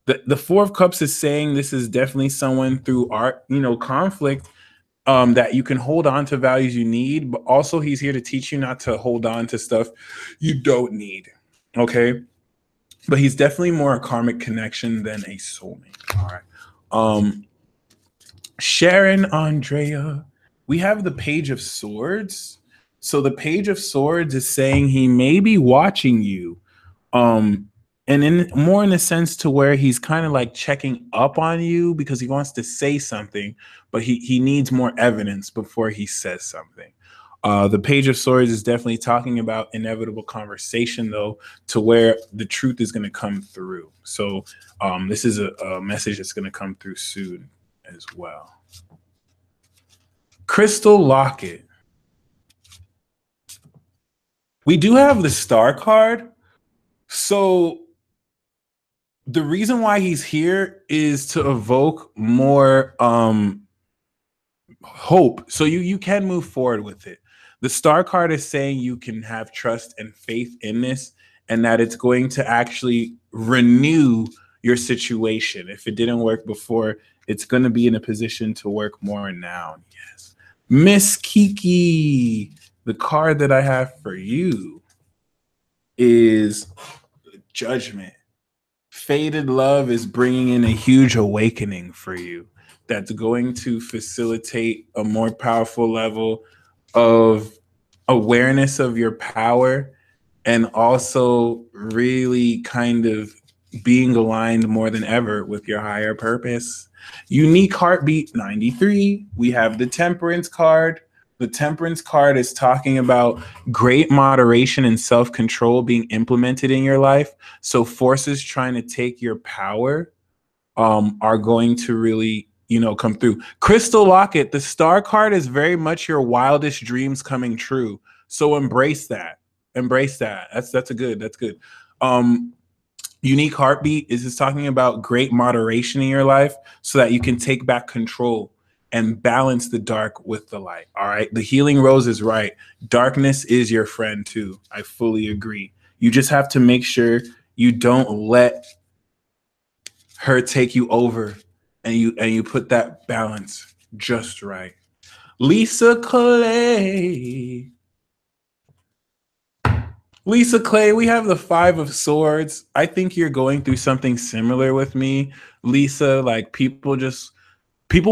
The Four of Cups is saying this is definitely someone through art, conflict, that you can hold on to values you need, but also he's here to teach you not to hold on to stuff you don't need. Okay. But he's definitely more a karmic connection than a soulmate. All right. Sharon Andrea, we have the Page of Swords. So the Page of Swords is saying he may be watching you. And in more in a sense to where he's kind of like checking up on you because he wants to say something, but he needs more evidence before he says something. The Page of Swords is definitely talking about inevitable conversation, though, to where the truth is going to come through. So this is a message that's going to come through soon as well. Crystal Locket. We do have the Star card. So the reason why he's here is to evoke more hope. So you can move forward with it. The Star card is saying you can have trust and faith in this, and that it's going to actually renew your situation. If it didn't work before, it's going to be in a position to work more now. Yes. Miss Kiki, the card that I have for you is Judgment. Fated love is bringing in a huge awakening for you that's going to facilitate a more powerful level of awareness of your power, and also really kind of being aligned more than ever with your higher purpose. Unique heartbeat 93. We have the Temperance card. The Temperance card is talking about great moderation and self-control being implemented in your life. So forces trying to take your power are going to really, come through. Crystal Locket, the Star card is very much your wildest dreams coming true. So embrace that. Embrace that. That's good. Unique heartbeat is just talking about great moderation in your life so that you can take back control and balance the dark with the light. All right. The healing rose is right. Darkness is your friend too. I fully agree. You just have to make sure you don't let her take you over, and you put that balance just right. Lisa Clay. Lisa Clay, we have the Five of Swords. I think you're going through something similar with me, Lisa. Like people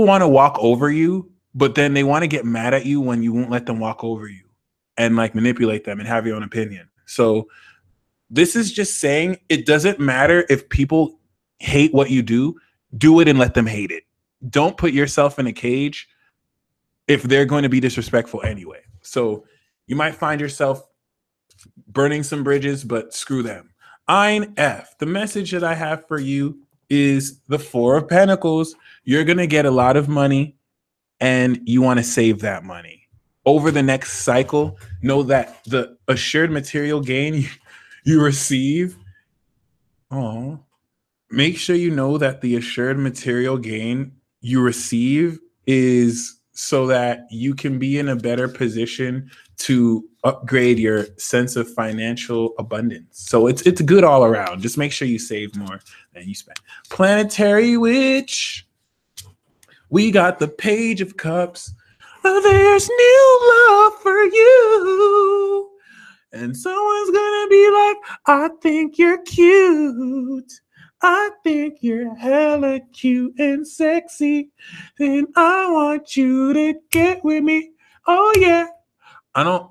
want to walk over you, but then they want to get mad at you when you won't let them walk over you and like manipulate them and have your own opinion. So this is just saying it doesn't matter if people hate what you do it and let them hate it. Don't put yourself in a cage if they're going to be disrespectful anyway. So you might find yourself burning some bridges, but screw them. Ein F, the message that I have for you is the Four of Pentacles. You're going to get a lot of money and you want to save that money. Over the next cycle, know that the assured material gain you receive, make sure you know that the assured material gain you receive is so that you can be in a better position to upgrade your sense of financial abundance. So it's good all around. Just make sure you save more than you spend. Planetary Witch. We got the Page of Cups. There's new love for you. And someone's gonna be like, I think you're cute. I think you're hella cute and sexy. And I want you to get with me. Oh yeah.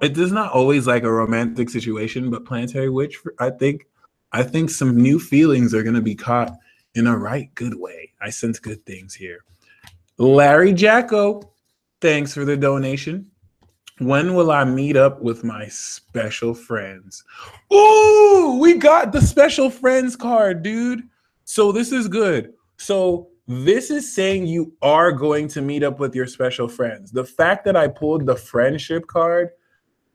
It is not always like a romantic situation, but Planetary Witch, I think some new feelings are gonna be caught in a right good way. I sense good things here. Larry Jacko, thanks for the donation. When will I meet up with my special friends? Ooh, we got the special friends card, dude. So this is good. So this is saying you are going to meet up with your special friends. The fact that I pulled the friendship card,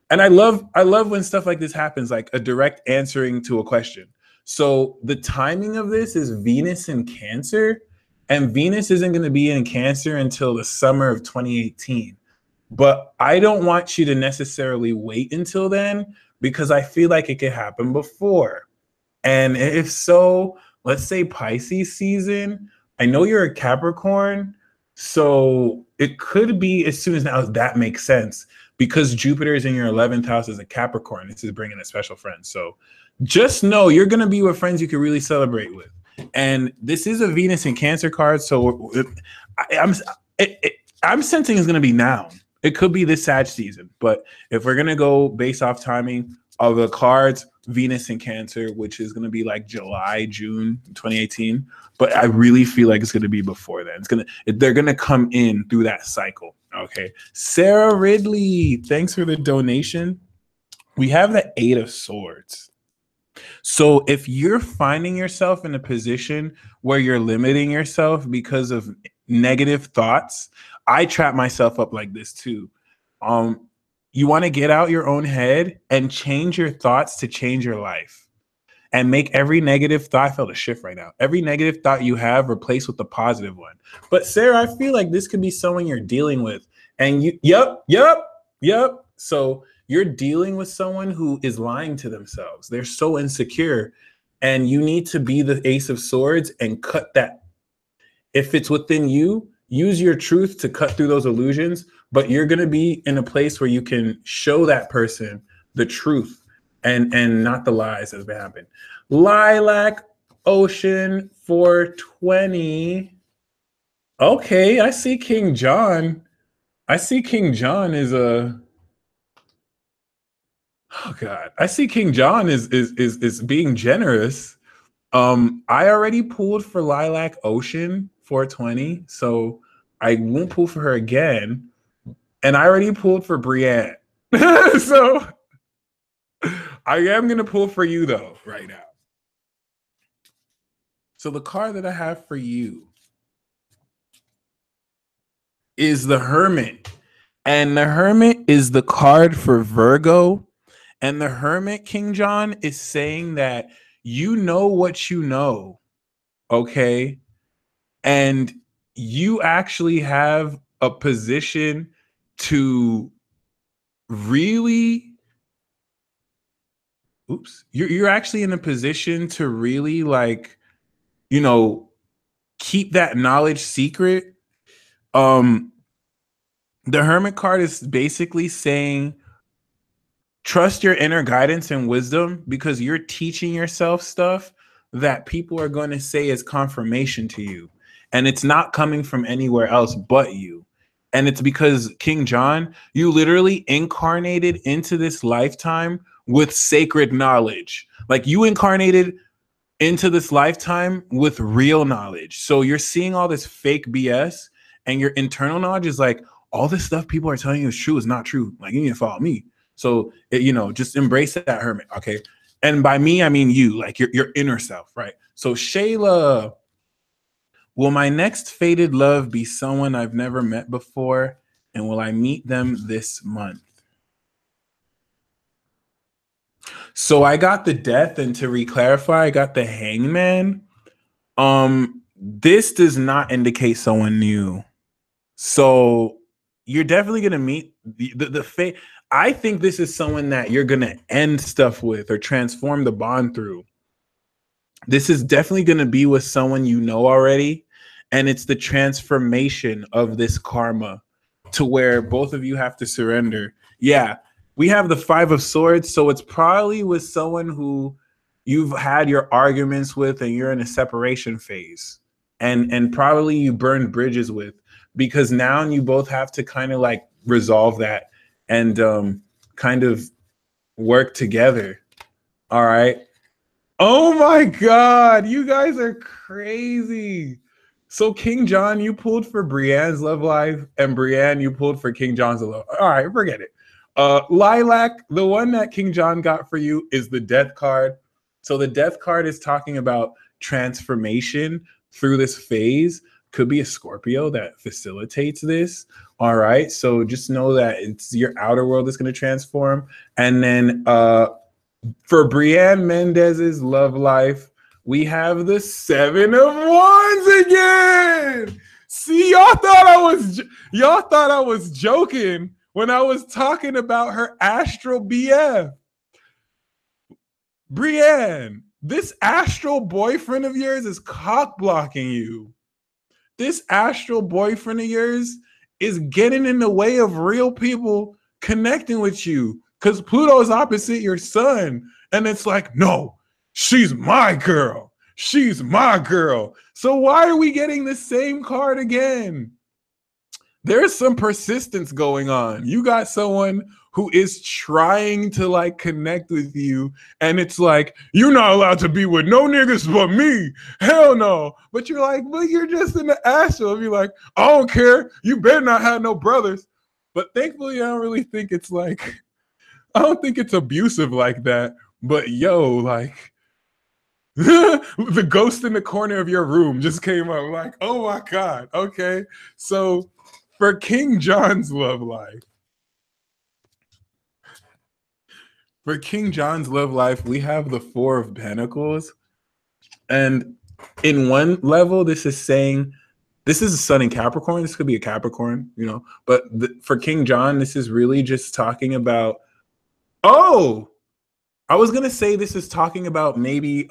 and I love when stuff like this happens, like a direct answering to a question. So the timing of this is Venus in Cancer, and Venus isn't going to be in Cancer until the summer of 2018. But I don't want you to necessarily wait until then because I feel like it could happen before. And if so, let's say Pisces season. I know you're a Capricorn, so it could be as soon as now. That makes sense because Jupiter is in your 11th house as a Capricorn. This is bringing a special friend. So just know you're going to be with friends you can really celebrate with. And this is a Venus in Cancer card. So I'm sensing it's going to be now. It could be this Sag season, but if we're going to go based off timing of the cards, Venus in Cancer, which is going to be like July, June 2018. But I really feel like it's going to be before then. They're going to come in through that cycle. Okay. Sarah Ridley, thanks for the donation. We have the Eight of Swords. So if you're finding yourself in a position where you're limiting yourself because of negative thoughts, I trap myself up like this too. You want to get out your own head and change your thoughts to change your life and make every negative thought, I felt a shift right now. Every negative thought you have replaced with a positive one. But Sarah, I feel like this could be someone you're dealing with. And yep. So you're dealing with someone who is lying to themselves. They're so insecure and you need to be the Ace of Swords and cut that. If it's within you, use your truth to cut through those illusions, but you're going to be in a place where you can show that person the truth and not the lies that's been happening. Lilac Ocean 420. Okay, I see King John. I see King John is oh God. I see King John is being generous. I already pulled for Lilac Ocean 420, so I won't pull for her again. And I already pulled for Brienne. So I am going to pull for you, though, right now. So the card that I have for you is the Hermit. And the Hermit is the card for Virgo. And the Hermit, King John, is saying that you know what you know, okay? And you actually have a position to really, you're actually in a position to really, like, you know, keep that knowledge secret. The Hermit card is basically saying, trust your inner guidance and wisdom, because you're teaching yourself stuff that people are going to say is confirmation to you. And it's not coming from anywhere else but you. And it's because, King John, you literally incarnated into this lifetime with sacred knowledge. Like, you incarnated into this lifetime with real knowledge. So you're seeing all this fake BS, and your internal knowledge is like, all this stuff people are telling you is true is not true. Like, you need to follow me. So, you know, just embrace that, Hermit, okay? And by me, I mean you, like your inner self, right? So, Shayla, will my next fated love be someone I've never met before? And will I meet them this month? So I got the Death, and to re-clarify, I got the Hangman. This does not indicate someone new. So you're definitely going to meet the fate. I think this is someone that you're going to end stuff with or transform the bond through. This is definitely going to be with someone you know already. And it's the transformation of this karma to where both of you have to surrender. Yeah, we have the Five of Swords. So it's probably with someone who you've had your arguments with and you're in a separation phase. And probably you burned bridges with, because now you both have to kind of like resolve that and kind of work together. All right. Oh my God, you guys are crazy. So King John, you pulled for Brienne's love life, and Brienne, you pulled for King John's love. All right, forget it. Lilac, the one that King John got for you is the Death card. So the Death card is talking about transformation through this phase. Could be a Scorpio that facilitates this. All right, so just know that it's your outer world that's going to transform. And then for Brienne Mendez's love life, we have the Seven of Wands again. See, y'all thought I was joking when I was talking about her astral BF. Brienne, this astral boyfriend of yours is cock blocking you. This astral boyfriend of yours is getting in the way of real people connecting with you, because Pluto is opposite your sun. And it's like, no, she's my girl. She's my girl. So why are we getting the same card again? There's some persistence going on. You got someone who is trying to like connect with you, and it's like, you're not allowed to be with no niggas but me. Hell no. But you're like, but you're just in the astral. You're like, I don't care. You better not have no brothers. But thankfully, I don't really think it's like, I don't think it's abusive like that. But yo, like, the ghost in the corner of your room just came up, like, oh my God. Okay. So for King John's love life, we have the Four of Pentacles. And in one level, this is saying, this is a sun in Capricorn. This could be a Capricorn, you know, but for King John, this is really just talking about, oh, I was going to say this is talking about maybe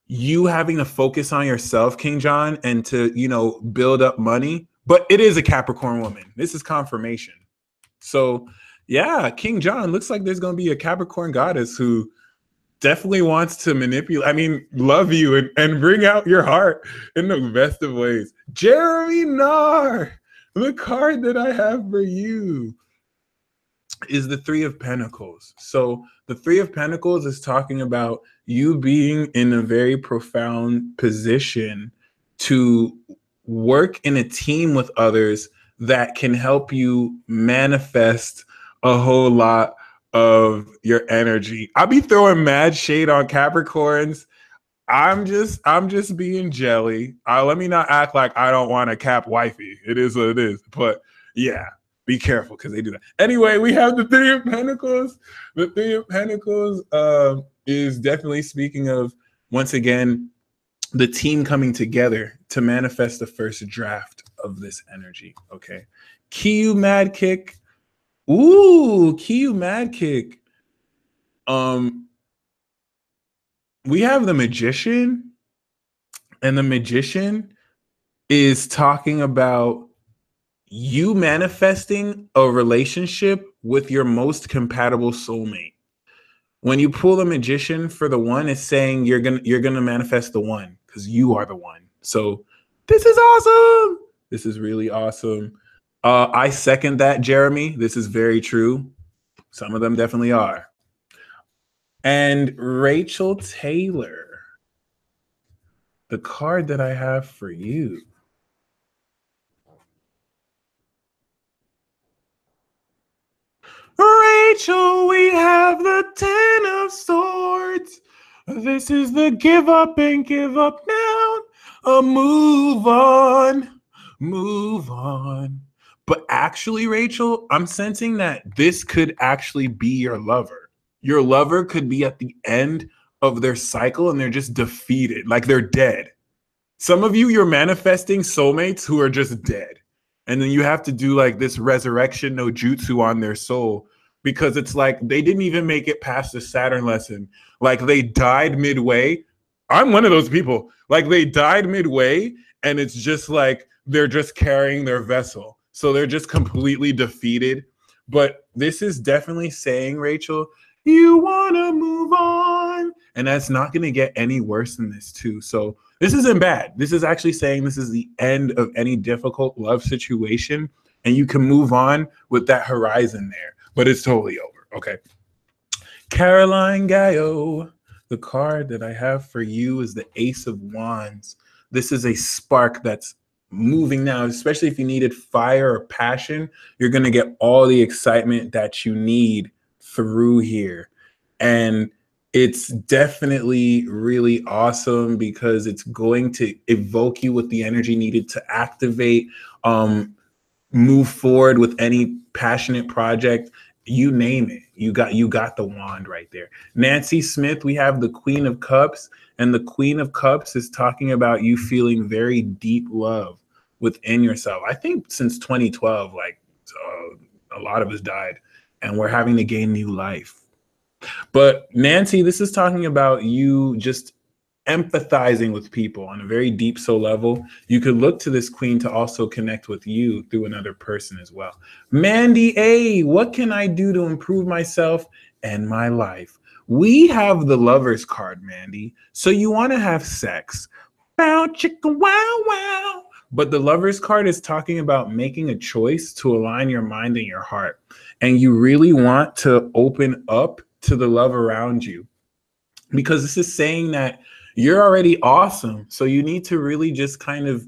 you having to focus on yourself, King John, and to, you know, build up money. But it is a Capricorn woman. This is confirmation. So yeah, King John, looks like there's going to be a Capricorn goddess who definitely wants to manipulate, I mean, love you and bring out your heart in the best of ways. Jeremy Nar, the card that I have for you. is the Three of Pentacles. So the Three of Pentacles is talking about you being in a very profound position to work in a team with others that can help you manifest a whole lot of your energy. I'll be throwing mad shade on Capricorns. I'm just being jelly. Let me not act like I don't want a Cap wifey. It is what it is. But yeah, be careful because they do that. Anyway, we have the Three of Pentacles. The Three of Pentacles is definitely speaking of, once again, the team coming together to manifest the first draft of this energy. Okay. Kiyu Mad Kick. Ooh, Kiyu Mad Kick. We have the Magician, and the Magician is talking about you manifesting a relationship with your most compatible soulmate. When you pull the Magician for the one, it's saying you're gonna manifest the one because you are the one. So this is awesome. This is really awesome. I second that, Jeremy. This is very true. Some of them definitely are. And Rachel Taylor, the card that I have for you. Rachel, we have the Ten of Swords. This is the give up and give up now. Move on, move on. But actually, Rachel, I'm sensing that this could actually be your lover. Your lover could be at the end of their cycle and they're just defeated, like they're dead. Some of you, you're manifesting soulmates who are just dead. And then you have to do like this resurrection no jutsu on their soul because it's like they didn't even make it past the Saturn lesson. Like they died midway. I'm one of those people. Like they died midway and it's just like they're just carrying their vessel. So they're just completely defeated. But this is definitely saying, Rachel, you want to move on. And that's not going to get any worse than this too. So this isn't bad. This is actually saying this is the end of any difficult love situation and you can move on with that horizon there, but it's totally over. Okay. Caroline Gaio, the card that I have for you is the Ace of Wands. This is a spark that's moving now, especially if you needed fire or passion, you're going to get all the excitement that you need through here. And it's definitely really awesome because it's going to evoke you with the energy needed to activate, move forward with any passionate project. You name it. You got the wand right there. Nancy Smith, we have the Queen of Cups, and the Queen of Cups is talking about you feeling very deep love within yourself. I think since 2012, like a lot of us died, and we're having to gain new life. But Nancy, this is talking about you just empathizing with people on a very deep soul level. You could look to this queen to also connect with you through another person as well. Mandy A, what can I do to improve myself and my life? We have the Lovers card, Mandy. So you want to have sex. Wow, chicka, wow, wow. But the Lovers card is talking about making a choice to align your mind and your heart. And you really want to open up to the love around you, because this is saying that you're already awesome. So you need to really just kind of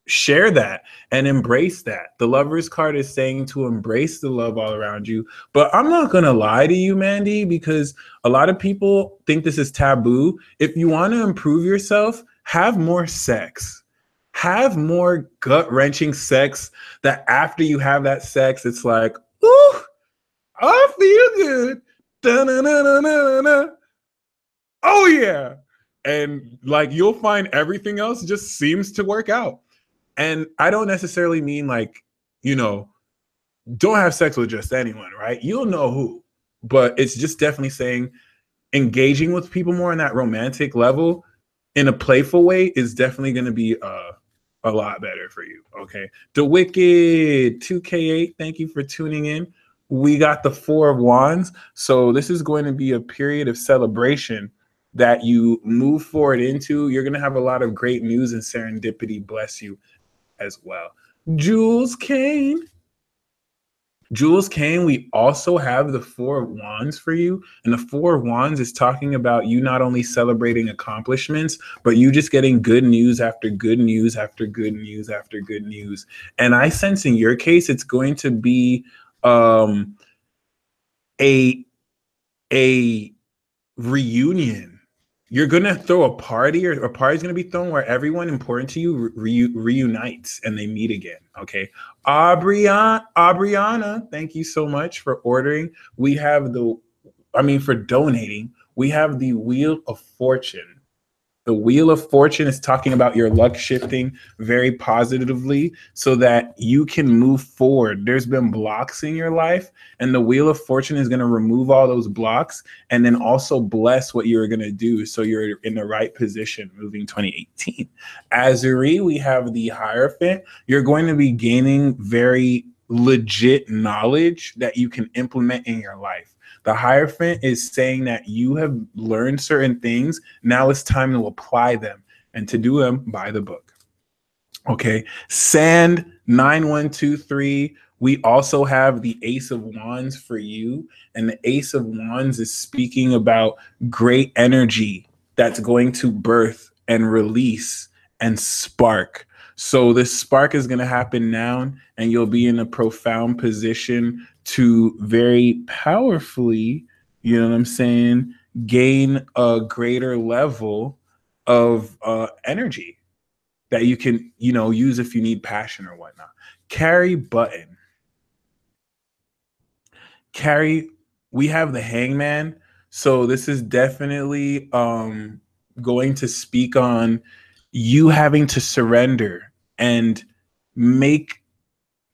share that and embrace that. The Lovers card is saying to embrace the love all around you. But I'm not going to lie to you, Mandy, because a lot of people think this is taboo. If you want to improve yourself, have more sex. Have more gut-wrenching sex that after you have that sex, it's like, ooh, I feel good. Da-na-na-na-na-na. Oh yeah. And like you'll find everything else just seems to work out. And I don't necessarily mean like, don't have sex with just anyone, right? You'll know who. But it's just definitely saying engaging with people more on that romantic level in a playful way is definitely going to be a lot better for you. Okay. The Wicked 2K8, thank you for tuning in. We got the Four of Wands. So this is going to be a period of celebration that you move forward into. You're going to have a lot of great news and serendipity bless you as well. Jules Kane, Jules Kane, we also have the Four of Wands for you. And the Four of Wands is talking about you not only celebrating accomplishments, but you just getting good news after good news after good news after good news. And I sense in your case, it's going to be a reunion. You're gonna throw a party, or a party's gonna be thrown where everyone important to you reunites and they meet again. Okay, Aubriana, thank you so much for ordering. We have for donating. We have the Wheel of Fortune. The Wheel of Fortune is talking about your luck shifting very positively so that you can move forward. There's been blocks in your life, and the Wheel of Fortune is going to remove all those blocks and then also bless what you're going to do so you're in the right position moving 2018. Azuri, we have the Hierophant. You're going to be gaining very legit knowledge that you can implement in your life. The Hierophant is saying that you have learned certain things. Now it's time to apply them, and to do them by the book. Okay. Sand 9123. We also have the Ace of Wands for you. And the Ace of Wands is speaking about great energy that's going to birth and release and spark. So this spark is going to happen now, and you'll be in a profound position to very powerfully, you know what I'm saying, gain a greater level of energy that you can, use if you need passion or whatnot. Carrie Button. Carrie, we have the Hangman. So this is definitely going to speak on you having to surrender and make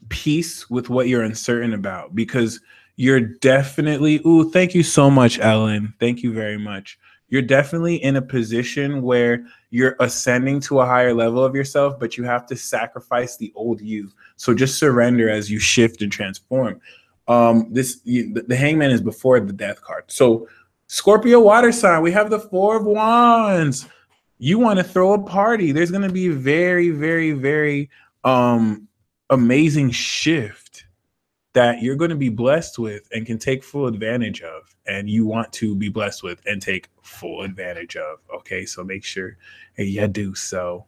peace with what you're uncertain about, because you're definitely, thank you so much, Ellen. Thank you very much. You're definitely in a position where you're ascending to a higher level of yourself, but you have to sacrifice the old you. So just surrender as you shift and transform. The Hangman is before the Death card. So Scorpio water sign, we have the Four of Wands. You want to throw a party. There's going to be a very, very, very amazing shift that you're going to be blessed with and can take full advantage of, and you want to be blessed with and take full advantage of. Okay, so make sure you do so.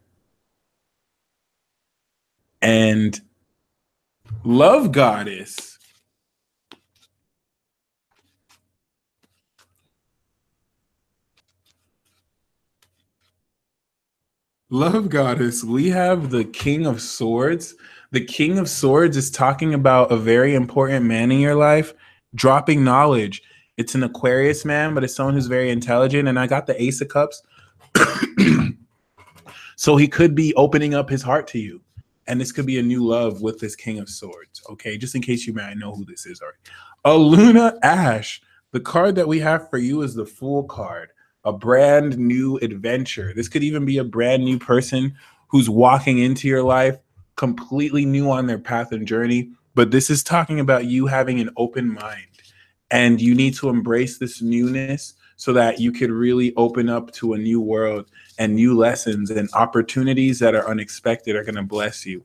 And Love Goddess. Love Goddess, we have the King of Swords. The King of Swords is talking about a very important man in your life dropping knowledge. It's an Aquarius man, but it's someone who's very intelligent. And I got the Ace of Cups. So he could be opening up his heart to you. And this could be a new love with this King of Swords. Okay, just in case you might know who this is already. Luna Ash, the card that we have for you is the Fool card. A brand new adventure. This could even be a brand new person who's walking into your life, completely new on their path and journey. But this is talking about you having an open mind, and you need to embrace this newness so that you could really open up to a new world, and new lessons and opportunities that are unexpected are going to bless you.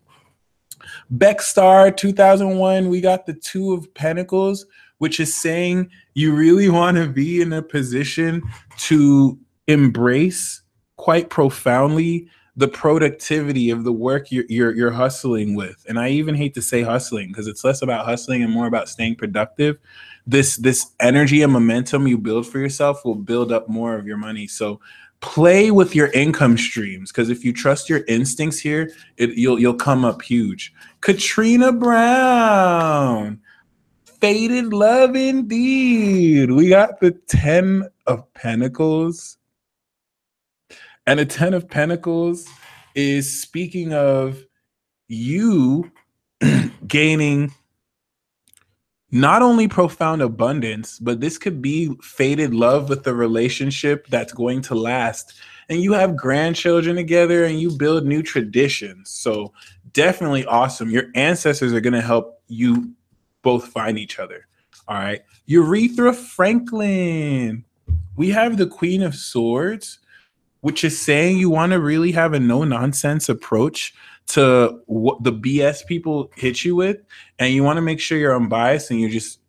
Beckstar 2001, we got the Two of Pentacles, which is saying you really want to be in a position to embrace quite profoundly the productivity of the work you're hustling with. And I even hate to say hustling, because it's less about hustling and more about staying productive. This energy and momentum you build for yourself will build up more of your money. So play with your income streams, because if you trust your instincts here, you'll come up huge. Katrina Brown. Faded love indeed. We got the 10 of Pentacles. And the 10 of Pentacles is speaking of you gaining not only profound abundance, but this could be faded love with a relationship that's going to last. And you have grandchildren together and you build new traditions. So definitely awesome. Your ancestors are going to help you both find each other. All right. Urethra Franklin. We have the Queen of Swords, which is saying you want to really have a no-nonsense approach to what the BS people hit you with, and you want to make sure you're unbiased and you just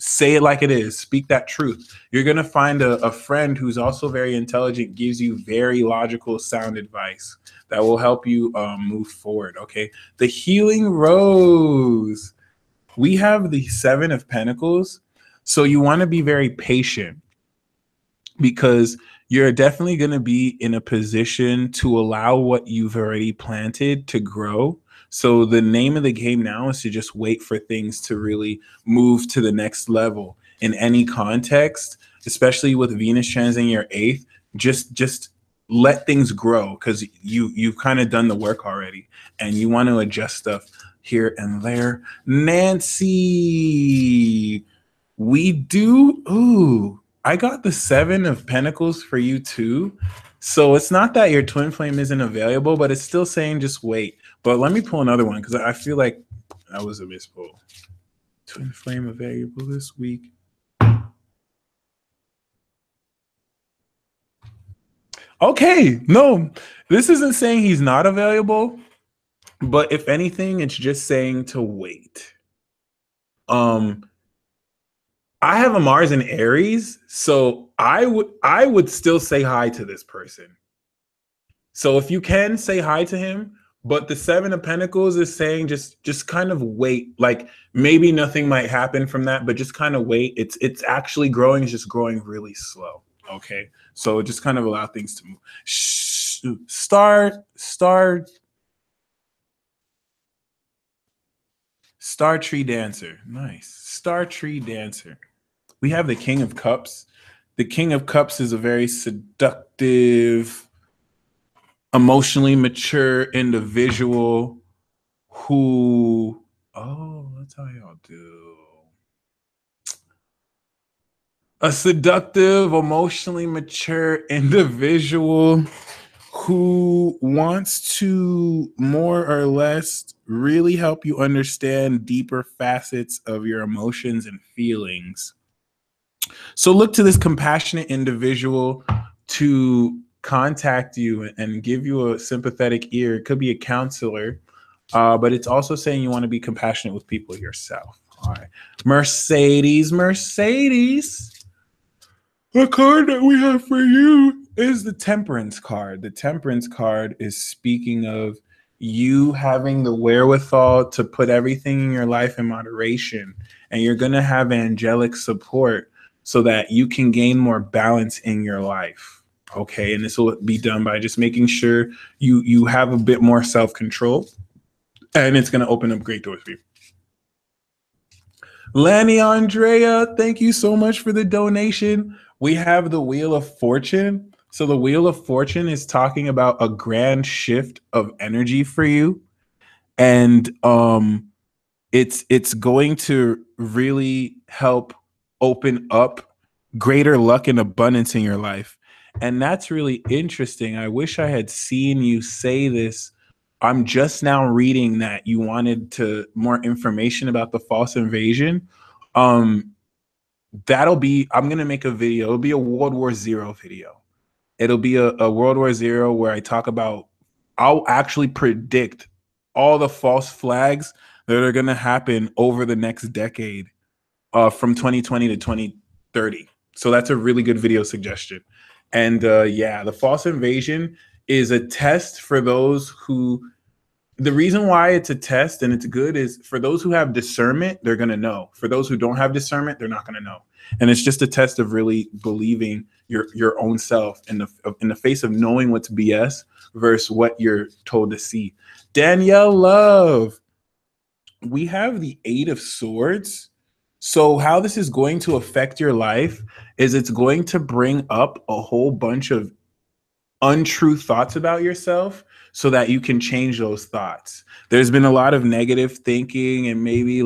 say it like it is, speak that truth. You're going to find a friend who's also very intelligent, gives you very logical sound advice that will help you move forward. Okay, the healing rose, we have the 7 of Pentacles, so you want to be very patient, because you're definitely going to be in a position to allow what you've already planted to grow. So the name of the game now is to just wait for things to really move to the next level in any context, especially with Venus transiting your 8th. Just let things grow, because you've kind of done the work already, and you want to adjust stuff here and there. Nancy, we do. Ooh, I got the 7 of Pentacles for you too. So it's not that your twin flame isn't available, but it's still saying just wait. But let me pull another one, because I feel like that was a mispull. Twin flame available this week. Okay, no, this isn't saying he's not available, but if anything, it's just saying to wait. I have a Mars in Aries, so I would still say hi to this person. So if you can, say hi to him. But the 7 of Pentacles is saying just kind of wait. Like maybe nothing might happen from that, but just kind of wait. It's actually growing. It's just growing really slow. Okay, so just kind of allow things to move. Star Tree Dancer. Nice. Star Tree Dancer. We have the King of Cups. The King of Cups is a very seductive, emotionally mature individual who, oh, that's how y'all do. A seductive, emotionally mature individual who wants to more or less really help you understand deeper facets of your emotions and feelings. So look to this compassionate individual to contact you and give you a sympathetic ear. It could be a counselor, but it's also saying you want to be compassionate with people yourself. All right. Mercedes. The card that we have for you is the Temperance card. The Temperance card is speaking of you having the wherewithal to put everything in your life in moderation, and you're going to have angelic support so that you can gain more balance in your life. Okay, and this will be done by just making sure you have a bit more self-control, and it's going to open up great doors for you. Lanny Andrea, thank you so much for the donation. We have the Wheel of Fortune. So the Wheel of Fortune is talking about a grand shift of energy for you, and it's going to really help open up greater luck and abundance in your life. And that's really interesting. I wish I had seen you say this. I'm just now reading that you wanted more information about the false invasion. I'm going to make a video. It'll be a World War Zero video. It'll be a World War Zero where I talk about, I'll actually predict all the false flags that are going to happen over the next decade, from 2020 to 2030. So that's a really good video suggestion. And yeah, the false invasion is a test for those who, the reason why it's a test and it's good is for those who have discernment, they're going to know. For those who don't have discernment, they're not going to know. And it's just a test of really believing your own self in the face of knowing what's BS versus what you're told to see. Danielle Love, we have the 8 of Swords. So how this is going to affect your life is it's going to bring up a whole bunch of untrue thoughts about yourself so that you can change those thoughts. There's been a lot of negative thinking, and maybe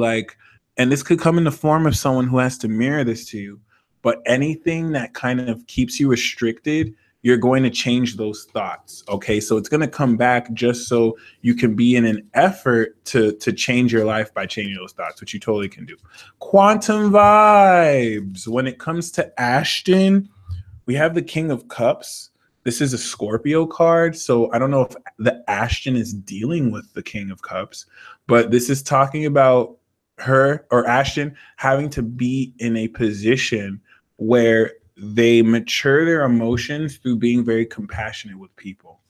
and this could come in the form of someone who has to mirror this to you, but anything that kind of keeps you restricted, you're going to change those thoughts. Okay, so it's going to come back just so you can be in an effort to change your life by changing those thoughts, which you totally can do. Quantum vibes. When it comes to Ashton, we have the King of Cups. This is a Scorpio card, so I don't know if the Ashton is dealing with the King of Cups, but this is talking about her or Ashton having to be in a position where they mature their emotions through being very compassionate with people.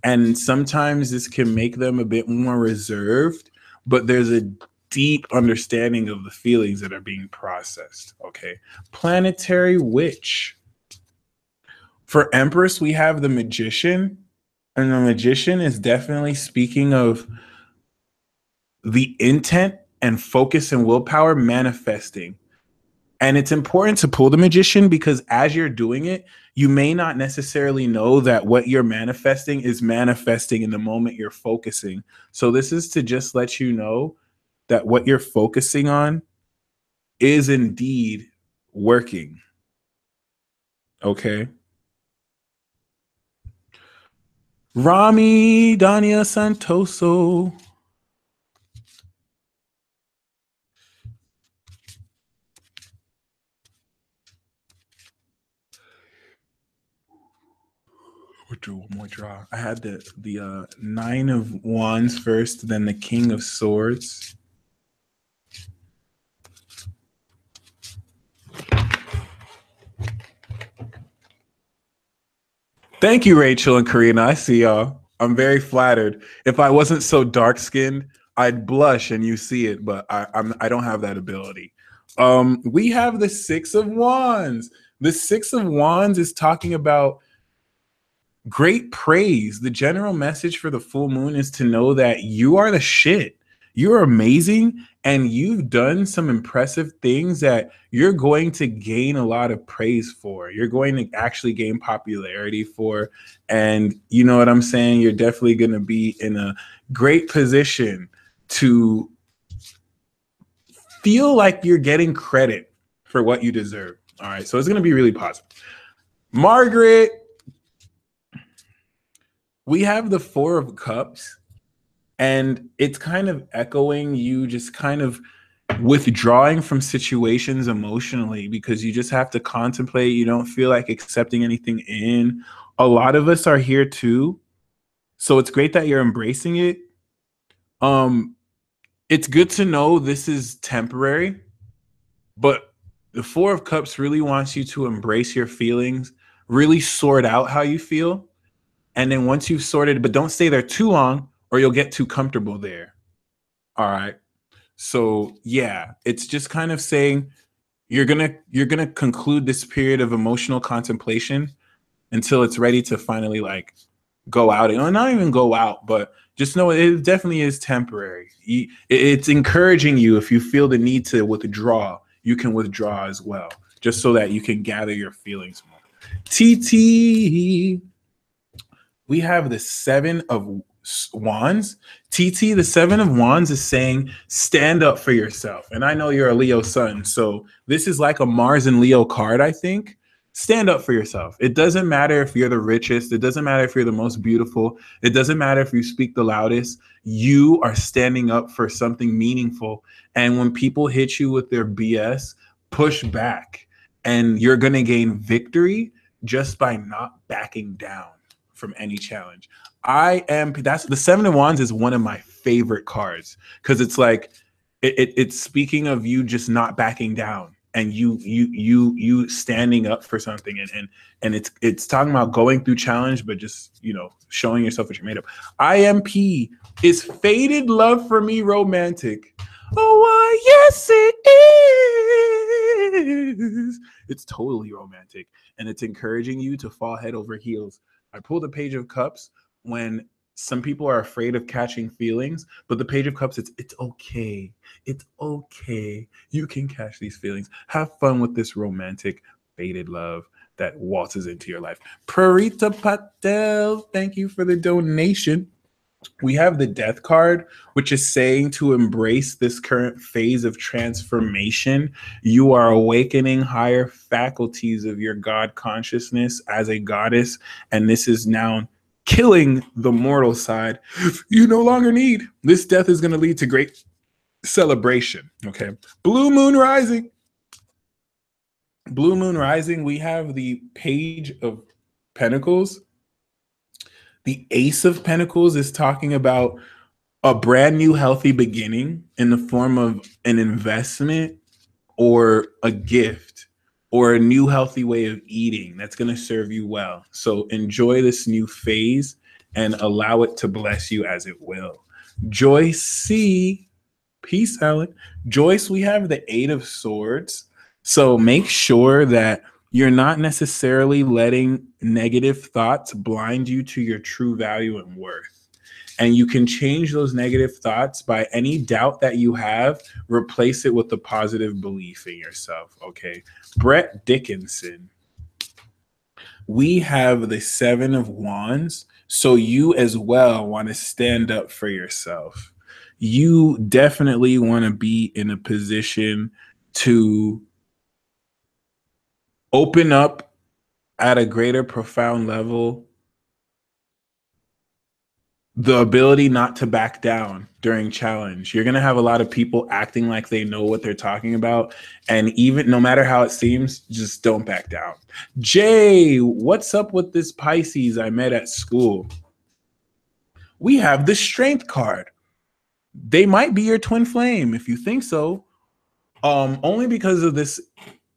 And sometimes this can make them a bit more reserved, but there's a deep understanding of the feelings that are being processed. Okay. Planetary Witch. For Empress, we have the Magician, and the Magician is definitely speaking of the intent and focus and willpower manifesting. And it's important to pull the Magician because as you're doing it, you may not necessarily know that what you're manifesting is manifesting in the moment you're focusing. So this is to just let you know that what you're focusing on is indeed working. Okay. Rami Dania Santoso. We'll do one more draw. I had the Nine of Wands first, then the King of Swords. Thank you, Rachel and Karina. I see y'all. I'm very flattered. If I wasn't so dark skinned, I'd blush and you see it, but I don't have that ability. We have the Six of Wands. The Six of Wands is talking about great praise. The general message for the full moon is to know that you are the shit. You're amazing and you've done some impressive things that you're going to gain a lot of praise for. You're going to actually gain popularity for. And you know what I'm saying? You're definitely going to be in a great position to feel like you're getting credit for what you deserve. All right. So it's going to be really positive. Margaret, we have the Four of Cups. And it's kind of echoing you just kind of withdrawing from situations emotionally because you just have to contemplate. You don't feel like accepting anything in. A lot of us are here too. So it's great that you're embracing it. It's good to know this is temporary, but the Four of Cups really wants you to embrace your feelings, really sort out how you feel. And then once you've sorted, but don't stay there too long or you'll get too comfortable there. All right. So yeah, it's just kind of saying you're gonna conclude this period of emotional contemplation until it's ready to finally like go out, or not even go out, but just know it definitely is temporary. It's encouraging you if you feel the need to withdraw, you can withdraw as well, just so that you can gather your feelings more. TT, we have the Seven of Wands. TT, the Seven of Wands is saying stand up for yourself. And I know you're a Leo sun, so this is like a Mars and Leo card, I think. Stand up for yourself. It doesn't matter if you're the richest. It doesn't matter if you're the most beautiful. It doesn't matter if you speak the loudest. You are standing up for something meaningful. And when people hit you with their BS, push back. And you're going to gain victory just by not backing down from any challenge. That's the Seven of Wands is one of my favorite cards because it's like it's speaking of you just not backing down and you standing up for something and it's talking about going through challenge, but just showing yourself what you're made of. IMP is Faded Love for Me romantic. Oh, yes, it is. It's totally romantic and it's encouraging you to fall head over heels. I pulled the Page of Cups when some people are afraid of catching feelings, but the Page of Cups, it's okay. It's okay. You can catch these feelings. Have fun with this romantic faded love that waltzes into your life. Purita Patel, thank you for the donation. We have the Death card, which is saying to embrace this current phase of transformation. You are awakening higher faculties of your God consciousness as a goddess, and this is now killing the mortal side you no longer need. This death is going to lead to great celebration. Okay. Blue Moon Rising. Blue Moon Rising, we have the Page of Pentacles. The Ace of Pentacles is talking about a brand new healthy beginning in the form of an investment or a gift or a new healthy way of eating that's going to serve you well. So enjoy this new phase and allow it to bless you as it will. Joyce C. Peace, Ellen. Joyce, we have the Eight of Swords. So make sure that you're not necessarily letting negative thoughts blind you to your true value and worth. And you can change those negative thoughts by any doubt that you have, replace it with a positive belief in yourself, okay? Brett Dickinson. We have the Seven of Wands. So you as well want to stand up for yourself. You definitely want to be in a position to open up at a greater profound level, the ability not to back down during challenge. You're going to have a lot of people acting like they know what they're talking about. And even no matter how it seems, just don't back down. Jay, what's up with this Pisces I met at school? We have the Strength card. They might be your twin flame if you think so. Only because of this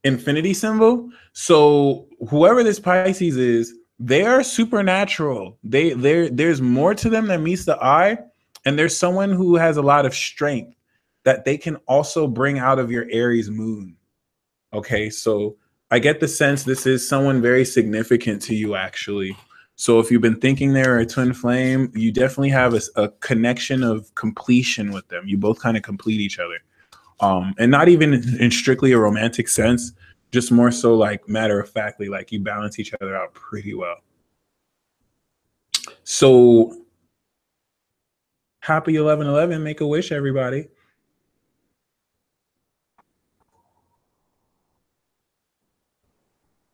infinity symbol. So whoever this Pisces is, they are supernatural. There's more to them than meets the eye, and there's someone who has a lot of strength that they can also bring out of your Aries moon. Okay, so I get the sense this is someone very significant to you, actually. So if you've been thinking they're a twin flame, you definitely have a connection of completion with them. You both kind of complete each other. And not even in strictly a romantic sense, just more so like matter of factly, like you balance each other out pretty well. So happy 11/11, make a wish, everybody.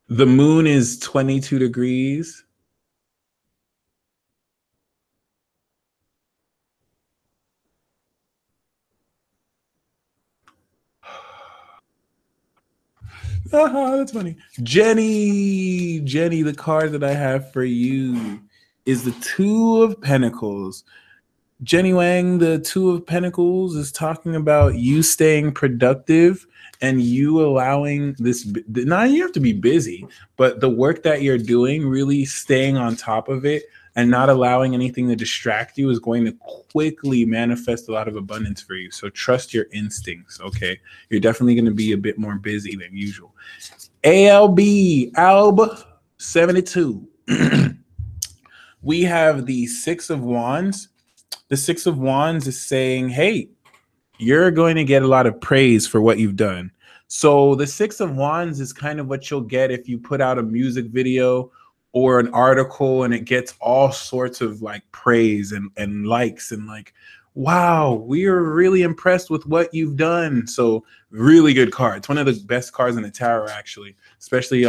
The moon is 22 degrees. That's funny. Jenny, the card that I have for you is the Two of Pentacles. Jenny Wang, the Two of Pentacles is talking about you staying productive and you allowing this, not you have to be busy, but the work that you're doing, really staying on top of it and not allowing anything to distract you is going to quickly manifest a lot of abundance for you. So trust your instincts, okay? You're definitely going to be a bit more busy than usual. Alb 72. We have the Six of Wands. The Six of Wands is saying, hey, you're going to get a lot of praise for what you've done. So the Six of Wands is kind of what you'll get if you put out a music video or an article and it gets all sorts of like praise and likes and like, wow, we are really impressed with what you've done. So really good card. It's one of the best cards in the tarot, actually, especially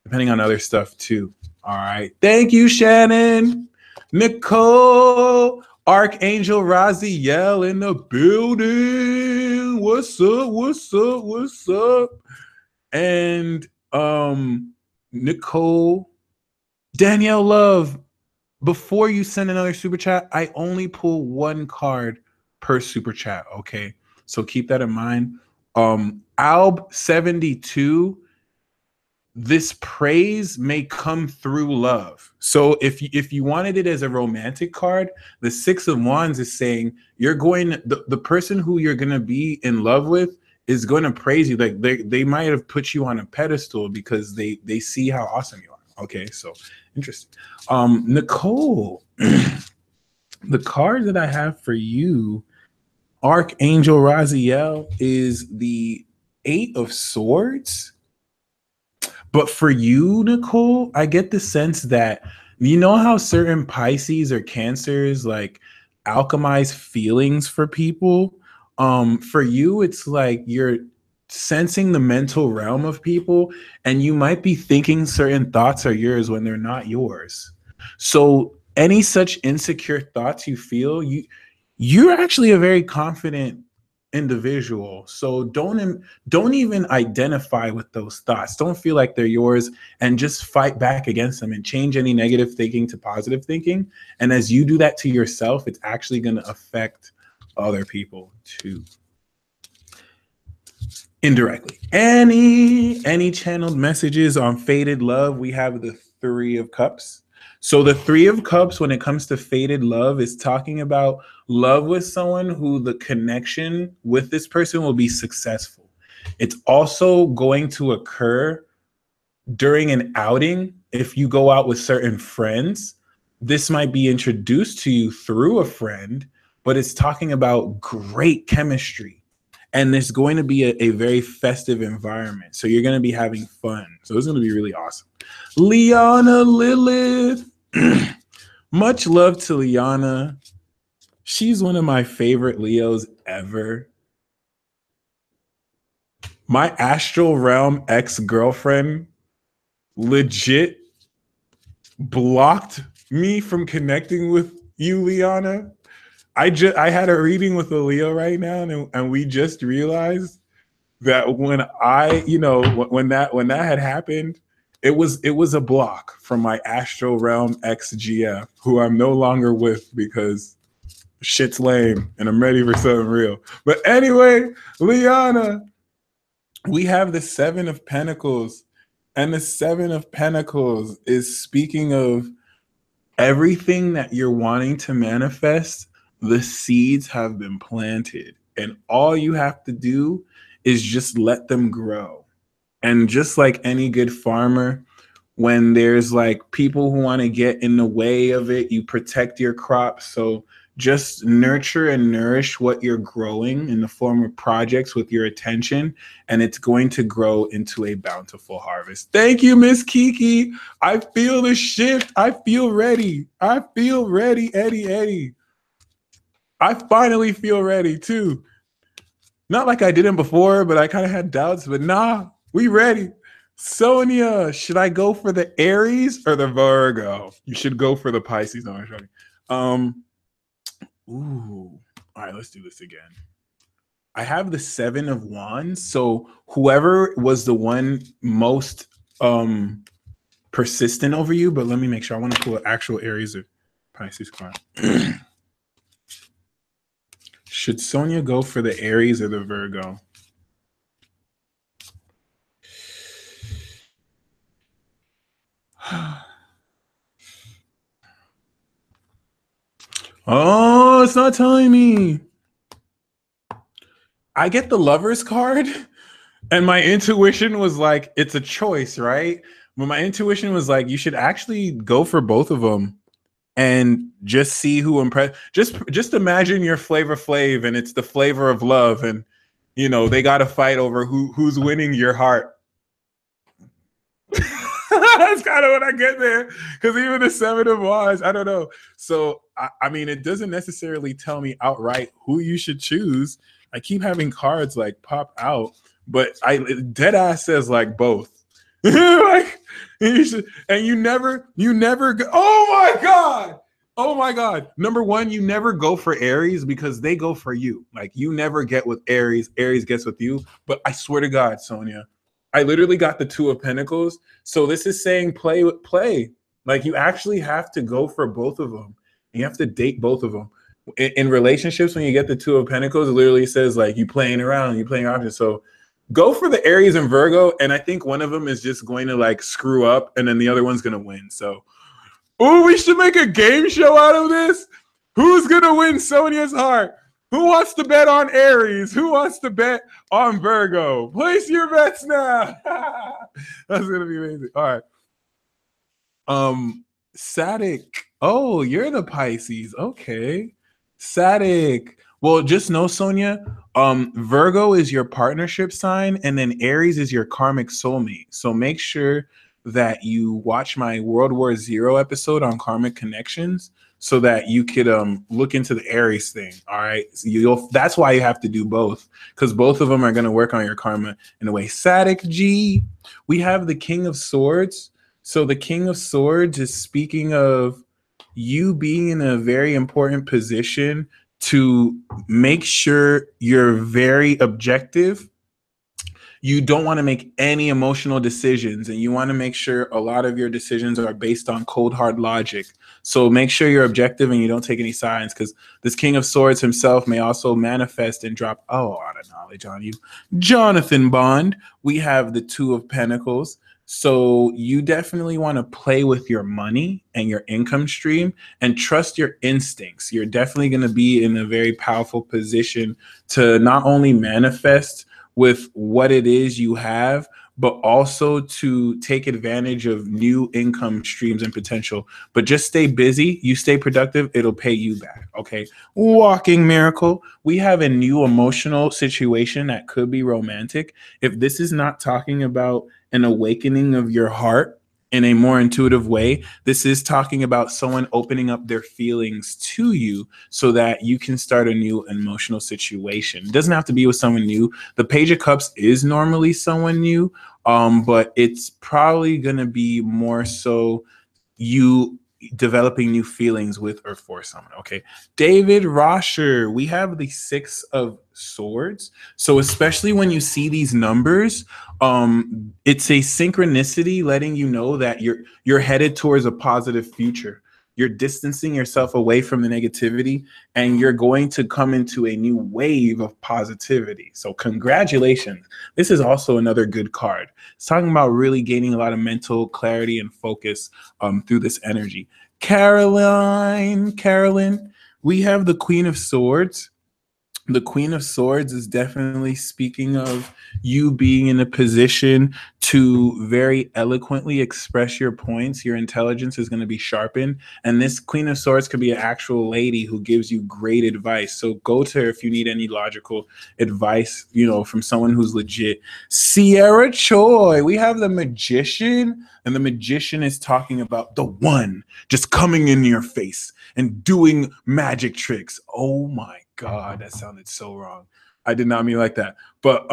depending on other stuff too. All right. Thank you, Shannon. Nicole, Archangel Raziel in the building. What's up? What's up? What's up? And Nicole, Danielle Love, before you send another super chat, I only pull one card per super chat, okay? So keep that in mind. Alb 72, this praise may come through love. So if you wanted it as a romantic card, the Six of Wands is saying you're going, the person who you're going to be in love with is going to praise you. Like they might have put you on a pedestal because they see how awesome you are. Okay, so interesting. Nicole, the card that I have for you, Archangel Raziel, is the Eight of Swords. But for you, Nicole, I get the sense that, you know how certain Pisces or Cancers like alchemize feelings for people? For you, it's like you're sensing the mental realm of people and you might be thinking certain thoughts are yours when they're not yours. So any such insecure thoughts you feel, you're actually a very confident individual. So don't even identify with those thoughts. Don't feel like they're yours, and just fight back against them and change any negative thinking to positive thinking. And as you do that to yourself, it's actually going to affect other people too. Indirectly. Any channeled messages on fated love? We have the Three of Cups. So the Three of Cups, when it comes to fated love, is talking about love with someone who the connection with this person will be successful. It's also going to occur during an outing. If you go out with certain friends, this might be introduced to you through a friend, but it's talking about great chemistry. And there's going to be a very festive environment. So you're going to be having fun. So it's going to be really awesome. Liana Lilith. Much love to Liana. She's one of my favorite Leos ever. My astral realm ex-girlfriend legit blocked me from connecting with you, Liana. I had a reading with a Leo right now, and we just realized that when when that had happened, it was a block from my astral realm ex-GF, who I'm no longer with because shit's lame and I'm ready for something real. But anyway, Liana, we have the Seven of Pentacles, and the Seven of Pentacles is speaking of everything that you're wanting to manifest. The seeds have been planted, and all you have to do is just let them grow. And just like any good farmer, when there's like people who want to get in the way of it, you protect your crop. So just nurture and nourish what you're growing in the form of projects with your attention, and it's going to grow into a bountiful harvest. Thank you, Miss Kiki. I feel the shift. I feel ready. I feel ready, Eddie. I finally feel ready too. Not like I didn't before, but I kind of had doubts, but nah, we ready. Sonia, should I go for the Aries or the Virgo? You should go for the Pisces. No, I'm joking. All right, let's do this again. I have the Seven of Wands. So whoever was the one most persistent over you, but let me make sure. I want to pull an actual Aries or Pisces card. Should Sonia go for the Aries or the Virgo? Oh, it's not telling me. I get the Lover's card, and my intuition was like, it's a choice, right? But my intuition was like, you should actually go for both of them and just see who impress. Just imagine your Flavor Flav, and it's the flavor of love, and they got to fight over who's winning your heart. That's kind of what I get there, because even the Seven of Wands, I don't know. So I mean, it doesn't necessarily tell me outright who you should choose. I keep having cards like pop out, but dead ass says like both. Like you should, and you never go. Oh my god. Number one, you never go for Aries because they go for you. Like you never get with Aries gets with you. But I swear to God, Sonia, I literally got the Two of Pentacles. So this is saying play. Like you actually have to go for both of them. You have to date both of them. In relationships, when you get the Two of Pentacles, it literally says like you playing around, you playing options. So go for the Aries and Virgo, and I think one of them is just going to like screw up, and then the other one's going to win. So, we should make a game show out of this. Who's going to win Sonia's heart? Who wants to bet on Aries? Who wants to bet on Virgo? Place your bets now. That's going to be amazing. All right. Sadik. Oh, you're the Pisces. Okay. Sadik. Well, just know, Sonia, Virgo is your partnership sign, and then Aries is your karmic soulmate. So make sure that you watch my World War Z episode on karmic connections so that you could look into the Aries thing. All right. So that's why you have to do both, because both of them are going to work on your karma in a way. Sadik G, we have the King of Swords. So the King of Swords is speaking of you being in a very important position to make sure you're very objective. You don't want to make any emotional decisions, and you want to make sure a lot of your decisions are based on cold hard logic. So make sure you're objective and you don't take any sides, because this King of Swords himself may also manifest and drop a lot of knowledge on you. Jonathan Bond, we have the Two of Pentacles. So you definitely want to play with your money and your income stream and trust your instincts. You're definitely going to be in a very powerful position to not only manifest with what it is you have, but also to take advantage of new income streams and potential. But just stay busy, you stay productive, it'll pay you back, okay? Walking miracle, we have a new emotional situation that could be romantic. If this is not talking about an awakening of your heart in a more intuitive way, this is talking about someone opening up their feelings to you so that you can start a new emotional situation. It doesn't have to be with someone new. The Page of Cups is normally someone new, but it's probably going to be more so you developing new feelings with or for someone. Okay, David Rosher, we have the Six of Swords. So especially when you see these numbers, it's a synchronicity letting you know that you're headed towards a positive future. You're distancing yourself away from the negativity, and you're going to come into a new wave of positivity. So congratulations. This is also another good card. It's talking about really gaining a lot of mental clarity and focus through this energy. Carolyn, we have the Queen of Swords. The Queen of Swords is definitely speaking of you being in a position to very eloquently express your points. Your intelligence is going to be sharpened. And this Queen of Swords could be an actual lady who gives you great advice. So go to her if you need any logical advice, you know, from someone who's legit. Sierra Choi, we have the Magician. And the Magician is talking about the one just coming in your face and doing magic tricks. Oh my God, that sounded so wrong. I did not mean like that. But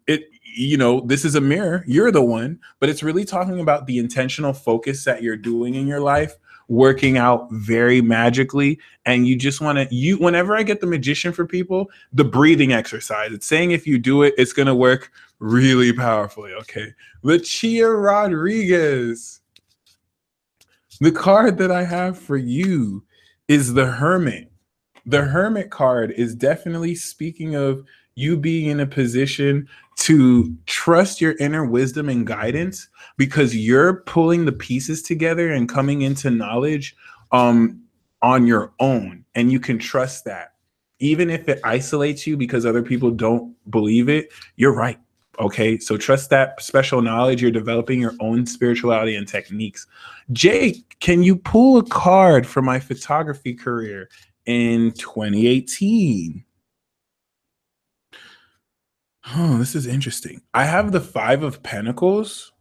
this is a mirror. You're the one, but it's really talking about the intentional focus that you're doing in your life, working out very magically. And you just want to, whenever I get the Magician for people, the breathing exercise, it's saying if you do it, it's going to work really powerfully. Okay. Lucia Rodriguez. The card that I have for you is the Hermit. The Hermit card is definitely speaking of you being in a position to trust your inner wisdom and guidance, because you're pulling the pieces together and coming into knowledge on your own. And you can trust that. Even if it isolates you because other people don't believe it, you're right. Okay, so trust that special knowledge. You're developing your own spirituality and techniques. Jake, can you pull a card for my photography career in 2018? Oh, this is interesting. I have the Five of Pentacles.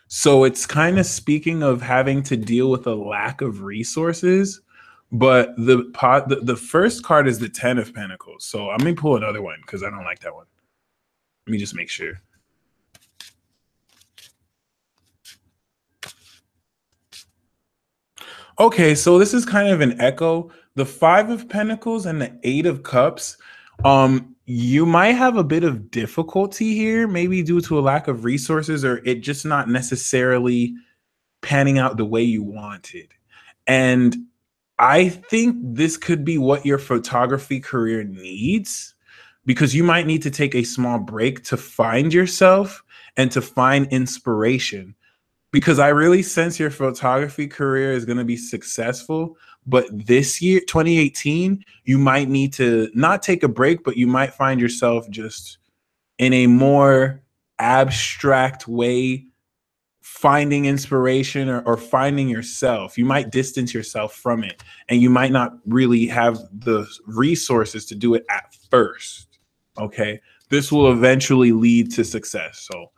So it's kind of speaking of having to deal with a lack of resources. But the first card is the Ten of Pentacles. So I'm going to pull another one because I don't like that one. Let me just make sure. Okay, so this is kind of an echo. The Five of Pentacles and the Eight of Cups. You might have a bit of difficulty here, maybe due to a lack of resources, or it just not necessarily panning out the way you wanted. And I think this could be what your photography career needs, because you might need to take a small break to find yourself and to find inspiration. Because I really sense your photography career is going to be successful. But this year, 2018, you might need to not take a break, but you might find yourself just in a more abstract way, finding inspiration or finding yourself. You might distance yourself from it, and you might not really have the resources to do it at first. Okay. This will eventually lead to success. So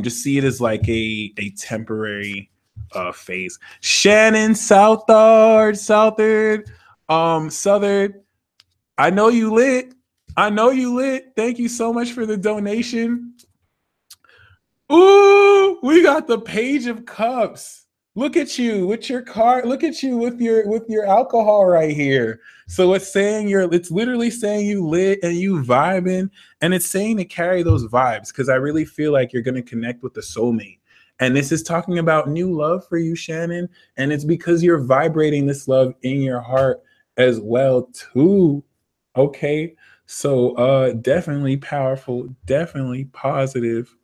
just see it as like a temporary phase. Shannon Southard, I know you lit. Thank you so much for the donation. Ooh, we got the Page of Cups. Look at you with your car. Look at you with your alcohol right here. So it's saying it's literally saying you lit and you vibing, and it's saying to carry those vibes, because I really feel like you're going to connect with the soulmate. And this is talking about new love for you, Shannon. And it's because you're vibrating this love in your heart as well, too. Okay. So definitely powerful, definitely positive.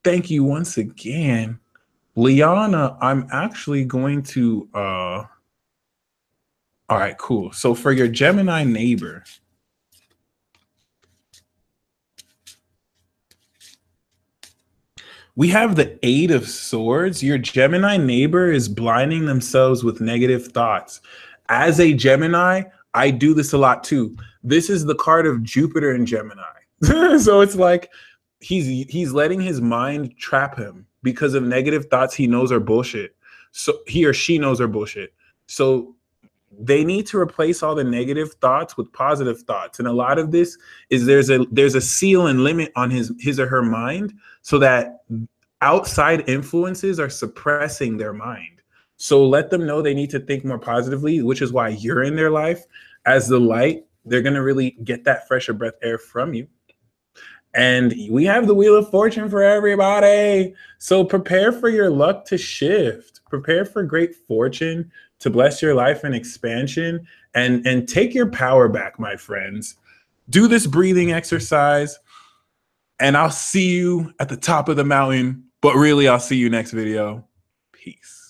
Thank you once again. Liana, I'm actually going to all right, cool. So for your Gemini neighbor, we have the Eight of Swords. Your Gemini neighbor is blinding themselves with negative thoughts. As a Gemini, I do this a lot too. This is the card of Jupiter in Gemini. So it's like he's letting his mind trap him because of negative thoughts he knows are bullshit. So he or she knows are bullshit. So they need to replace all the negative thoughts with positive thoughts. And a lot of this is there's a seal and limit on his or her mind, so that outside influences are suppressing their mind. So let them know they need to think more positively, which is why you're in their life as the light. They're going to really get that fresher breath air from you. And we have the Wheel of Fortune for everybody. So prepare for your luck to shift. Prepare for great fortune to bless your life and expansion, and take your power back, my friends. Do this breathing exercise, and I'll see you at the top of the mountain. But really, I'll see you next video. Peace.